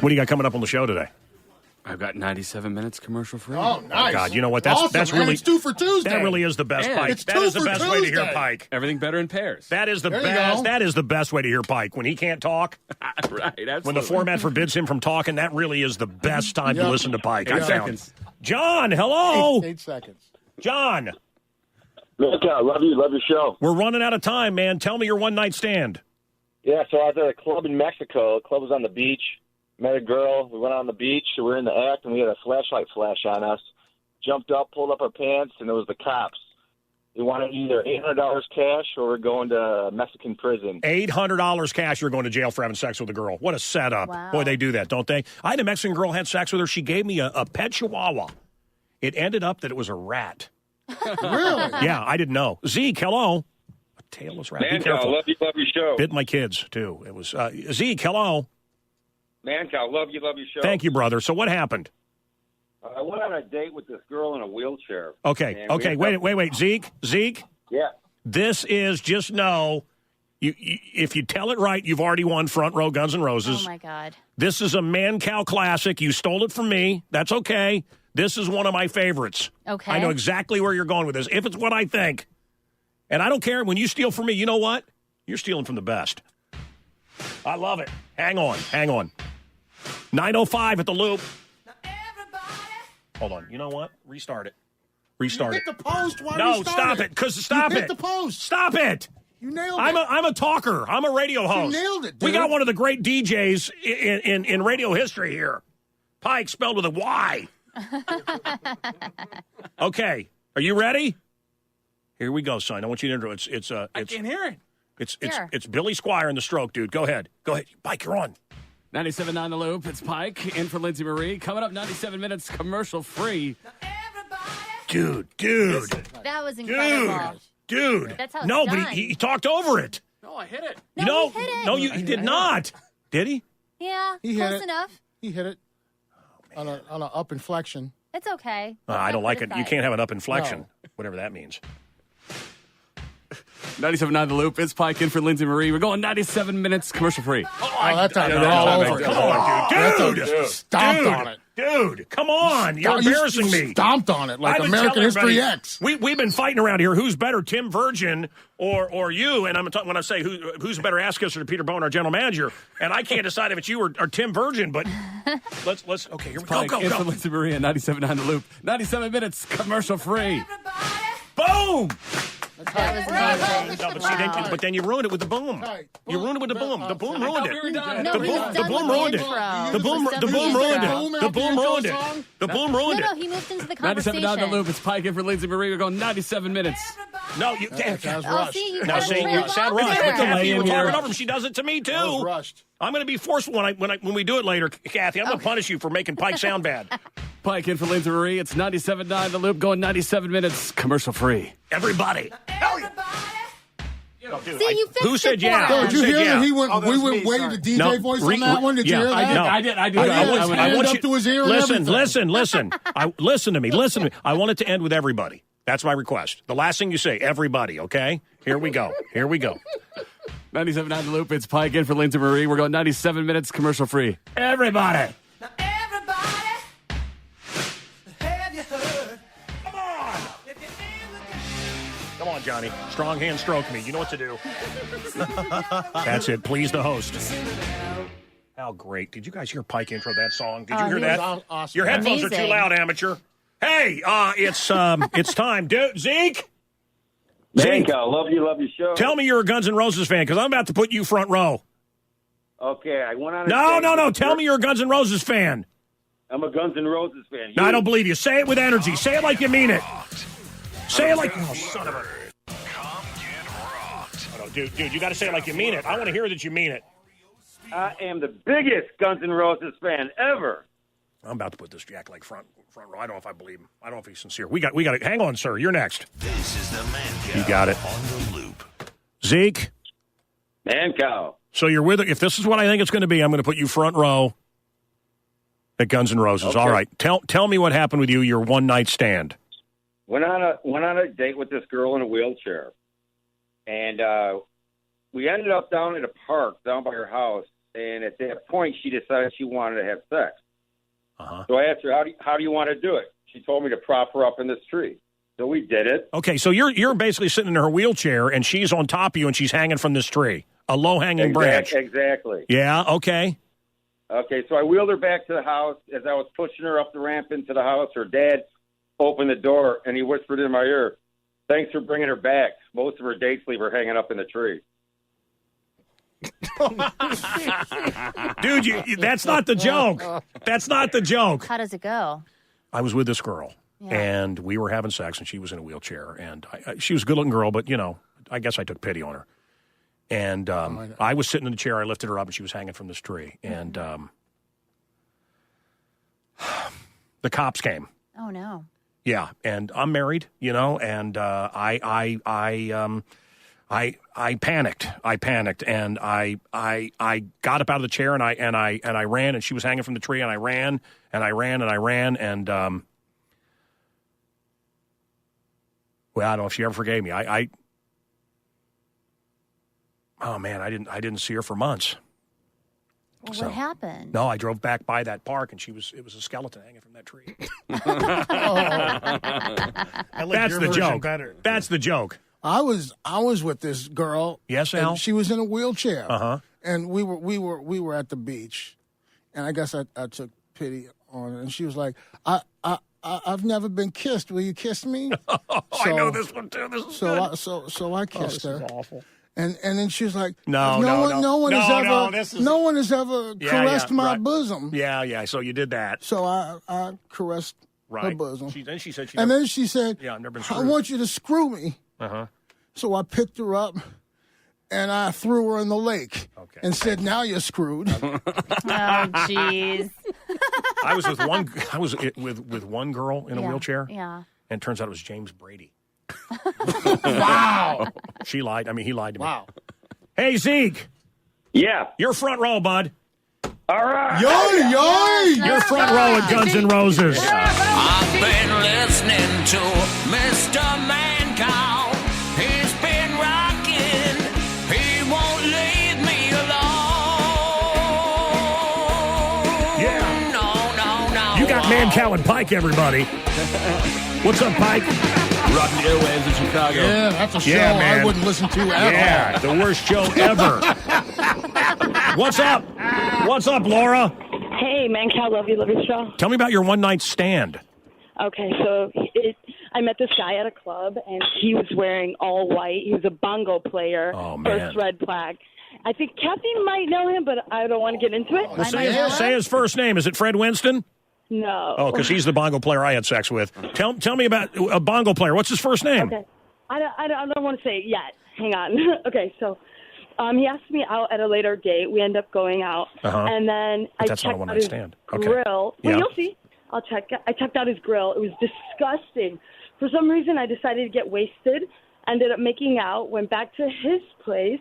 What do you got coming up on the show today? I've got 97 minutes commercial free. Oh, nice. Oh, God, you know what? That's awesome, that's man. really It's 2 for Tuesday. That really is the best, Man, Pike. it's That 2 is the for best way to hear Tuesday. Pike. Everything better in pairs. That is the There you best. go. That is the best way to hear Pike when he can't talk. Right, absolutely. When the format forbids him from talking, that really is the best time to listen to Pike. 8 seconds. John, hello. 8 seconds. John. Mancow, love your show. We're running out of time, man. Tell me your one-night stand. Yeah, so I was at a club in Mexico. The club was on the beach. Met a girl. We went on the beach. We were in the act, and we had a flashlight flash on us. Jumped up, pulled up our pants, and it was the cops. They wanted either $800 cash or we're going to Mexican prison. $800 cash, you're going to jail for having sex with a girl. What a setup. Wow. Boy, they do that, don't they? I had a Mexican girl had sex with her. She gave me a pet chihuahua. It ended up that it was a rat. Really? Yeah, I didn't know. Zeke, hello. A tailless rat. Be Mancow, careful. love your show. Bit my kids, too. It was Zeke, hello. Mancow, love your show. Thank you, brother. So what happened? I went on a date with this girl in a wheelchair. Okay, wait. Zeke? Yeah. This is, just know, if you tell it right, you've already won Front Row Guns N' Roses. Oh, my God. This is a Mancow classic. You stole it from me. That's okay. This is one of my favorites. Okay. I know exactly where you're going with this, if it's what I think. And I don't care. When you steal from me, you know what? You're stealing from the best. I love it. Hang on. 9:05 at the Loop. Hold on. You know what? Restart it. You hit the post. Why No, restart stop it. You hit the post. Stop it. You nailed it. I'm a talker. I'm a radio host. You nailed it, dude. We got one of the great DJs in radio history here. Pike, spelled with a Y. Okay. Are you ready? Here we go, son. I want you to intro. I can't hear it. It's Billy Squire in the Stroke, dude. Go ahead. Pike, you're on. 97.9 The Loop. It's Pike in for Lindsay Marie. Coming up, 97 minutes commercial free. Dude. That was incredible. Dude. That's how it's No, but done. he talked over it. No, I hit it. No, he hit it. No, he did not. Did he? Yeah, He hit close it. enough. He hit it on an up inflection. It's okay. I don't like it. You Criticize. can't have an up inflection, No. whatever that means. 97.9 The Loop. It's Pike in for Lindsay Marie. We're going 97 minutes commercial free. Oh, that time they're all over. Come on, dude. Stomped on it. Dude, come on. You're embarrassing me. Stomped on it like American History X. We've been fighting around here. Who's better, Tim Virgin or you? And when I say who's better ass kisser to Peter Bone, our general manager, and I can't decide if it's you or Tim Virgin, but let's okay, here we go. Go. Lindsay Maria, 97.9 The Loop. 97 minutes, commercial free. Boom! That was amazing. No, but then you ruined it with the boom. You ruined it with the boom. The boom ruined it. No, The boom ruined it. The boom ruined it. The boom ruined it. The boom ruined it. No, he moved into the conversation. 97.9 The Loop. It's Pike in for Lindsay Marie. We're going 97 minutes. No, you can't. See, Now, see, you sound rushed. Kathy, you were talking over him. She does it to me, too. Rushed. I'm going to be forceful when we do it later, Kathy. I'm going to punish you for making Pike sound bad. Pike in for Lindsay Marie. It's 97.9 The Loop, going 97 minutes, commercial free. Everybody. Hell yeah. See, you fixed Who said yeah? Yo, did you hear that he went? Oh, we went way to DJ voice on that one. Did you hear that? I did. I want you to his ear. Listen. Listen to me. I want it to end with everybody. That's my request. The last thing you say, everybody. Okay. Here we go. 97.9 The Loop. It's Pike in for Lindsay Marie. We're going 97 minutes, commercial free. Everybody. Come on, Johnny. Strong hand stroke me. You know what to do. That's it. Please, the host. How great. Did you guys hear Pike intro that song? Did you hear that? Awesome. Your headphones are too loud, amateur. Hey, it's time. Zeke? Mancow, love your show. Tell me you're a Guns N' Roses fan, because I'm about to put you front row. Okay, I went on No. Tell me you're a Guns N' Roses fan. I'm a Guns N' Roses fan. No, I don't believe you. Say it with energy. Say it like you mean it. Say it like... Oh, son of a... Oh, no, dude, you got to say it like you mean it. I want to hear that you mean it. I am the biggest Guns N' Roses fan ever. I'm about to put this Jack like front row. I don't know if I believe him. I don't know if he's sincere. We got it. Hang on, sir. You're next. This is the Mancow. You got it. On the Loop. Zeke? Mancow. So you're with it. If this is what I think it's going to be, I'm going to put you front row at Guns N' Roses. Okay. All right. Tell me what happened with you, your one-night stand. Went on a date with this girl in a wheelchair, and we ended up down at a park down by her house. And at that point, she decided she wanted to have sex. So I asked her, "How do you want to do it?" She told me to prop her up in this tree. So we did it. Okay, so you're basically sitting in her wheelchair, and she's on top of you, and she's hanging from this tree, a low-hanging branch. Exactly. Yeah. Okay. Okay, so I wheeled her back to the house. As I was pushing her up the ramp into the house, her dad opened the door, and he whispered in my ear, "Thanks for bringing her back. Most of her dates leave her hanging up in the tree." Dude, that's not the joke. That's not the joke. How does it go? I was with this girl, and we were having sex, and she was in a wheelchair. And she was a good-looking girl, but, I guess I took pity on her. And I was sitting in the chair. I lifted her up, and she was hanging from this tree. And the cops came. Oh, no. Yeah, and I'm married, and I panicked. And I got up out of the chair and I ran, and she was hanging from the tree, and I ran and well, I don't know if she ever forgave me. Oh man, I didn't see her for months. Well, what happened? No, I drove back by that park, and it was a skeleton hanging from that tree. That's the joke. That's the joke. I was with this girl. Yes, Al. And she was in a wheelchair. Uh-huh. And we were at the beach, and I guess I took pity on her, and she was like, I've never been kissed. Will you kiss me? I know this one too. This is good. So I kissed her. This is awful. And then she was like, No one has ever caressed my bosom. Yeah. So you did that. So I caressed her bosom. Then she said, "Yeah, I've never been I screwed." want you to screw me." Uh-huh. So I picked her up and I threw her in the lake and said, "Now you're screwed." Oh, jeez. I was with one girl in a wheelchair. Yeah. And it turns out it was James Brady. Wow. She lied. I mean, he lied to me. Wow. Hey, Zeke. Yeah. You're front row, bud. All right. Yay! You're front row at Guns N' Roses. I've been listening to Mr. Mancow. He's been rocking. He won't leave me alone. Yeah. No. Mancow and Pike, everybody. What's up, Pike? Rocking the airwaves in Chicago. Yeah, that's a show man. I wouldn't listen to at Yeah, the worst show ever. What's up? What's up, Laura? Hey, Mancow, love your show. Tell me about your one-night stand. Okay, so I met this guy at a club, and he was wearing all white. He was a bongo player. Oh, man. First red flag. I think Kathy might know him, but I don't want to get into it. Well, say his first name. Is it Fred Winston? No. Oh, because he's the bongo player I had sex with. Tell me about a bongo player. What's his first name? Okay. I don't want to say it yet. Hang on. Okay, so he asked me out at a later date. We end up going out. And then But I that's not a checked out one-night his stand. Okay. grill. Yeah. Well, you'll see. I checked out his grill. It was disgusting. For some reason, I decided to get wasted. Ended up making out. Went back to his place,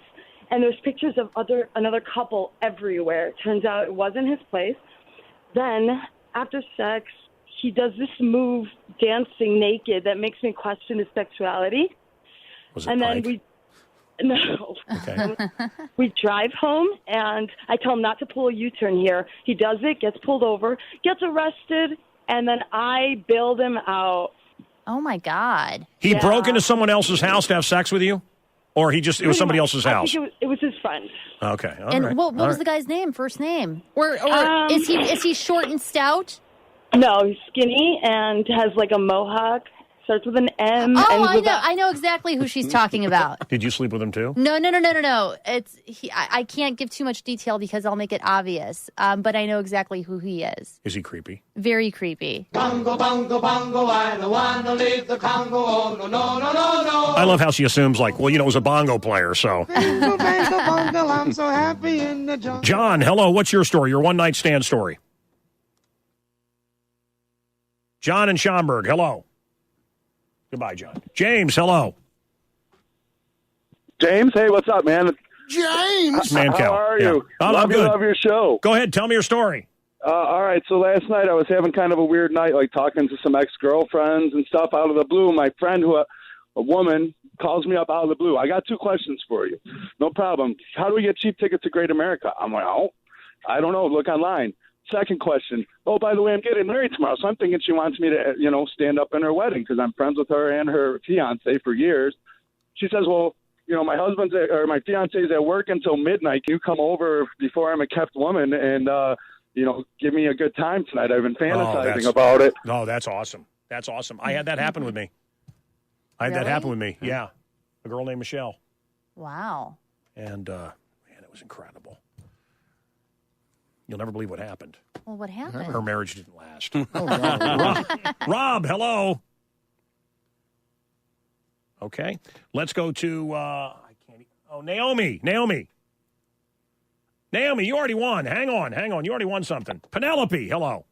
and there's pictures of another couple everywhere. Turns out it wasn't his place. Then after sex, he does this move, dancing naked, that makes me question his sexuality. Was it and Pike? then No. Okay. We drive home, and I tell him not to pull a U-turn here. He does it, gets pulled over, gets arrested, and then I bailed him out. Oh, my God. He broke into someone else's house to have sex with you? Or it was somebody else's house? I think it was his friend. Okay. All And right. what All was the right. guy's name, first name? Or is he short and stout? No, he's skinny and has like a mohawk. Starts with an M. Oh, ends with I know exactly who she's talking about. Did you sleep with him too? No. I can't give too much detail because I'll make it obvious. But I know exactly who he is. Is he creepy? Very creepy. Bongo, bongo, bongo, I don't want to leave the Congo. Oh, no, no, no, no, no. I love how she assumes, like, well, it was a bongo player, so. Bongo, bongo, bongo, I'm so happy in the jungle. John, hello. What's your story? Your one-night stand story. John in Schaumburg, hello. Goodbye, John. James, hello. James, hey, what's up, man? James! Mancow. How are you? I'm good. Love your show. Go ahead, tell me your story. All right, so last night I was having kind of a weird night, like talking to some ex-girlfriends and stuff out of the blue. My friend, a woman, calls me up out of the blue. I got 2 questions for you. No problem. How do we get cheap tickets to Great America? I'm like, I don't know. Look online. Second question. Oh, by the way, I'm getting married tomorrow, so I'm thinking she wants me to, stand up in her wedding because I'm friends with her and her fiance for years. She says, well, my my fiance's at work until midnight. Can you come over before I'm a kept woman and, give me a good time tonight? I've been fantasizing about it. Oh, that's awesome. That's awesome. I had that happen with me. Yeah. A girl named Michelle. Wow. And, man, it was incredible. You'll never believe what happened. Well, what happened? Her marriage didn't last. no. Rob, hello. Okay. Let's go to, Naomi. Naomi, you already won. Hang on. You already won something. Penelope, hello.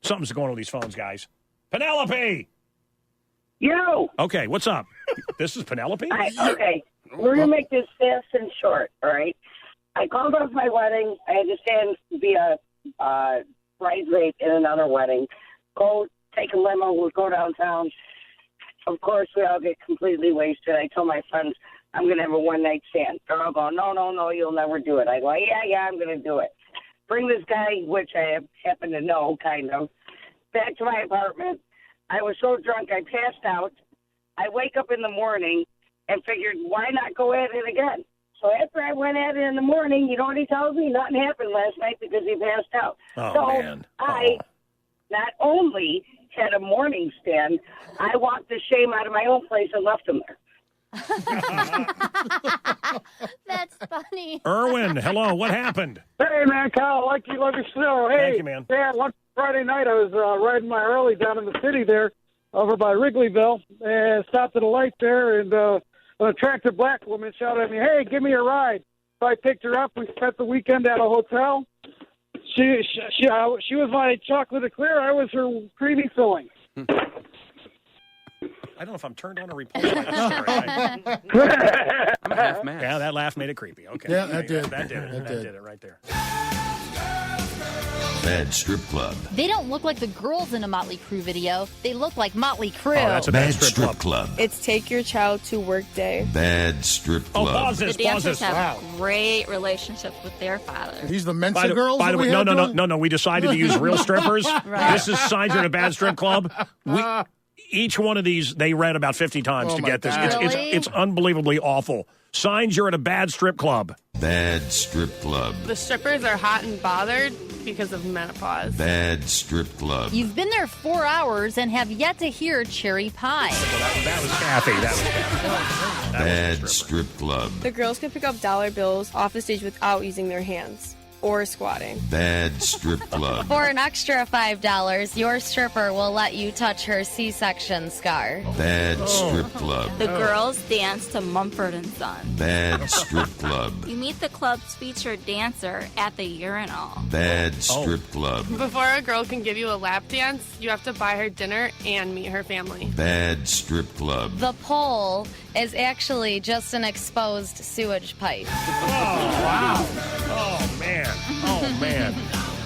Something's going on with these phones, guys. Penelope! Yo! Okay, what's up? This is Penelope? Okay. We're going to make this fast and short, all right? I called off my wedding. I had to stand to be a bridesmaid in another wedding. Go take a limo. We'll go downtown. Of course, we all get completely wasted. I told my friends, I'm going to have a one-night stand. They're all going, no, you'll never do it. I go, yeah, I'm going to do it. Bring this guy, which I happen to know, kind of, back to my apartment. I was so drunk I passed out. I wake up in the morning and figured, why not go at it again? So after I went at it in the morning, you know what he tells me? Nothing happened last night because he passed out. Man. I not only had a morning stand, I walked the shame out of my own place and left him there. That's funny. Erwin, hello. What happened? Hey, man, Kyle, love your show. Hey, Thank you, man. Yeah, one Friday night I was riding my Harley down in the city there over by Wrigleyville and stopped at a light there, and an attractive black woman shouted at me, hey, give me a ride. So I picked her up. We spent the weekend at a hotel. She was my chocolate eclair. I was her creamy filling. I don't know if I'm turned on or repulsed by this story. I'm a half man. Yeah, that laugh made it creepy. Okay. Yeah, that did. That did it right there. Bad strip club. They don't look like the girls in a Motley Crue video. They look like Motley Crue. Oh, that's a Bad strip club. It's take your child to work day. Bad strip club. pause this. The dancers have great relationships with their father. He's the By the way, no. We decided to use real strippers. Right. This is signs you're in a bad strip club. Each one of these they read about 50 times to get this. It's unbelievably awful. Signs you're at a bad strip club. Bad strip club. The strippers are hot and bothered because of menopause. Bad strip club. You've been there 4 hours and have yet to hear cherry pie. That was Kathy. Bad strip club. The girls can pick up dollar bills off the stage without using their hands or squatting. Bad strip club. For an extra $5, your stripper will let you touch her C-section scar. Bad strip club. The girls dance to Mumford & Son. Bad strip club. You meet the club's featured dancer at the urinal. Bad strip club. Before a girl can give you a lap dance, you have to buy her dinner and meet her family. Bad strip club. The pole is actually just an exposed sewage pipe. Oh, wow. Oh, man. Oh, man.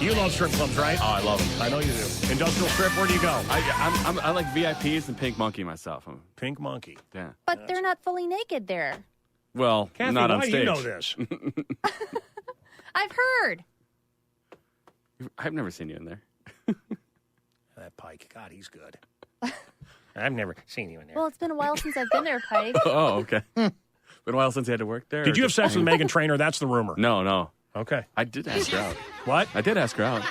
You love strip clubs, right? Oh, I love them. I know you do. Industrial strip, where do you go? I like VIPs and Pink Monkey myself. Pink Monkey. Yeah. But they're not fully naked there. Well, Kathy, not on why stage. do you know this? I've heard. I've never seen you in there. That Pike, God, he's good. I've never seen you in there. Well, it's been a while since I've been there, Pike. Oh, okay. Been a while since you had to work there. Did you have sex with Meghan Trainor? That's the rumor. No. Okay. I did ask her out. What? I did ask her out.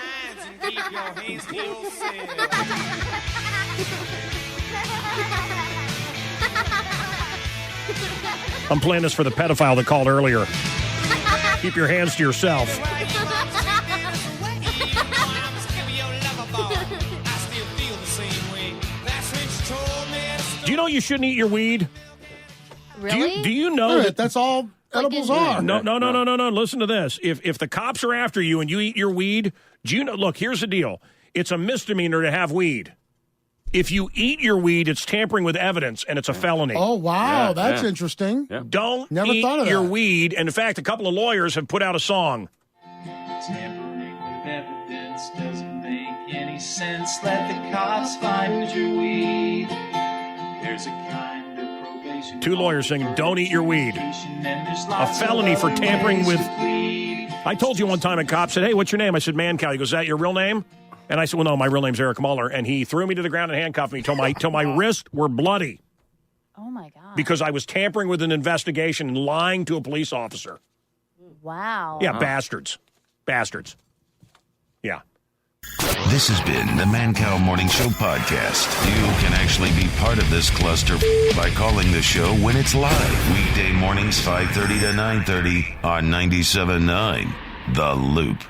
I'm playing this for the pedophile that called earlier. Keep your hands to yourself. Do you know you shouldn't eat your weed? Really? Do you know that that's all edibles are? No. Listen to this. If the cops are after you and you eat your weed, do you know? Look, here's the deal. It's a misdemeanor to have weed. If you eat your weed, it's tampering with evidence, and it's a felony. Oh, wow. That's interesting. Don't Never eat thought of your that. weed. And in fact, a couple of lawyers have put out a song. Tampering with evidence doesn't make any sense. Let the cops find your weed. There's a kind of probation. Two lawyers saying, don't eat your weed. A felony for tampering with... I told you one time a cop said, hey, what's your name? I said, Mancow. He goes, is that your real name? And I said, well, no, my real name's Eric Muller. And he threw me to the ground and handcuffed me till my wrists were bloody. Oh, my God. Because I was tampering with an investigation and lying to a police officer. Wow. Yeah, bastards. Yeah. This has been the Mancow Morning Show podcast. You can actually be part of this cluster by calling the show when it's live. Weekday mornings 5:30 to 9:30 on 97.9 The Loop.